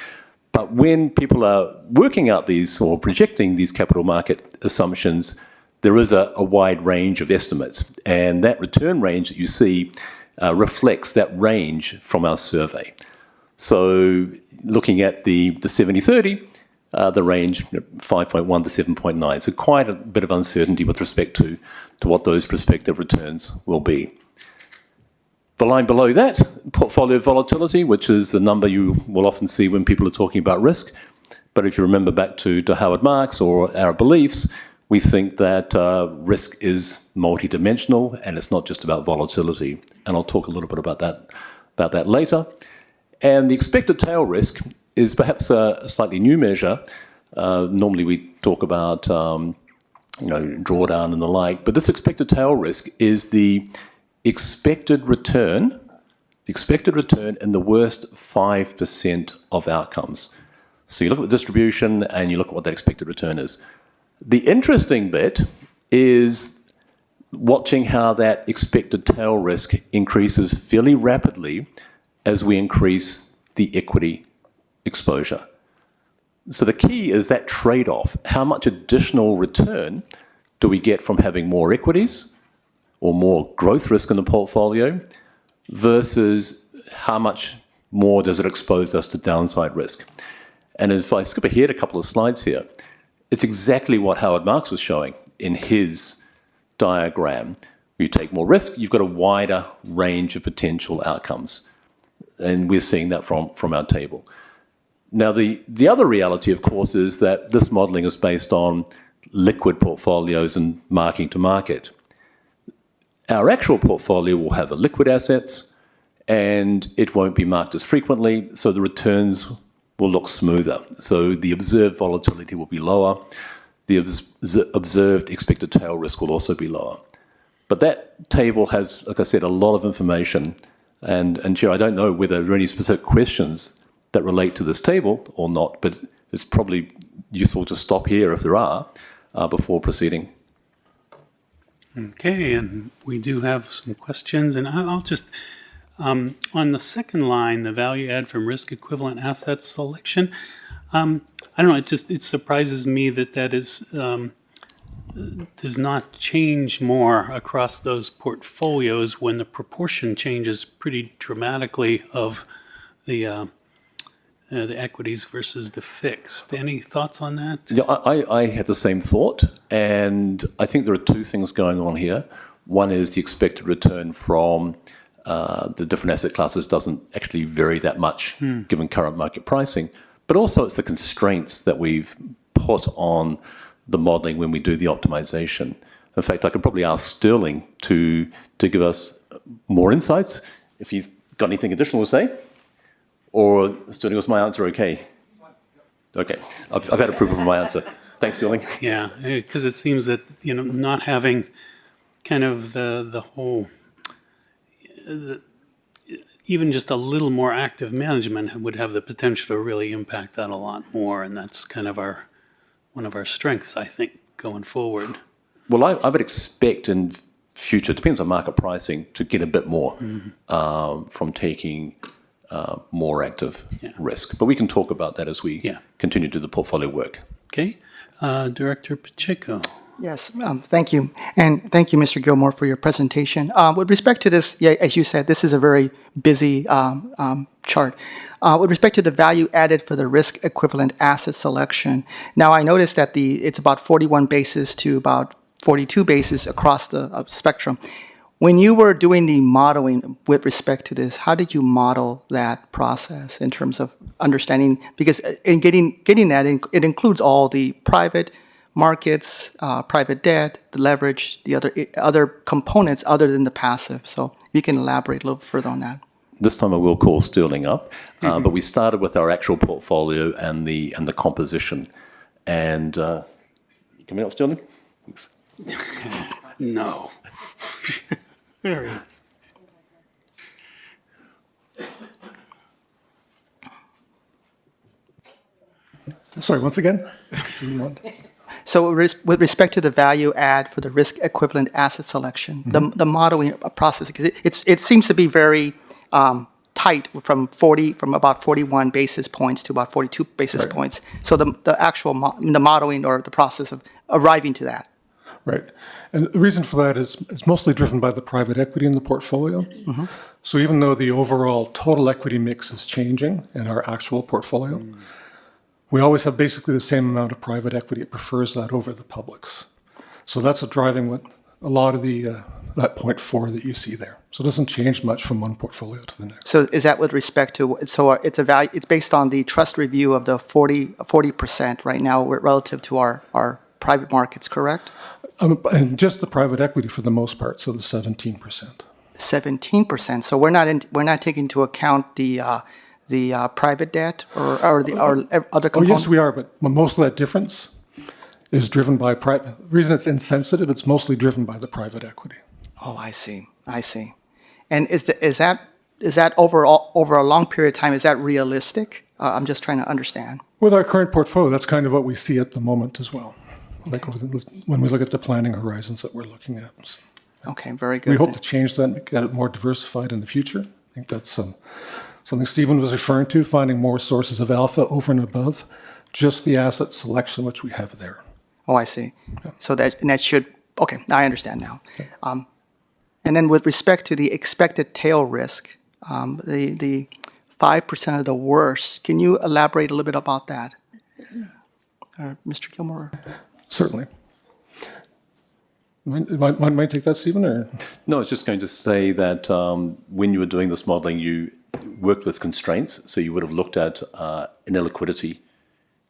But when people are working out these or projecting these capital market assumptions, there is a wide range of estimates. And that return range that you see reflects that range from our survey. So looking at the 70-30, the range 5.1 to 7.9. So quite a bit of uncertainty with respect to what those prospective returns will be. The line below that, portfolio volatility, which is the number you will often see when people are talking about risk. But if you remember back to Howard Marks or our beliefs, We think that risk is multidimensional and it's not just about volatility. And I'll talk a little bit about that later. And the expected tail risk is perhaps a slightly new measure. Normally we talk about drawdown and the like, but this expected tail risk is the expected return in the worst 5% of outcomes. So you look at the distribution and you look at what that expected return is. The interesting bit is watching how that expected tail risk increases fairly rapidly as we increase the equity exposure. So the key is that trade-off. How much additional return do we get from having more equities or more growth risk in the portfolio versus how much more does it expose us to downside risk? And if I skip ahead a couple of slides here, it's exactly what Howard Marks was showing in his diagram. You take more risk, you've got a wider range of potential outcomes. And we're seeing that from our table. Now, the other reality, of course, is that this modeling is based on liquid portfolios and marking to market. Our actual portfolio will have illiquid assets, and it won't be marked as frequently, so the returns will look smoother. So the observed volatility will be lower. The observed expected tail risk will also be lower. But that table has, like I said, a lot of information. And Chair, I don't know whether there are any specific questions that relate to this table or not, but it's probably useful to stop here if there are before proceeding. Okay, and we do have some questions, and I'll just, on the second line, the value add from risk equivalent asset selection, I don't know, it surprises me that is, does not change more across those portfolios when the proportion changes pretty dramatically of the equities versus the fixed. Any thoughts on that? Yeah, I had the same thought, and I think there are two things going on here. One is the expected return from the different asset classes doesn't actually vary that much given current market pricing, but also it's the constraints that we've put on the modeling when we do the optimization. In fact, I could probably ask Sterling to give us more insights if he's got anything additional to say. Or, Sterling, was my answer okay? Okay, I've had approval for my answer. Thanks, Sterling. Yeah, because it seems that, not having kind of the whole, even just a little more active management would have the potential to really impact that a lot more, and that's kind of one of our strengths, I think, going forward. Well, I would expect in future, depends on market pricing, to get a bit more from taking more active risk. But we can talk about that as we continue to do the portfolio work. Okay. Director Pacheco. Yes, thank you. And thank you, Mr. Gilmore, for your presentation. With respect to this, as you said, this is a very busy chart. With respect to the value added for the risk equivalent asset selection, now I noticed that it's about 41 basis to about 42 basis across the spectrum. When you were doing the modeling with respect to this, how did you model that process in terms of understanding? Because in getting that, it includes all the private markets, private debt, the leverage, the other components other than the passive. So you can elaborate a little further on that. This time I will call Sterling up, but we started with our actual portfolio and the composition. And you coming up, Sterling? Thanks. No. There he is. Sorry, once again? So with respect to the value add for the risk equivalent asset selection, the modeling process, because it seems to be very tight from about 41 basis points to about 42 basis points. So the actual the modeling or the process of arriving to that. Right. And the reason for that is it's mostly driven by the private equity in the portfolio. So even though the overall total equity mix is changing in our actual portfolio, we always have basically the same amount of private equity. It prefers that over the publics. So that's what driving what a lot of the that 0.4 that you see there. So it doesn't change much from one portfolio to the next. So is that with respect to, so it's a value, it's based on the trust review of the 40% right now relative to our private markets, correct? And just the private equity for the most part, so the 17%. 17%. So we're not taking into account the private debt or other components? Oh, yes, we are, but most of that difference is driven by private. The reason it's insensitive, it's mostly driven by the private equity. Oh, I see. I see. And is that over a long period of time, is that realistic? I'm just trying to understand. With our current portfolio, that's kind of what we see at the moment as well. Like when we look at the planning horizons that we're looking at. Okay, very good. We hope to change that and get it more diversified in the future. I think that's something Stephen was referring to, finding more sources of alpha over and above just the asset selection which we have there. Oh, I see. Yeah. So that should, okay, I understand now. Okay. And then with respect to the expected tail risk, the 5% of the worst, can you elaborate a little bit about that? Mr. Gilmore? Certainly. Might I take that, Stephen? Or? No, I was just going to say that when you were doing this modelling, you worked with constraints. So you would have looked at an illiquidity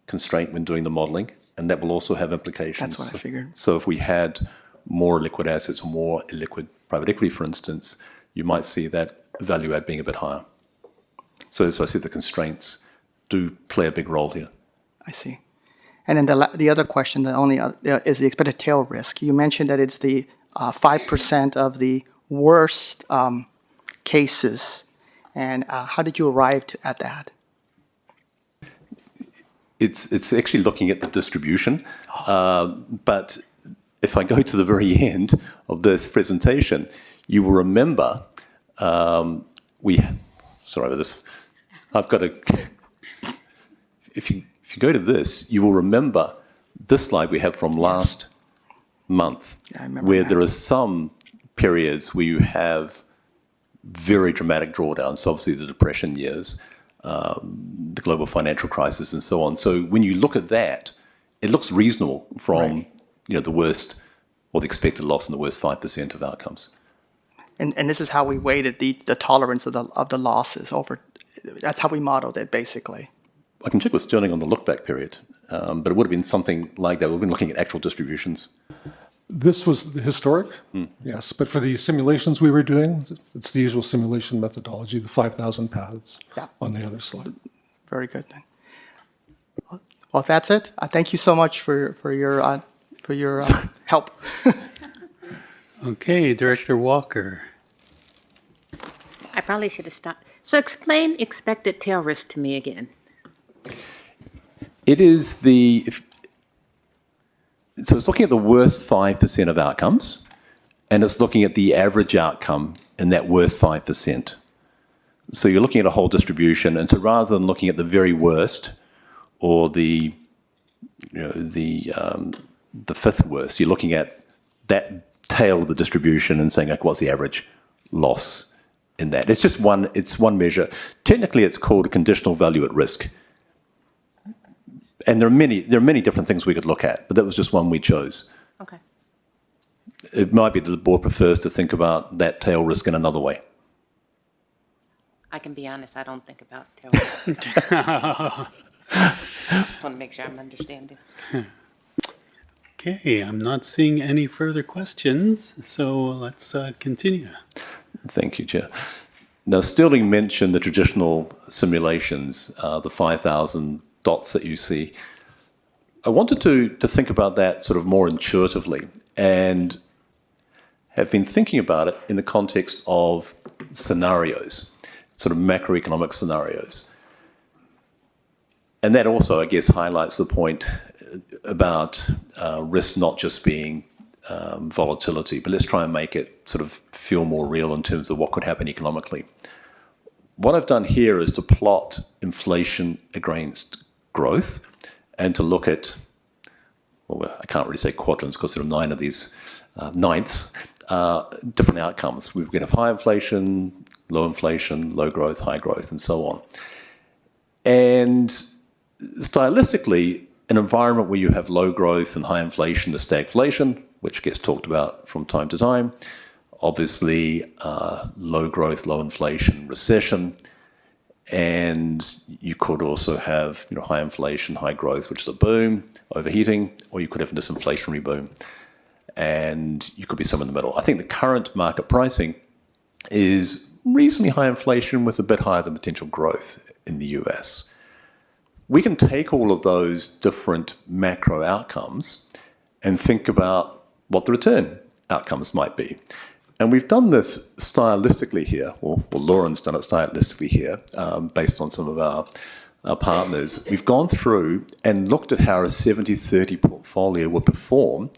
constraint when doing the modelling, and that will also have implications. That's what I figured. So if we had more liquid assets or more illiquid private equity, for instance, you might see that value add being a bit higher. So I see the constraints do play a big role here. I see. And then the other question, is the expected tail risk. You mentioned that it's the 5% of the worst cases. And how did you arrive at that? It's actually looking at the distribution. But if I go to the very end of this presentation, you will remember sorry about this. I've got if you go to this, you will remember this slide we have from last month, where there are some periods where you have very dramatic drawdowns, obviously the depression years, the global financial crisis and so on. So when you look at that, it looks reasonable from the worst or the expected loss in the worst 5% of outcomes. And this is how we weighted the tolerance of the losses over. That's how we modeled it, basically. I can check with Sterling on the look-back period, but it would have been something like that. We've been looking at actual distributions. This was the historic, yes, but for the simulations we were doing, it's the usual simulation methodology, the 5,000 paths on the other slide. Very good, then. Well, that's it. Thank you so much for your help. Okay, Director Walker. I probably should have stopped. So explain expected tail risk to me again. It is so it's looking at the worst 5% of outcomes, and it's looking at the average outcome in that worst 5%. So you're looking at a whole distribution, and so rather than looking at the very worst or the fifth worst, you're looking at that tail of the distribution and saying, like, what's the average loss in that? It's just one measure. Technically, it's called a conditional value at risk. And there are many different things we could look at, but that was just one we chose. Okay. It might be that the board prefers to think about that tail risk in another way. I can be honest, I don't think about tail risk. Just want to make sure I'm understanding. Okay, I'm not seeing any further questions, so let's continue. Thank you, Chair. Now, Sterling mentioned the traditional simulations, the 5,000 dots that you see. I wanted to think about that sort of more intuitively and have been thinking about it in the context of scenarios, sort of macroeconomic scenarios. And that also, I guess, highlights the point about risk not just being volatility, but let's try and make it sort of feel more real in terms of what could happen economically. What I've done here is to plot inflation against growth and to look at, well, I can't really say quadrants because there are 9 of these ninths, different outcomes. We're going to have high inflation, low growth, high growth, and so on. And stylistically, an environment where you have low growth and high inflation is stagflation, which gets talked about from time to time. Obviously, low growth, low inflation, recession. And you could also have high inflation, high growth, which is a boom, overheating, or you could have a disinflationary boom. And you could be somewhere in the middle. I think the current market pricing is reasonably high inflation with a bit higher than potential growth in the US. We can take all of those different macro outcomes and think about what the return outcomes might be. And we've done this stylistically here, or Lauren's done it stylistically here, based on some of our partners. We've gone through and looked at how a 70-30 portfolio would perform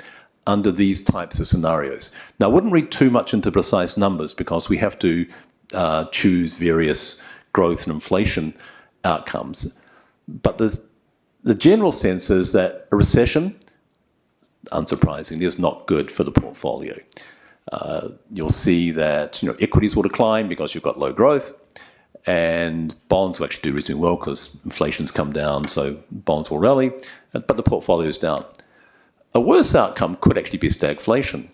under these types of scenarios. Now, I wouldn't read too much into precise numbers because we have to choose various growth and inflation outcomes. But the general sense is that a recession, unsurprisingly, is not good for the portfolio. You'll see that equities will decline because you've got low growth, and bonds will actually do reasonably well because inflation's come down, so bonds will rally, but the portfolio is down. A worse outcome could actually be stagflation,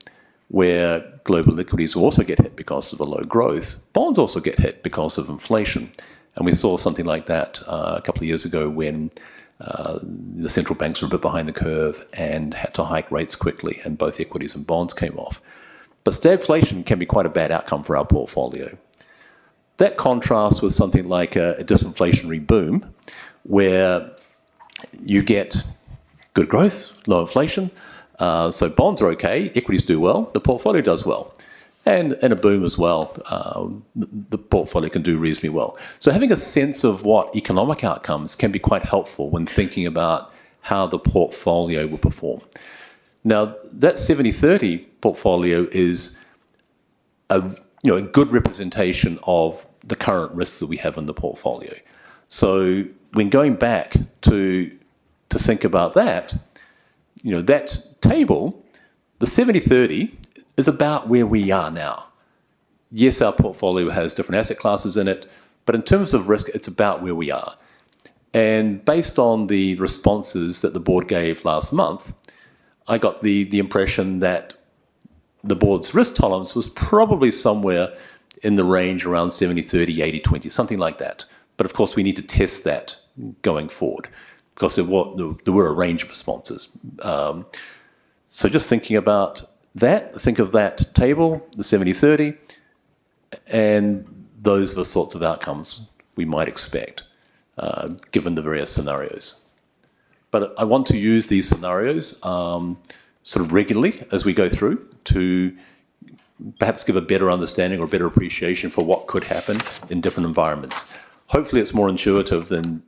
where global equities will also get hit because of the low growth. Bonds also get hit because of inflation. And we saw something like that a couple of years ago when the central banks were a bit behind the curve and had to hike rates quickly, and both equities and bonds came off. But stagflation can be quite a bad outcome for our portfolio. That contrasts with something like a disinflationary boom, where you get good growth, low inflation, so bonds are okay, equities do well, the portfolio does well. And a boom as well, the portfolio can do reasonably well. So having a sense of what economic outcomes can be quite helpful when thinking about how the portfolio will perform. Now, that 70-30 portfolio is a good representation of the current risks that we have in the portfolio. So when going back to think about that, that table, the 70-30 is about where we are now. Yes, our portfolio has different asset classes in it, but in terms of risk, it's about where we are. And based on the responses that the board gave last month, I got the impression that the board's risk tolerance was probably somewhere in the range around 70-30, 80-20, something like that. But of course, we need to test that going forward because there were a range of responses. So just thinking about that, think of that table, the 70-30, and those are the sorts of outcomes we might expect, given the various scenarios. But I want to use these scenarios sort of regularly as we go through to perhaps give a better understanding or better appreciation for what could happen in different environments. Hopefully it's more intuitive than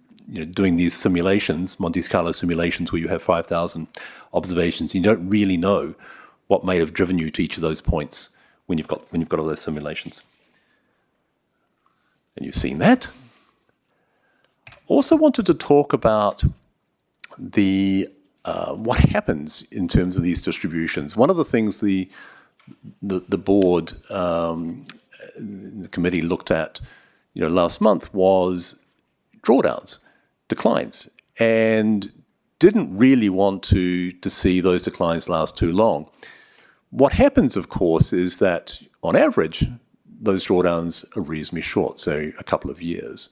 doing these simulations, Monte Carlo simulations, where you have 5,000 observations. You don't really know what may have driven you to each of those points when you've got all those simulations. And you've seen that. Also wanted to talk about the what happens in terms of these distributions. One of the things the board, the committee looked at, last month was drawdowns, declines, and didn't really want to see those declines last too long. What happens, of course, is that on average, those drawdowns are reasonably short, so a couple of years.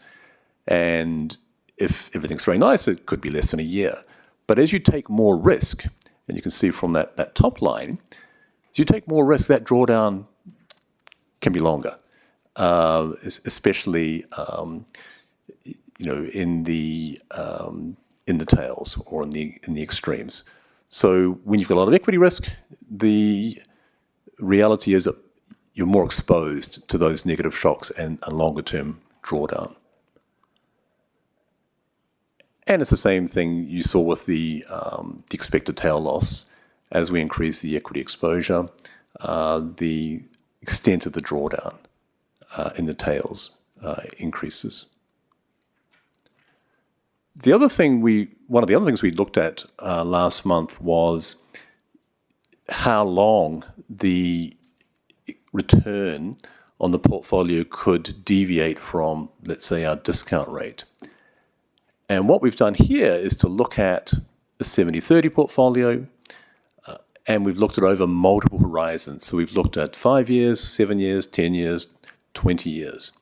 And if everything's very nice, it could be less than a year. But as you take more risk, and you can see from that top line, as you take more risk, that drawdown can be longer, especially in the tails or in the extremes. So when you've got a lot of equity risk, the reality is that you're more exposed to those negative shocks and a longer-term drawdown. And it's the same thing you saw with the expected tail loss. As we increase the equity exposure, the extent of the drawdown in the tails increases. One of the other things we looked at last month was how long the return on the portfolio could deviate from, let's say, our discount rate. And what we've done here is to look at the 70-30 portfolio, and we've looked at over multiple horizons. So we've looked at 5 years, 7 years, 10 years, 20 years.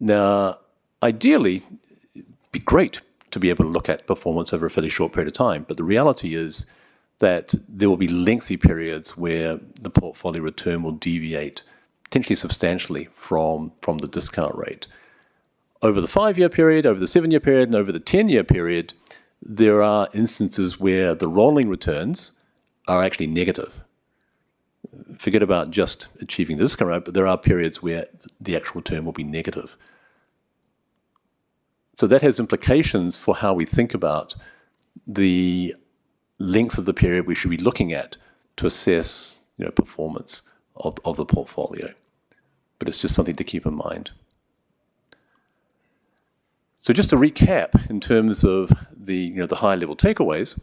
Now, ideally, it'd be great to be able to look at performance over a fairly short period of time, but the reality is that there will be lengthy periods where the portfolio return will deviate potentially substantially from the discount rate. Over the 5-year period, over the 7-year period, and over the 10-year period, there are instances where the rolling returns are actually negative. Forget about just achieving the discount rate, but there are periods where the actual return will be negative. So that has implications for how we think about the length of the period we should be looking at to assess, performance of the portfolio. But it's just something to keep in mind. So just to recap in terms of the high-level takeaways,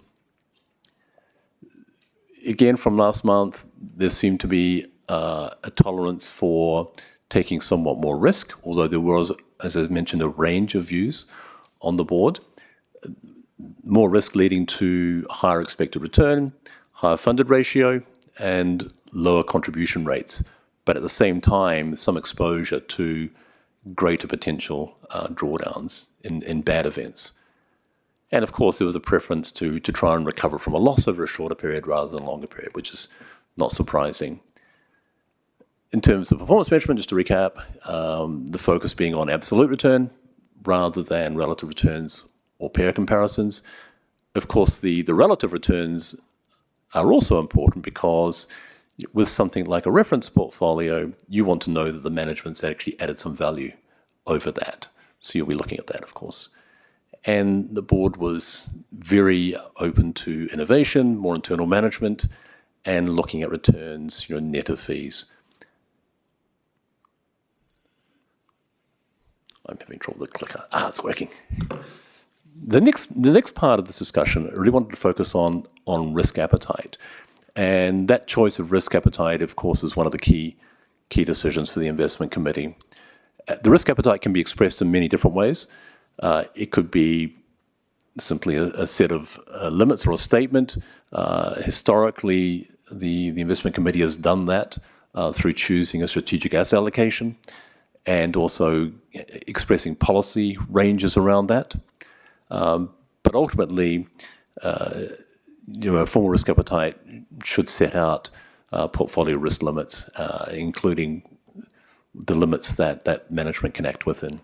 again from last month, there seemed to be a tolerance for taking somewhat more risk, although there was, as I mentioned, a range of views on the board. More risk leading to higher expected return, higher funded ratio, and lower contribution rates, but at the same time, some exposure to greater potential drawdowns in bad events. And of course, there was a preference to try and recover from a loss over a shorter period rather than a longer period, which is not surprising. In terms of performance measurement, just to recap, the focus being on absolute return rather than relative returns or pair comparisons. Of course, the relative returns are also important because with something like a reference portfolio, you want to know that the management's actually added some value over that. So you'll be looking at that, of course. And the board was very open to innovation, more internal management, and looking at returns, net of fees. I'm having trouble with the clicker. It's working. The next part of this discussion, I really wanted to focus on risk appetite. And that choice of risk appetite, of course, is one of the key decisions for the investment committee. The risk appetite can be expressed in many different ways. It could be simply a set of limits or a statement. Historically, the investment committee has done that through choosing a strategic asset allocation and also expressing policy ranges around that. But ultimately, a formal risk appetite should set out portfolio risk limits, including the limits that management can act within.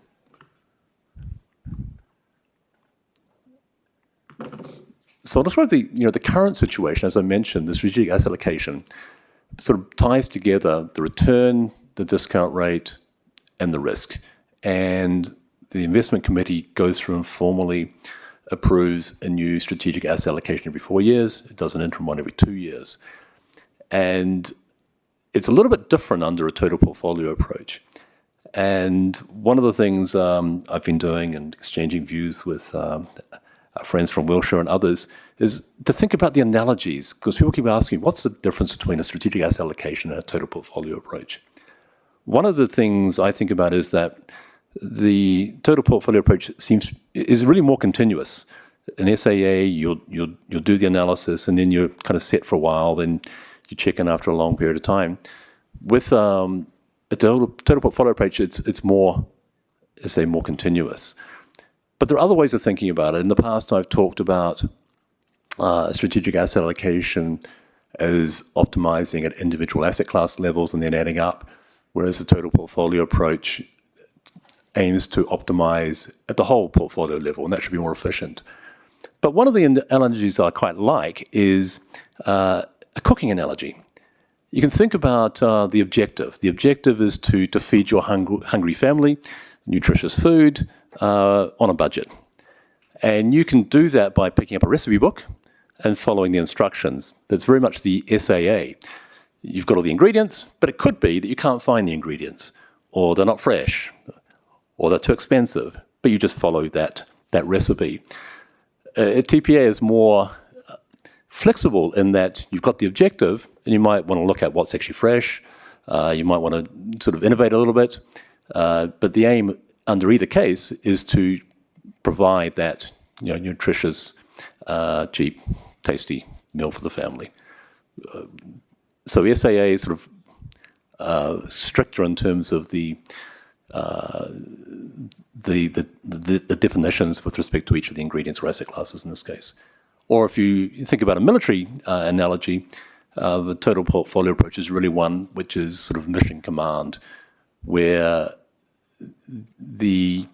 So I'll describe the current situation. As I mentioned, the strategic asset allocation sort of ties together the return, the discount rate, and the risk. And the investment committee goes through and formally approves a new strategic asset allocation every 4 years. It does an interim one every 2 years. And it's a little bit different under a total portfolio approach. And one of the things I've been doing and exchanging views with our friends from Wilshire and others is to think about the analogies, because people keep asking, what's the difference between a strategic asset allocation and a total portfolio approach? One of the things I think about is that the total portfolio approach is really more continuous. In SAA, you'll do the analysis and then you're kind of set for a while, then you check in after a long period of time. With a total portfolio approach, it's more, more continuous. But there are other ways of thinking about it. In the past, I've talked about strategic asset allocation as optimizing at individual asset class levels and then adding up, whereas the total portfolio approach aims to optimize at the whole portfolio level, and that should be more efficient. But one of the analogies I quite like is a cooking analogy. You can think about the objective. The objective is to feed your hungry family nutritious food on a budget. And you can do that by picking up a recipe book and following the instructions. That's very much the SAA. You've got all the ingredients, but it could be that you can't find the ingredients, or they're not fresh, or they're too expensive, but you just follow that recipe. TPA is more flexible in that you've got the objective, and you might want to look at what's actually fresh. You might want to sort of innovate a little bit, but the aim under either case is to provide that nutritious, cheap, tasty meal for the family. So the SAA is sort of stricter in terms of the the definitions with respect to each of the ingredients or asset classes in this case. Or if you think about a military analogy, the total portfolio approach is really one which is sort of mission command, where the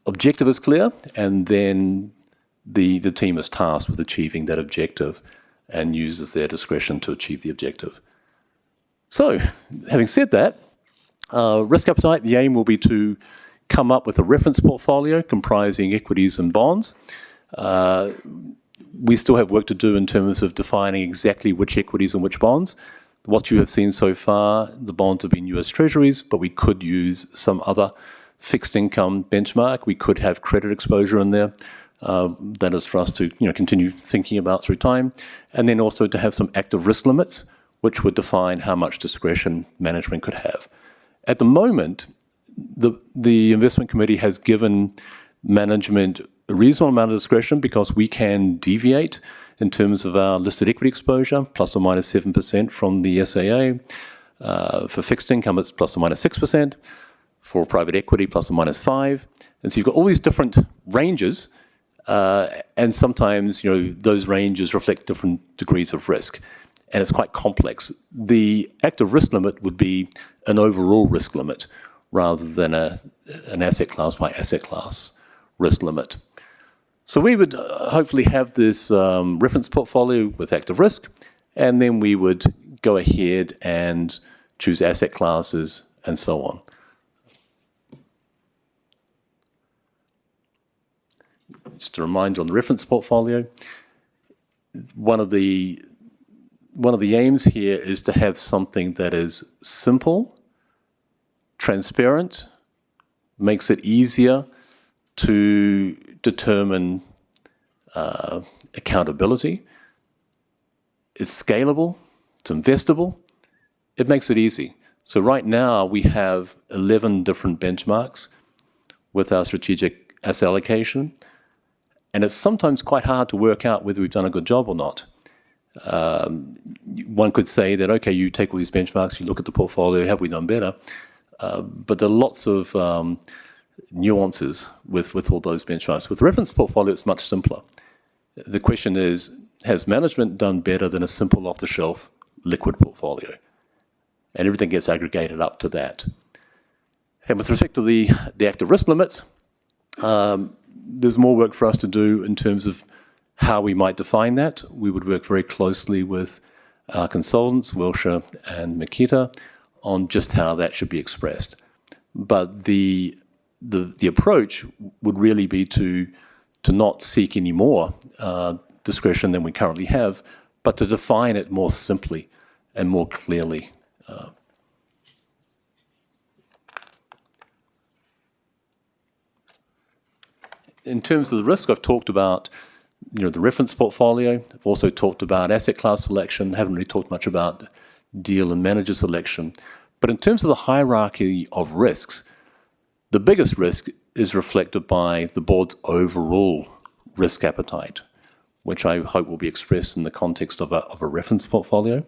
objective is clear and then the team is tasked with achieving that objective and uses their discretion to achieve the objective. So, having said that, risk appetite, the aim will be to come up with a reference portfolio comprising equities and bonds. We still have work to do in terms of defining exactly which equities and which bonds. What you have seen so far, the bonds have been US Treasuries, but we could use some other fixed income benchmark. We could have credit exposure in there. That is for us to continue thinking about through time. And then also to have some active risk limits, which would define how much discretion management could have. At the moment, the investment committee has given management a reasonable amount of discretion because we can deviate in terms of our listed equity exposure, plus or minus 7% from the SAA. For fixed income, it's plus or minus 6%. For private equity, plus or minus 5%. And so you've got all these different ranges, and sometimes those ranges reflect different degrees of risk. And it's quite complex. The active risk limit would be an overall risk limit rather than an asset class by asset class risk limit. So we would hopefully have this reference portfolio with active risk, and then we would go ahead and choose asset classes and so on. Just a reminder on the reference portfolio, one of the aims here is to have something that is simple, transparent, makes it easier to determine accountability. It's scalable, it's investable, it makes it easy. So right now we have 11 different benchmarks with our strategic asset allocation, and it's sometimes quite hard to work out whether we've done a good job or not. One could say that, okay, you take all these benchmarks, you look at the portfolio, have we done better? But there are lots of nuances with all those benchmarks. With the reference portfolio, it's much simpler. The question is, has management done better than a simple off-the-shelf liquid portfolio? And everything gets aggregated up to that. And with respect to the active risk limits, there's more work for us to do in terms of how we might define that. We would work very closely with our consultants, Wilshire and Makita, on just how that should be expressed. But the approach would really be to not seek any more discretion than we currently have, but to define it more simply and more clearly. In terms of the risk, I've talked about the reference portfolio. I've also talked about asset class selection. Haven't really talked much about deal and manager selection. But in terms of the hierarchy of risks, the biggest risk is reflected by the board's overall risk appetite, which I hope will be expressed in the context of a reference portfolio.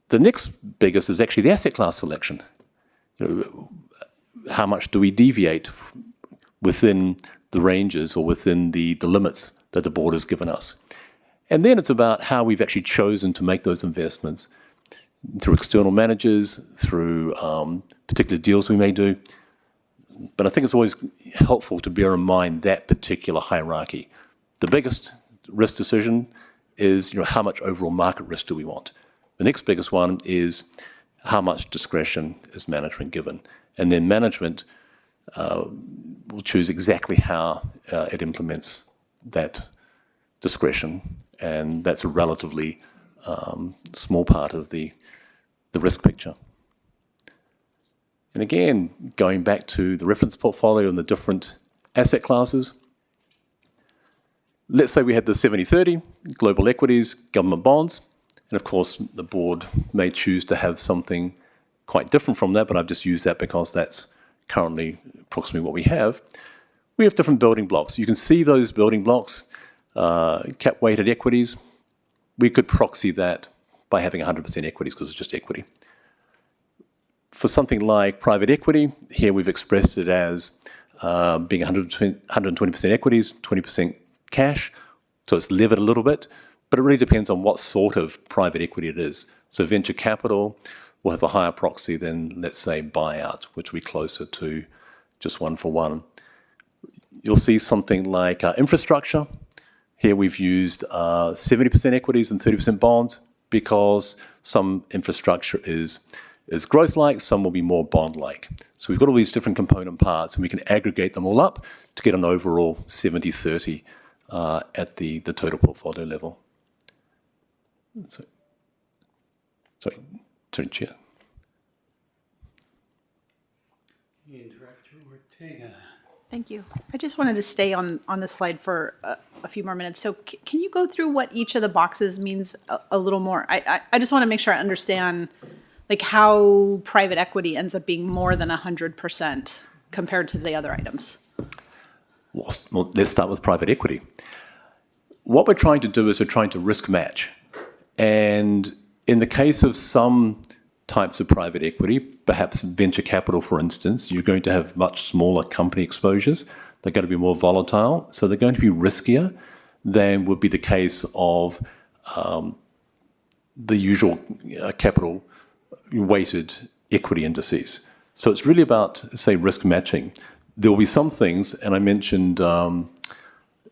The next biggest is actually the asset class selection. How much do we deviate within the ranges or within the limits that the board has given us? And then it's about how we've actually chosen to make those investments through external managers, through particular deals we may do. But I think it's always helpful to bear in mind that particular hierarchy. The biggest risk decision is how much overall market risk do we want? The next biggest one is how much discretion is management given? And then management will choose exactly how it implements that discretion, and that's a relatively small part of the risk picture. And again, going back to the reference portfolio and the different asset classes, let's say we had the 70-30, global equities, government bonds, and of course the board may choose to have something quite different from that, but I've just used that because that's currently approximately what we have. We have different building blocks. You can see those building blocks, cap-weighted equities. We could proxy that by having 100% equities because it's just equity. For something like private equity, here we've expressed it as being 120% equities, 20% cash. So it's levered a little bit, but it really depends on what sort of private equity it is. So venture capital will have a higher proxy than, let's say, buyout, which will be closer to just 1-for-1. You'll see something like infrastructure. Here we've used 70% equities and 30% bonds because some infrastructure is growth-like, some will be more bond-like. So we've got all these different component parts, and we can aggregate them all up to get an overall 70-30 at the total portfolio level. Sorry, Chair. Director Ortega. Thank you. I just wanted to stay on the slide for a few more minutes. So can you go through what each of the boxes means a little more? I just want to make sure I understand like how private equity ends up being more than 100% compared to the other items. Well, let's start with private equity. What we're trying to do is we're trying to risk match. And in the case of some types of private equity, perhaps venture capital, for instance, you're going to have much smaller company exposures. They're going to be more volatile, so they're going to be riskier than would be the case of the usual capital weighted equity indices. So it's really about, say, risk matching. There will be some things, and I mentioned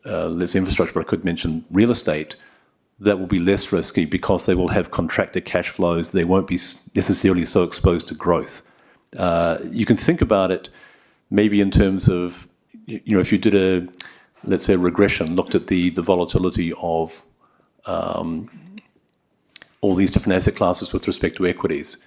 let's say infrastructure, but I could mention real estate, that will be less risky because they will have contracted cash flows. They won't be necessarily so exposed to growth. You can think about it maybe in terms of, if you did let's say a regression, looked at the volatility of all these different asset classes with respect to equities.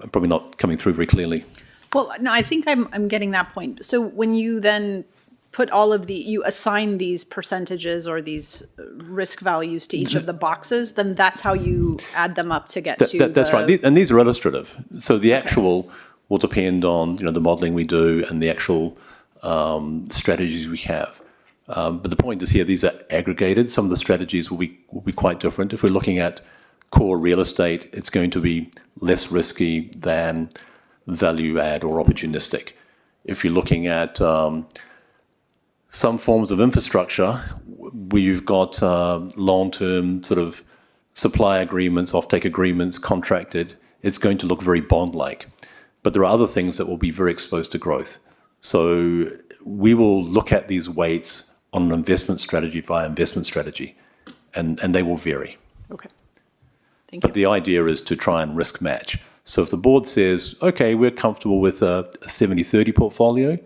I'm probably not coming through very clearly. Well, no, I think I'm getting that point. So when you then put you assign these percentages or these risk values to each of the boxes, then that's how you add them up to get to That's right. And these are illustrative. So the actual will depend on the modeling we do and the actual strategies we have. But the point is here, these are aggregated. Some of the strategies will be quite different. If we're looking at core real estate, it's going to be less risky than value add or opportunistic. If you're looking at some forms of infrastructure where you've got long-term sort of supply agreements, offtake agreements, contracted, it's going to look very bond-like. But there are other things that will be very exposed to growth. So we will look at these weights on an investment strategy by investment strategy, and they will vary. Okay. But the idea is to try and risk match. So if the board says, okay, we're comfortable with a 70-30 portfolio,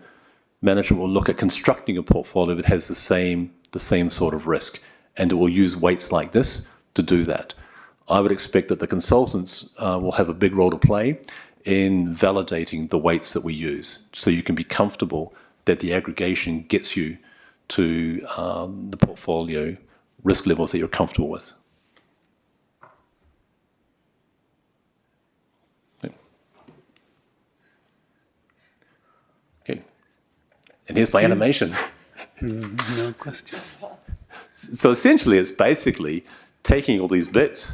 management will look at constructing a portfolio that has the same sort of risk, and it will use weights like this to do that. I would expect that the consultants will have a big role to play in validating the weights that we use, so you can be comfortable that the aggregation gets you to the portfolio risk levels that you're comfortable with. Okay. And here's my animation. No question. So essentially, it's basically taking all these bits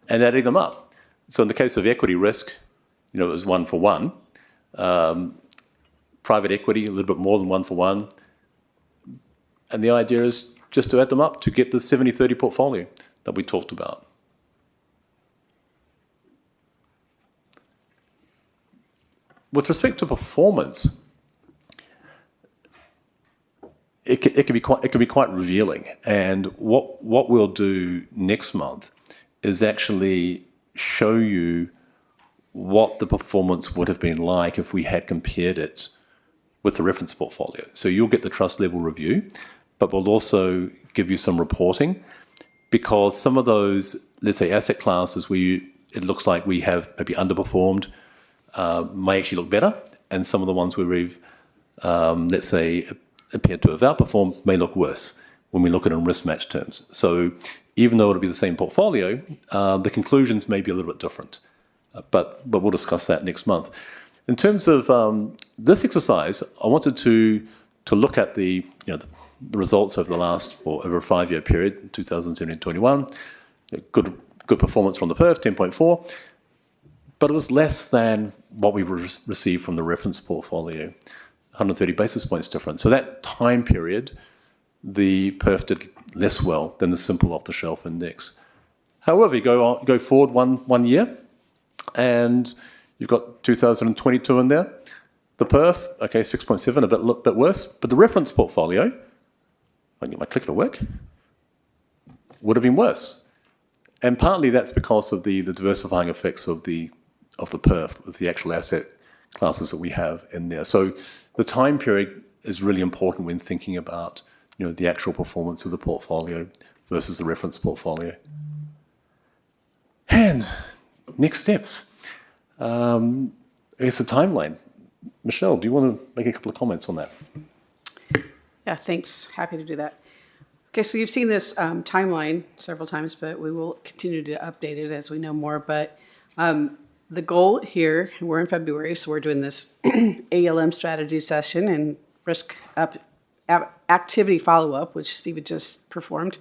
and adding them up. So in the case of equity risk, it was 1-for-1. Private equity, a little bit more than 1-for-1. And the idea is just to add them up to get the 70-30 portfolio that we talked about. With respect to performance, it can be quite revealing. And what we'll do next month is actually show you what the performance would have been like if we had compared it with the reference portfolio. So you'll get the trust level review, but we'll also give you some reporting, because some of those, let's say, asset classes where it looks like we have maybe underperformed may actually look better, and some of the ones where we've, let's say, appeared to have outperformed may look worse when we look at it in risk match terms. So even though it'll be the same portfolio, the conclusions may be a little bit different. But we'll discuss that next month. In terms of this exercise, I wanted to look at the results over the last, or over a 5-year period, 2017-21. Good performance from the PERF, 10.4. but it was less than what we received from the reference portfolio, 130 basis points difference. So that time period, the perf did less well than the simple off-the-shelf index. However, you go forward one year, and you've got 2022 in there. The perf, okay, 6.7, a bit worse, but the reference portfolio, if I can get my clicker to work, would have been worse. And partly that's because of the diversifying effects of the perf with the actual asset classes that we have in there. So the time period is really important when thinking about the actual performance of the portfolio versus the reference portfolio. And next steps. It's a timeline. Michelle, do you want to make a couple of comments on that? Yeah, thanks. Happy to do that. Okay, so you've seen this timeline several times, but we will continue to update it as we know more. But the goal here, we're in February, so we're doing this ALM strategy session and risk activity follow-up, which Steve just performed.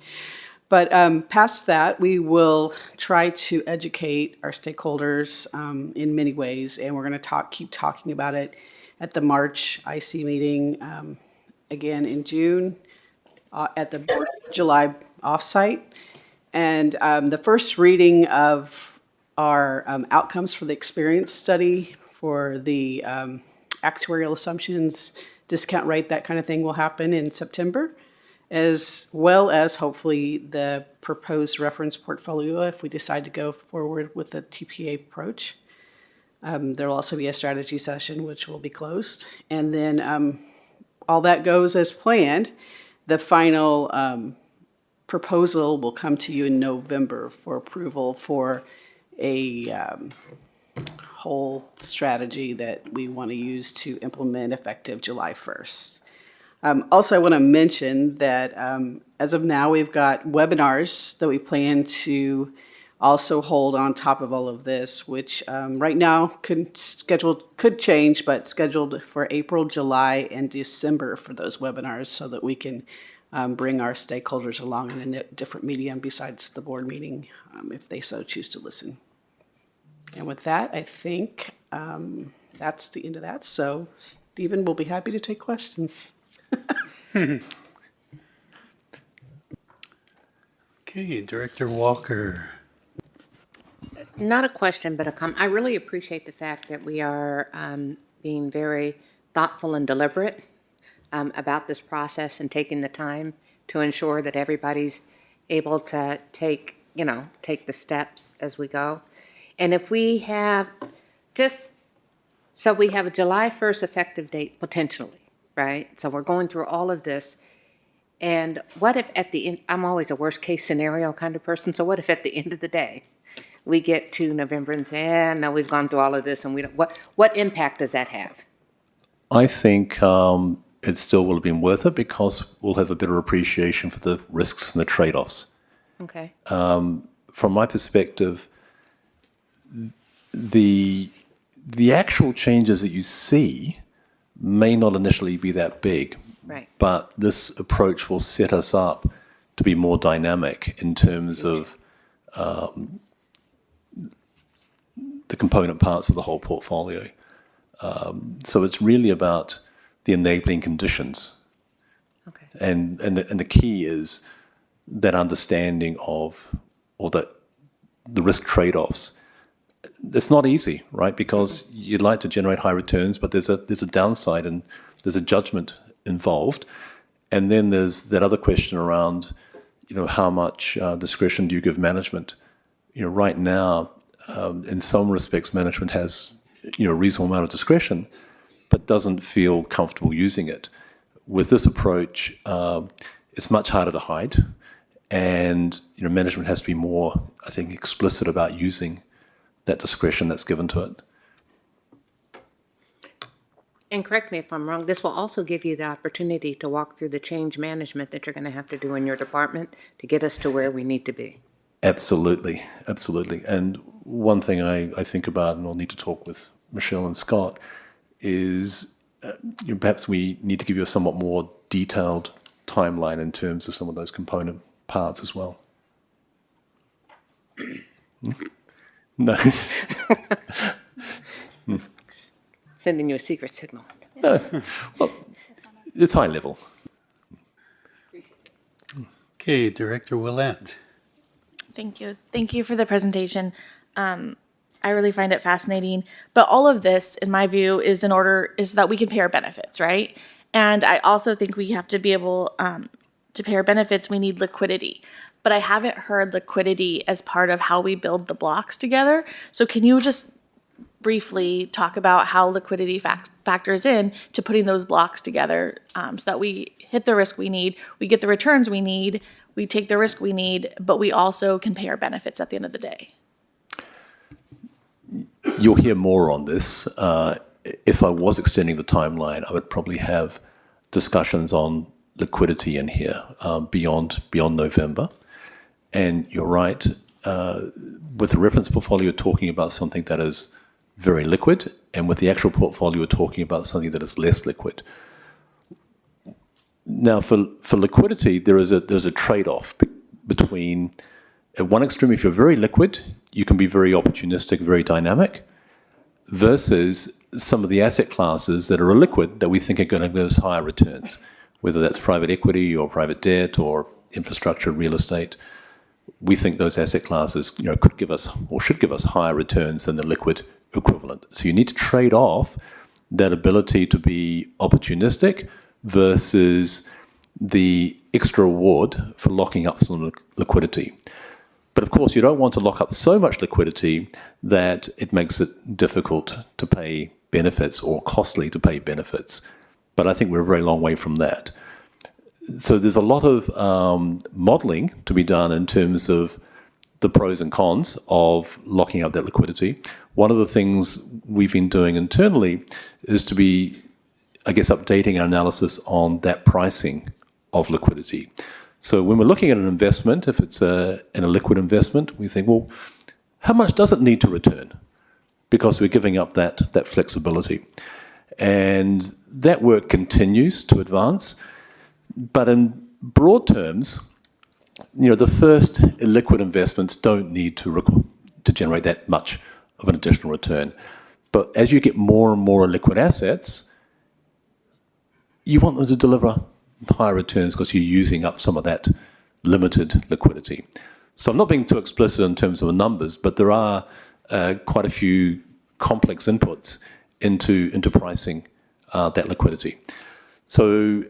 But past that, we will try to educate our stakeholders in many ways, and we're going to keep talking about it at the March IC meeting, again in June, at the July offsite. And the first reading of our outcomes for the experience study for the actuarial assumptions, discount rate, that kind of thing will happen in September, as well as hopefully the proposed reference portfolio if we decide to go forward with the TPA approach. There will also be a strategy session which will be closed. And then all that goes as planned. The final proposal will come to you in November for approval for a whole strategy that we want to use to implement effective July 1st. Also, I want to mention that as of now, we've got webinars that we plan to also hold on top of all of this, which right now could change, but scheduled for April, July, and December for those webinars so that we can bring our stakeholders along in a different medium besides the board meeting if they so choose to listen. And with that, I think that's the end of that. So Stephen will be happy to take questions. Okay, Director Walker. Not a question, but a comment. I really appreciate the fact that we are being very thoughtful and deliberate about this process and taking the time to ensure that everybody's able to take the steps as we go. And if we have so we have a July 1st effective date potentially, right? So we're going through all of this. And what if at the end, I'm always a worst case scenario kind of person. So what if at the end of the day, we get to November and say, no, we've gone through all of this and we don't, what impact does that have? I think it still will have been worth it because we'll have a better appreciation for the risks and the trade-offs. Okay. From my perspective, the actual changes that you see may not initially be that big, right? But this approach will set us up to be more dynamic in terms of the component parts of the whole portfolio. So it's really about the enabling conditions. Okay. And the key is that understanding of, or that the risk trade-offs. It's not easy, right? Because you'd like to generate high returns, but there's a downside and there's a judgment involved. And then there's that other question around, how much discretion do you give management? Right now, in some respects, management has, a reasonable amount of discretion, but doesn't feel comfortable using it. With this approach, it's much harder to hide. And, management has to be more, I think, explicit about using that discretion that's given to it. And correct me if I'm wrong, this will also give you the opportunity to walk through the change management that you're going to have to do in your department to get us to where we need to be. Absolutely, absolutely. And one thing I think about, and I'll need to talk with Michelle and Scott, is perhaps we need to give you a somewhat more detailed timeline in terms of some of those component parts as well. No. Sending you a secret signal. No. Well, it's high level. Okay, Director Willett. Thank you. Thank you for the presentation. I really find it fascinating. But all of this, in my view, is is that we can pay our benefits, right? And I also think we have to be able to pay our benefits. We need liquidity. But I haven't heard liquidity as part of how we build the blocks together. So can you just briefly talk about how liquidity factors in to putting those blocks together so that we hit the risk we need, we get the returns we need, we take the risk we need, but we also can pay our benefits at the end of the day? You'll hear more on this. If I was extending the timeline, I would probably have discussions on liquidity in here beyond November. And you're right, with the reference portfolio, you're talking about something that is very liquid, and with the actual portfolio, you're talking about something that is less liquid. Now, for liquidity, there's a trade-off between, at one extreme, if you're very liquid, you can be very opportunistic, very dynamic, versus some of the asset classes that are illiquid that we think are going to give us higher returns, whether that's private equity or private debt or infrastructure, real estate. We think those asset classes, could give us or should give us higher returns than the liquid equivalent. So you need to trade off that ability to be opportunistic versus the extra reward for locking up some liquidity. But of course, you don't want to lock up so much liquidity that it makes it difficult to pay benefits or costly to pay benefits. But I think we're a very long way from that. So there's a lot of modeling to be done in terms of the pros and cons of locking up that liquidity. One of the things we've been doing internally is to be, I guess, updating our analysis on that pricing of liquidity. So when we're looking at an investment, if it's in a liquid investment, we think, well, how much does it need to return? Because we're giving up that flexibility. And that work continues to advance. But in broad terms, the first liquid investments don't need to generate that much of an additional return. But as you get more and more liquid assets, you want them to deliver higher returns because you're using up some of that limited liquidity. So I'm not being too explicit in terms of the numbers, but there are quite a few complex inputs into pricing that liquidity. So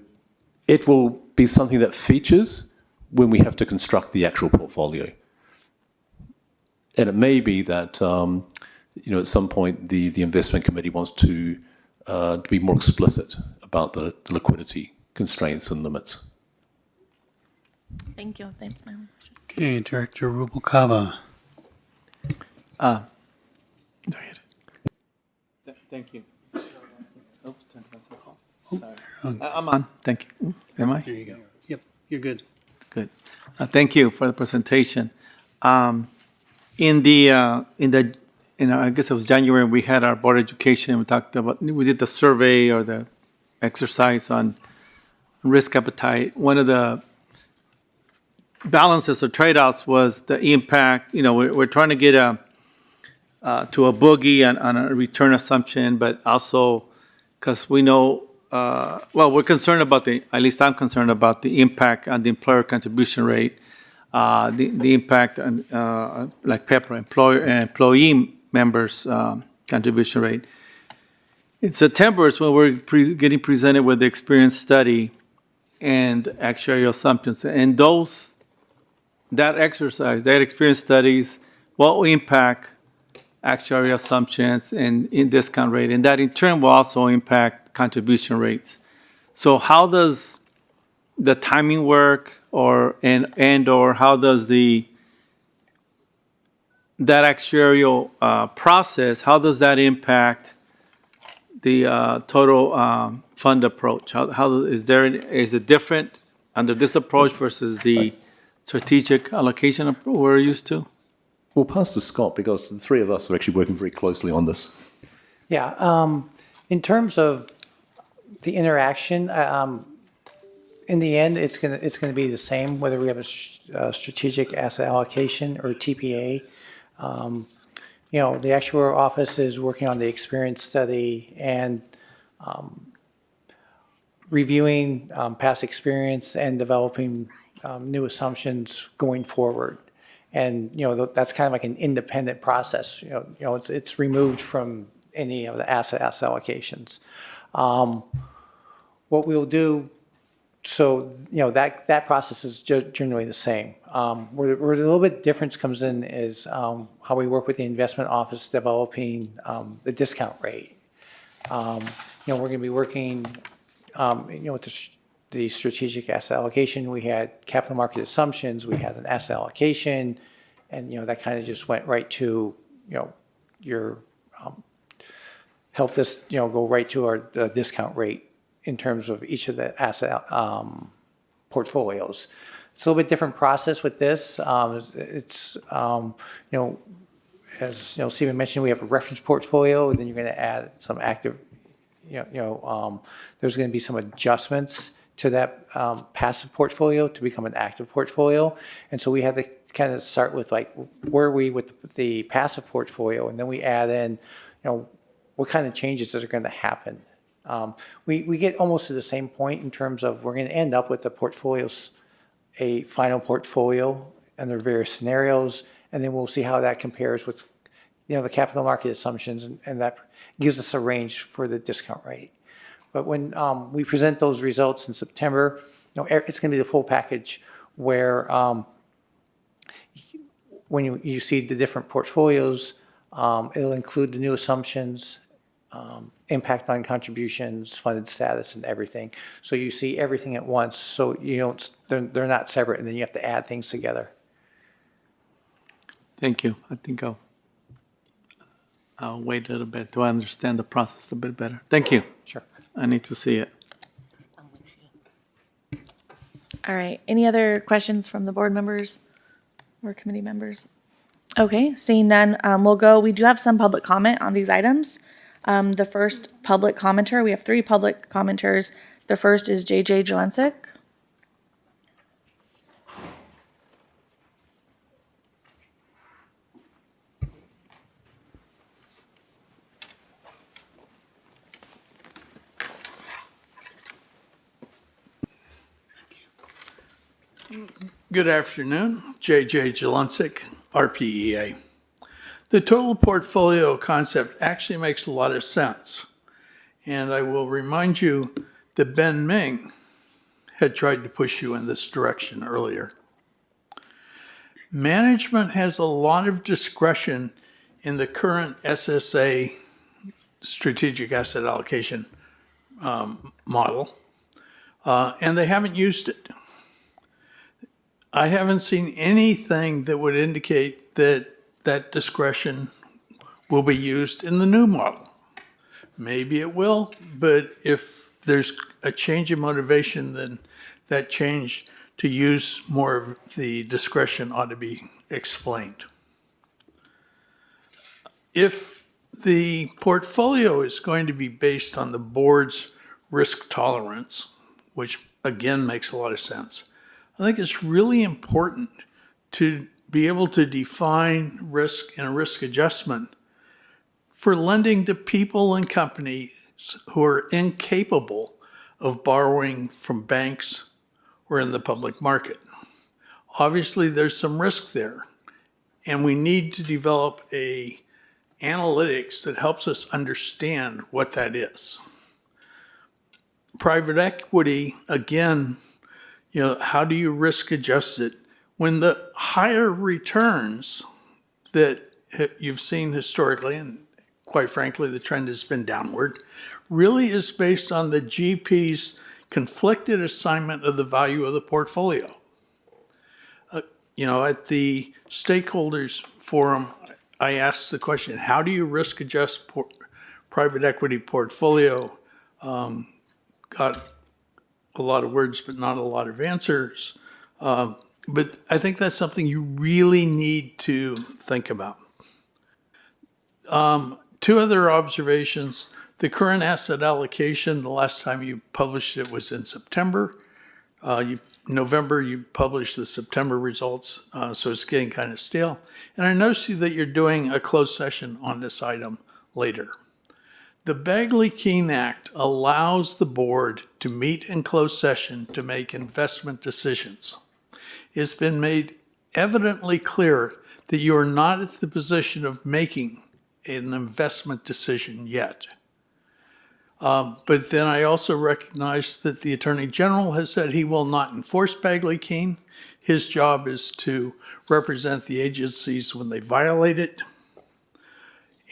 it will be something that features when we have to construct the actual portfolio. And it may be that, at some point the investment committee wants to be more explicit about the liquidity constraints and limits. Thank you. Thanks, ma'am. Okay, Director Rubalcaba. Thank you. Oops, turned myself off. Sorry. I'm on. Thank you. Am I? There you go. Yep, you're good. Good. Thank you for the presentation. I guess it was January, we had our board education. We did the survey or the exercise on risk appetite. One of the balances or trade-offs was the impact. We're trying to get to a boogie on a return assumption, but also because we know, we're concerned about at least I'm concerned about the impact on the employer contribution rate, the impact on like PEPRA, employee members' contribution rate. In September is when we're getting presented with the experience study and actuarial assumptions. And that experience studies, what will impact actuarial assumptions and in discount rate, and that in turn will also impact contribution rates. So how does the timing work, or how does that actuarial process, how does that impact the total fund approach? Is it different under this approach versus the strategic allocation we're used to? We'll pass to Scott because the three of us are actually working very closely on this. Yeah, in terms of the interaction, in the end, it's gonna be the same whether we have a strategic asset allocation or TPA. the actuarial office is working on the experience study and reviewing past experience and developing new assumptions going forward. And, that's kind of like an independent process. It's removed from any of the asset allocations. What we'll do, so, that process is generally the same. Where a little bit difference comes in is how we work with the investment office developing the discount rate. We're going to be working, with the strategic asset allocation. We had capital market assumptions, we had an asset allocation, and, that kind of just went right to, your, helped us, go right to the discount rate in terms of each of the asset portfolios. It's a little bit different process with this. It's as Stephen mentioned, we have a reference portfolio, and then you're going to add some active. There's going to be some adjustments to that passive portfolio to become an active portfolio, and so we have to kind of start with like where are we with the passive portfolio, and then we add in, what kind of changes are going to happen. We get almost to the same point in terms of we're going to end up with the portfolios, a final portfolio, and there are various scenarios, and then we'll see how that compares with, the capital market assumptions, and that gives us a range for the discount rate. But when we present those results in September, it's going to be the full package where when you see the different portfolios, it'll include the new assumptions, impact on contributions, funded status, and everything. So you see everything at once, so they're not separate, and then you have to add things together. Thank you. I think I'll wait a little bit to understand the process a bit better. Thank you. Sure. I need to see it. All right. Any other questions from the board members or committee members? Okay, seeing none, we'll go. We do have some public comment on these items. The first public commenter, we have 3 public commenters. The first is JJ Jelensik. Good afternoon, JJ Jelensik, RPEA. The total portfolio concept actually makes a lot of sense. And I will remind you that Ben Ming had tried to push you in this direction earlier. Management has a lot of discretion in the current SSA, strategic asset allocation model, and they haven't used it. I haven't seen anything that would indicate that that discretion will be used in the new model. Maybe it will, but if there's a change in motivation, then that change to use more of the discretion ought to be explained. If the portfolio is going to be based on the board's risk tolerance, which again makes a lot of sense, I think it's really important to be able to define risk and risk adjustment for lending to people and companies who are incapable of borrowing from banks or in the public market. Obviously, there's some risk there, and we need to develop a analytics that helps us understand what that is. Private equity, again, how do you risk adjust it when the higher returns that you've seen historically, and quite frankly, the trend has been downward, really is based on the GP's conflicted assignment of the value of the portfolio. At the stakeholders forum, I asked the question, how do you risk adjust private equity portfolio? Got a lot of words, but not a lot of answers. But I think that's something you really need to think about. 2 other observations. The current asset allocation, the last time you published it was in September. November, you published the September results, so it's getting kind of stale. And I noticed that you're doing a closed session on this item later. The Bagley-Keene Act allows the board to meet in closed session to make investment decisions. It's been made evidently clear that you are not at the position of making an investment decision yet. But then I also recognize that the Attorney General has said he will not enforce Bagley-Keene. His job is to represent the agencies when they violate it.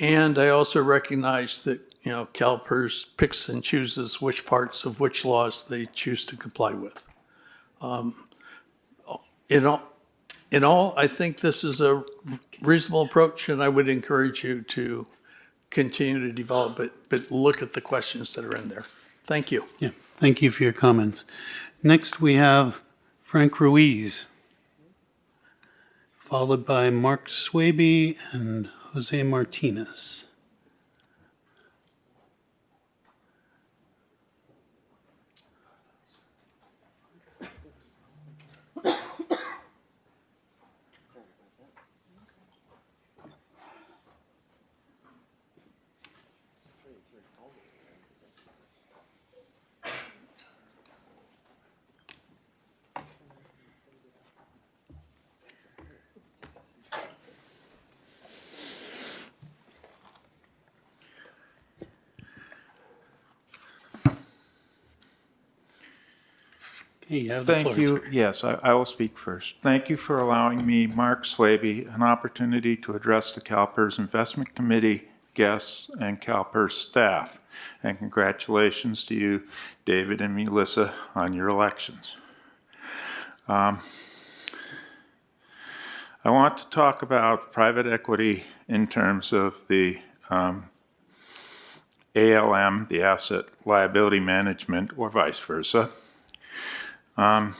And I also recognize that, CalPERS picks and chooses which parts of which laws they choose to comply with. In all, I think this is a reasonable approach, and I would encourage you to continue to develop it, but look at the questions that are in there. Thank you. Yeah, thank you for your comments. Next, we have Frank Ruiz, followed by Mark Swaby and Jose Martinez. Thank you. Yes, I will speak first. Thank you for allowing me, Mark Swaby, an opportunity to address the CalPERS Investment Committee, guests, and CalPERS staff. And congratulations to you, David and Melissa, on your elections. I want to talk about private equity in terms of the ALM, the asset liability management, or vice versa. And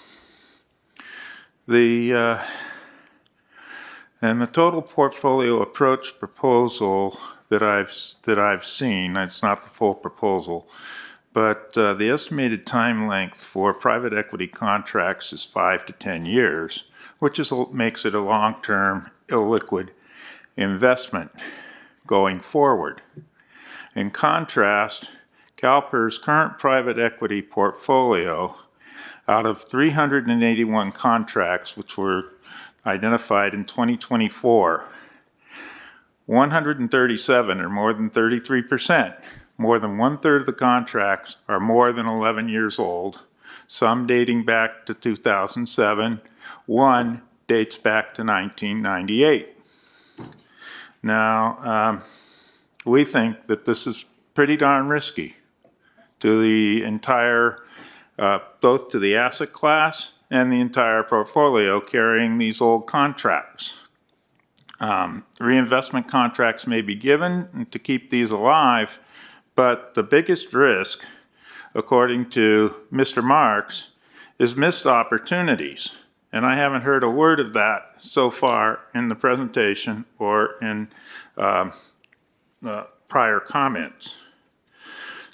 the total portfolio approach proposal that I've seen, it's not the full proposal, but the estimated time length for private equity contracts is 5 to 10 years, which makes it a long-term, illiquid investment going forward. In contrast, CalPERS' current private equity portfolio, out of 381 contracts which were identified in 2024, 137, or more than 33%, more than one-third of the contracts are more than 11 years old, some dating back to 2007, one dates back to 1998. Now, we think that this is pretty darn risky to the entire both to the asset class and the entire portfolio carrying these old contracts. Reinvestment contracts may be given to keep these alive, but the biggest risk, according to Mr. Marks, is missed opportunities. And I haven't heard a word of that so far in the presentation or in prior comments.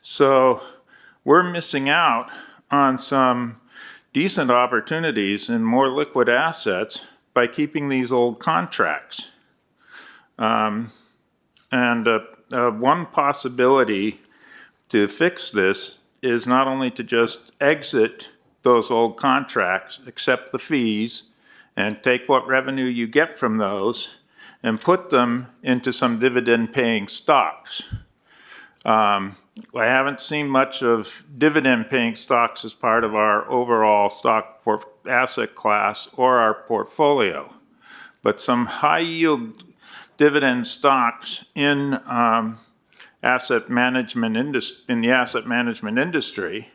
So we're missing out on some decent opportunities in more liquid assets by keeping these old contracts. One possibility to fix this is not only to just exit those old contracts, accept the fees, and take what revenue you get from those and put them into some dividend-paying stocks. I haven't seen much of dividend-paying stocks as part of our overall stock asset class or our portfolio, but some high-yield dividend stocks in the asset management industry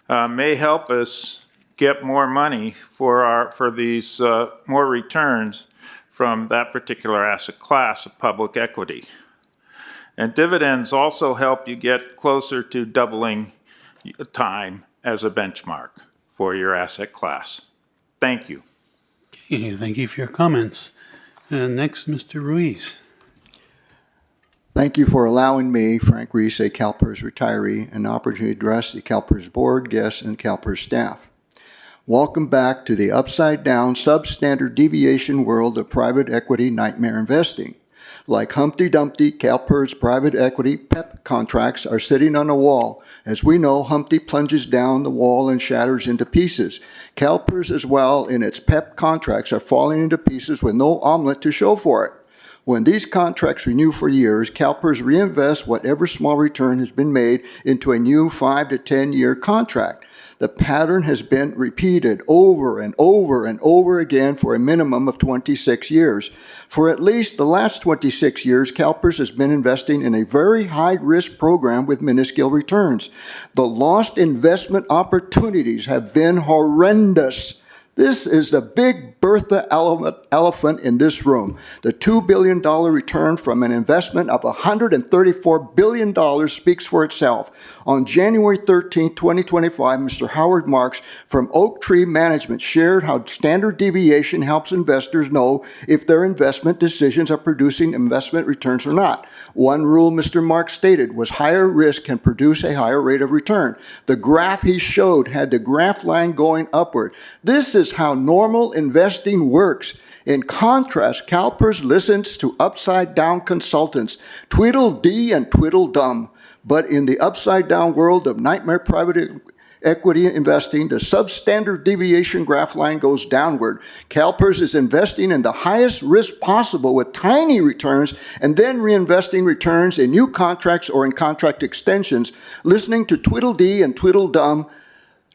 may help us get more money for these more returns from that particular asset class of public equity. And dividends also help you get closer to doubling time as a benchmark for your asset class. Thank you. Okay, thank you for your comments. And next, Mr. Ruiz. Thank you for allowing me, Frank Reese, a CalPERS retiree, an opportunity to address the CalPERS board, guests, and CalPERS staff. Welcome back to the upside-down, substandard deviation world of private equity nightmare investing. Like Humpty Dumpty, CalPERS private equity PEP contracts are sitting on a wall. As we know, Humpty plunges down the wall and shatters into pieces. CalPERS as well in its PEP contracts are falling into pieces with no omelet to show for it. When these contracts renew for years, CalPERS reinvests whatever small return has been made into a new 5 to 10-year contract. The pattern has been repeated over and over and over again for a minimum of 26 years. For at least the last 26 years, CalPERS has been investing in a very high-risk program with minuscule returns. The lost investment opportunities have been horrendous. This is the big Bertha elephant in this room. The $2 billion return from an investment of $134 billion speaks for itself. On January 13, 2025, Mr. Howard Marks from Oak Tree Management shared how standard deviation helps investors know if their investment decisions are producing investment returns or not. One rule Mr. Marks stated was higher risk can produce a higher rate of return. The graph he showed had the graph line going upward. This is how normal investing works. In contrast, CalPERS listens to upside-down consultants, Tweedledee and Tweedledum. But in the upside-down world of nightmare private equity investing, the substandard deviation graph line goes downward. CalPERS is investing in the highest risk possible with tiny returns and then reinvesting returns in new contracts or in contract extensions. Listening to Tweedledee and Tweedledum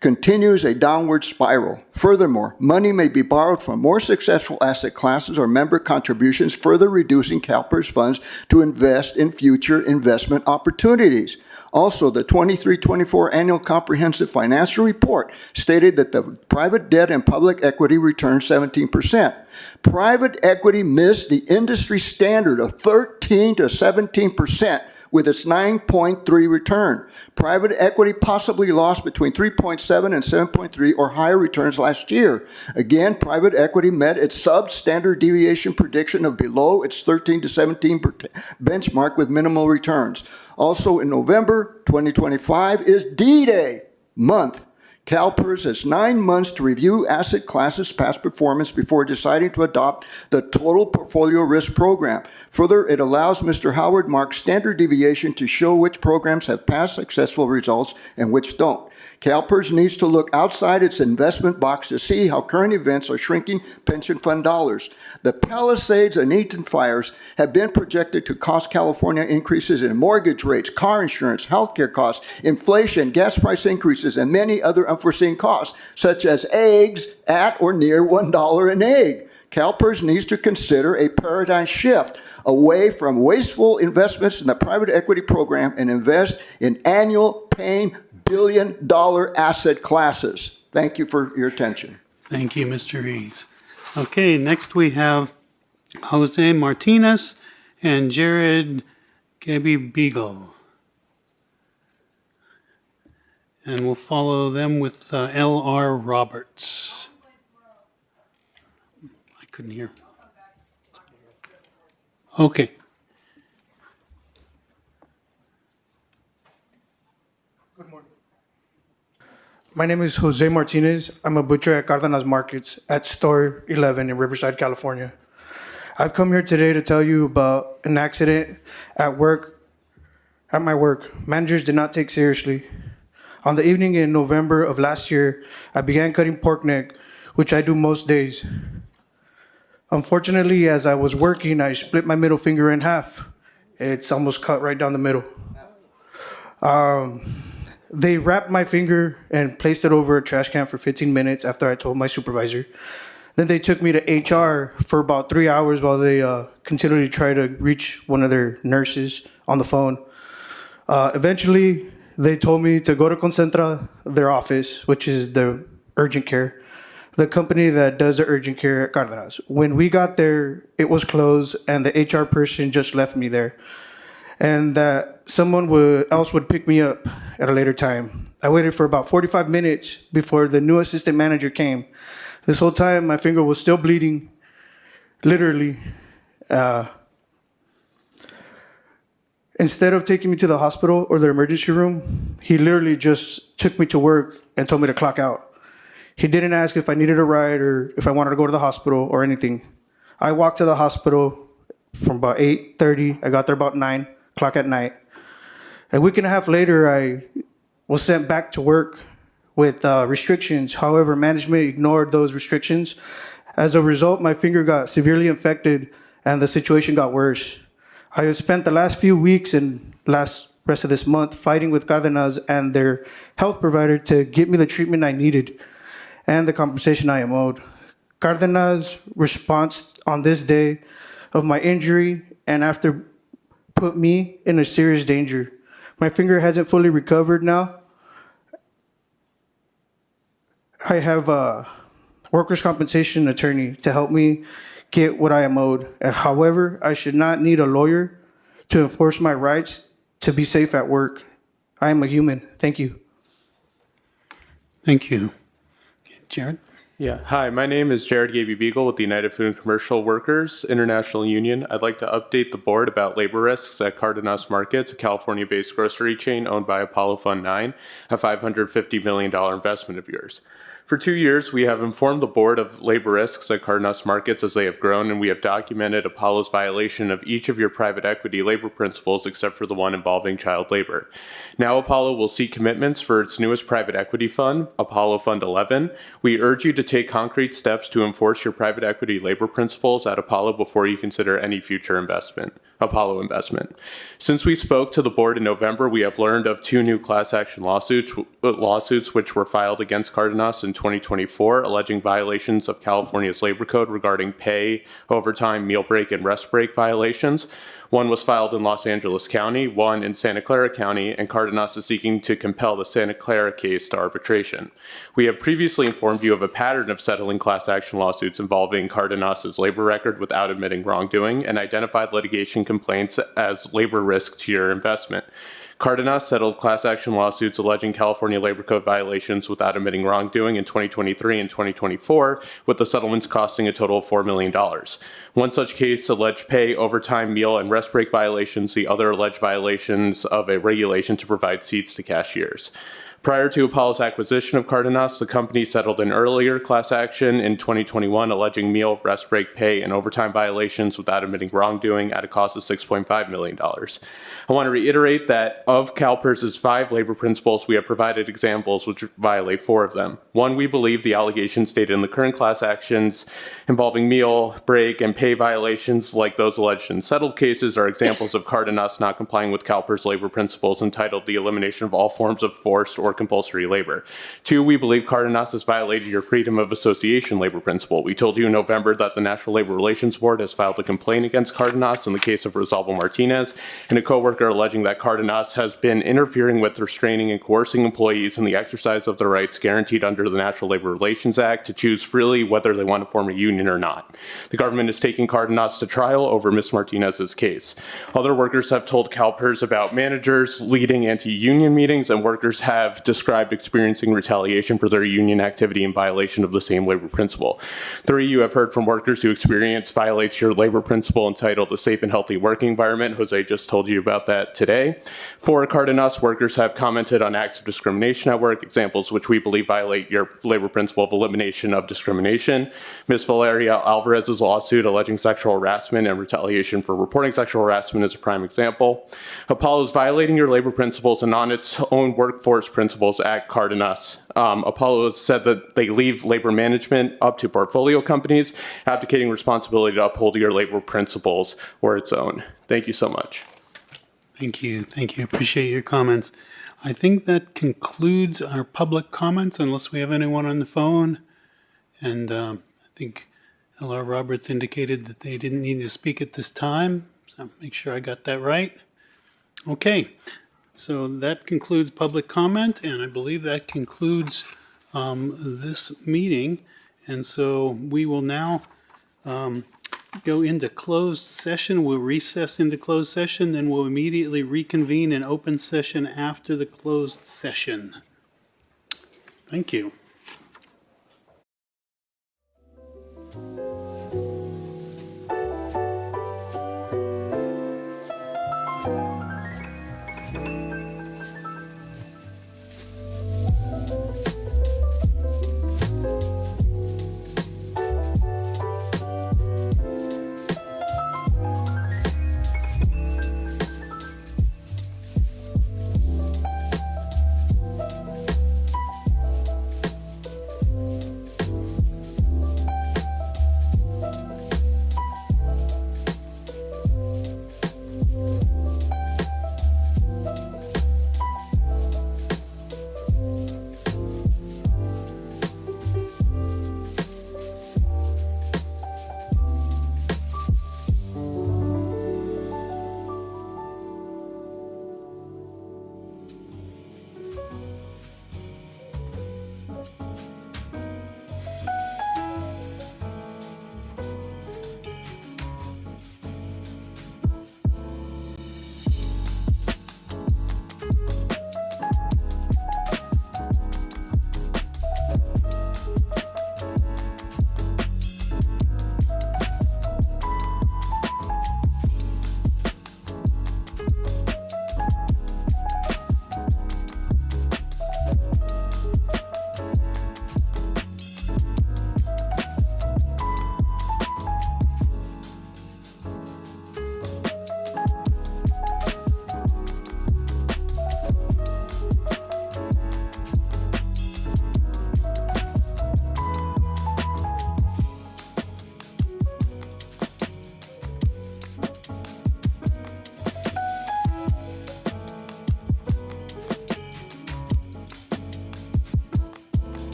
continues a downward spiral. Furthermore, money may be borrowed from more successful asset classes or member contributions, further reducing CalPERS funds to invest in future investment opportunities. Also, the 23-24 Annual Comprehensive Financial Report stated that the private debt and public equity returned 17%. Private equity missed the industry standard of 13 to 17%. With its 9.3 return. Private equity possibly lost between 3.7 and 7.3 or higher returns last year. Again, private equity met its substandard deviation prediction of below its 13 to 17 benchmark with minimal returns. Also in November 2025 is D-Day month. CalPERS has 9 months to review asset classes' past performance before deciding to adopt the Total Portfolio Risk Program. Further, it allows Mr. Howard Marks standard deviation to show which programs have past successful results and which don't. CalPERS needs to look outside its investment box to see how current events are shrinking pension fund dollars. The Palisades and Eaton fires have been projected to cost California increases in mortgage rates, car insurance, healthcare costs, inflation, gas price increases, and many other unforeseen costs, such as eggs at or near $1 an egg. CalPERS needs to consider a paradigm shift away from wasteful investments in the private equity program and invest in annual paying billion-dollar asset classes. Thank you for your attention. Thank you, Mr. Rees. Okay, next we have Jose Martinez and Jared Beagle. And we'll follow them with L.R. Roberts. I couldn't hear. Okay. My name is Jose Martinez. I'm a butcher at Cardenas Markets at Store 11 in Riverside, California. I've come here today to tell you about an accident at work. At my work, managers did not take seriously. On the evening in November of last year, I began cutting pork neck, which I do most days. Unfortunately, as I was working, I split my middle finger in half. It's almost cut right down the middle. They wrapped my finger and placed it over a trash can for 15 minutes after I told my supervisor. Then they took me to HR for about 3 hours while they continually tried to reach one of their nurses on the phone. Eventually, they told me to go to Concentra, their office, which is the urgent care, the company that does the urgent care at Cardenas. When we got there, it was closed, and the HR person just left me there. And that someone else would pick me up at a later time. I waited for about 45 minutes before the new assistant manager came. This whole time, my finger was still bleeding, literally. Instead of taking me to the hospital or the emergency room, he literally just took me to work and told me to clock out. He didn't ask if I needed a ride or if I wanted to go to the hospital or anything. I walked to the hospital from about 8:30. I got there about 9 o'clock at night. A week and a half later, I was sent back to work with restrictions. However, management ignored those restrictions. As a result, my finger got severely infected and the situation got worse. I have spent the last few weeks and rest of this month fighting with Cardenas and their health provider to get me the treatment I needed and the compensation I am owed. Cardenas' response on this day of my injury and after put me in a serious danger. My finger hasn't fully recovered now. I have a workers' compensation attorney to help me get what I am owed. However, I should not need a lawyer to enforce my rights to be safe at work. I am a human. Thank you. Thank you. Jared? Yeah. Hi, my name is Jared Gaby Beagle with the United Food and Commercial Workers International Union. I'd like to update the board about labor risks at Cardenas Markets, a California-based grocery chain owned by Apollo Fund 9, a $550 million investment of yours. For 2 years, we have informed the board of labor risks at Cardenas Markets as they have grown, and we have documented Apollo's violation of each of your private equity labor principles except for the one involving child labor. Now Apollo will seek commitments for its newest private equity fund, Apollo Fund 11. We urge you to take concrete steps to enforce your private equity labor principles at Apollo before you consider any future Apollo investment. Since we spoke to the board in November, we have learned of 2 new class action lawsuits which were filed against Cardenas in 2024, alleging violations of California's labor code regarding pay, overtime, meal break, and rest break violations. One was filed in Los Angeles County, one in Santa Clara County, and Cardenas is seeking to compel the Santa Clara case to arbitration. We have previously informed you of a pattern of settling class action lawsuits involving Cardenas's labor record without admitting wrongdoing and identified litigation complaints as labor risk to your investment. Cardenas settled class action lawsuits alleging California labor code violations without admitting wrongdoing in 2023 and 2024, with the settlements costing a total of $4 million. One such case alleged pay, overtime, meal, and rest break violations, the other alleged violations of a regulation to provide seats to cashiers. Prior to Apollo's acquisition of Cardenas, the company settled an earlier class action in 2021 alleging meal, rest break, pay, and overtime violations without admitting wrongdoing at a cost of $6.5 million. I want to reiterate that of CalPERS' 5 labor principles, we have provided examples which violate 4 of them. 1, we believe the allegations stated in the current class actions involving meal, break, and pay violations like those alleged in settled cases are examples of Cardenas not complying with CalPERS labor principles entitled the elimination of all forms of forced or compulsory labor. 2, we believe Cardenas has violated your freedom of association labor principle. We told you in November that the National Labor Relations Board has filed a complaint against Cardenas in the case of Rosalvo Martinez and a coworker alleging that Cardenas has been interfering with, restraining, and coercing employees in the exercise of their rights guaranteed under the National Labor Relations Act to choose freely whether they want to form a union or not. The government is taking Cardenas to trial over Ms. Martinez's case. Other workers have told CalPERS about managers leading anti-union meetings, and workers have described experiencing retaliation for their union activity in violation of the same labor principle. 3, you have heard from workers who experience violates your labor principle entitled a safe and healthy working environment. Jose just told you about that today. 4, Cardenas workers have commented on acts of discrimination at work, examples which we believe violate your labor principle of elimination of discrimination. Ms. Valeria Alvarez's lawsuit alleging sexual harassment and retaliation for reporting sexual harassment is a prime example. Apollo is violating your labor principles and on its own workforce principles at Cardenas. Apollo has said that they leave labor management up to portfolio companies, abdicating responsibility to uphold your labor principles or its own. Thank you so much. Thank you. Thank you. Appreciate your comments. I think that concludes our public comments unless we have anyone on the phone. And I think L.R. Roberts indicated that they didn't need to speak at this time. So make sure I got that right. Okay. So that concludes public comment, and I believe that concludes this meeting. And so we will now go into closed session. We'll recess into closed session, then we'll immediately reconvene in open session after the closed session. Thank you.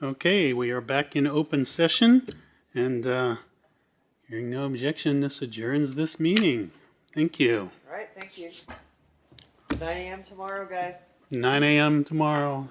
Okay, we are back in open session, and hearing no objection, this adjourns this meeting. Thank you. All right, thank you. 9 a.m. tomorrow, guys. 9 a.m. tomorrow.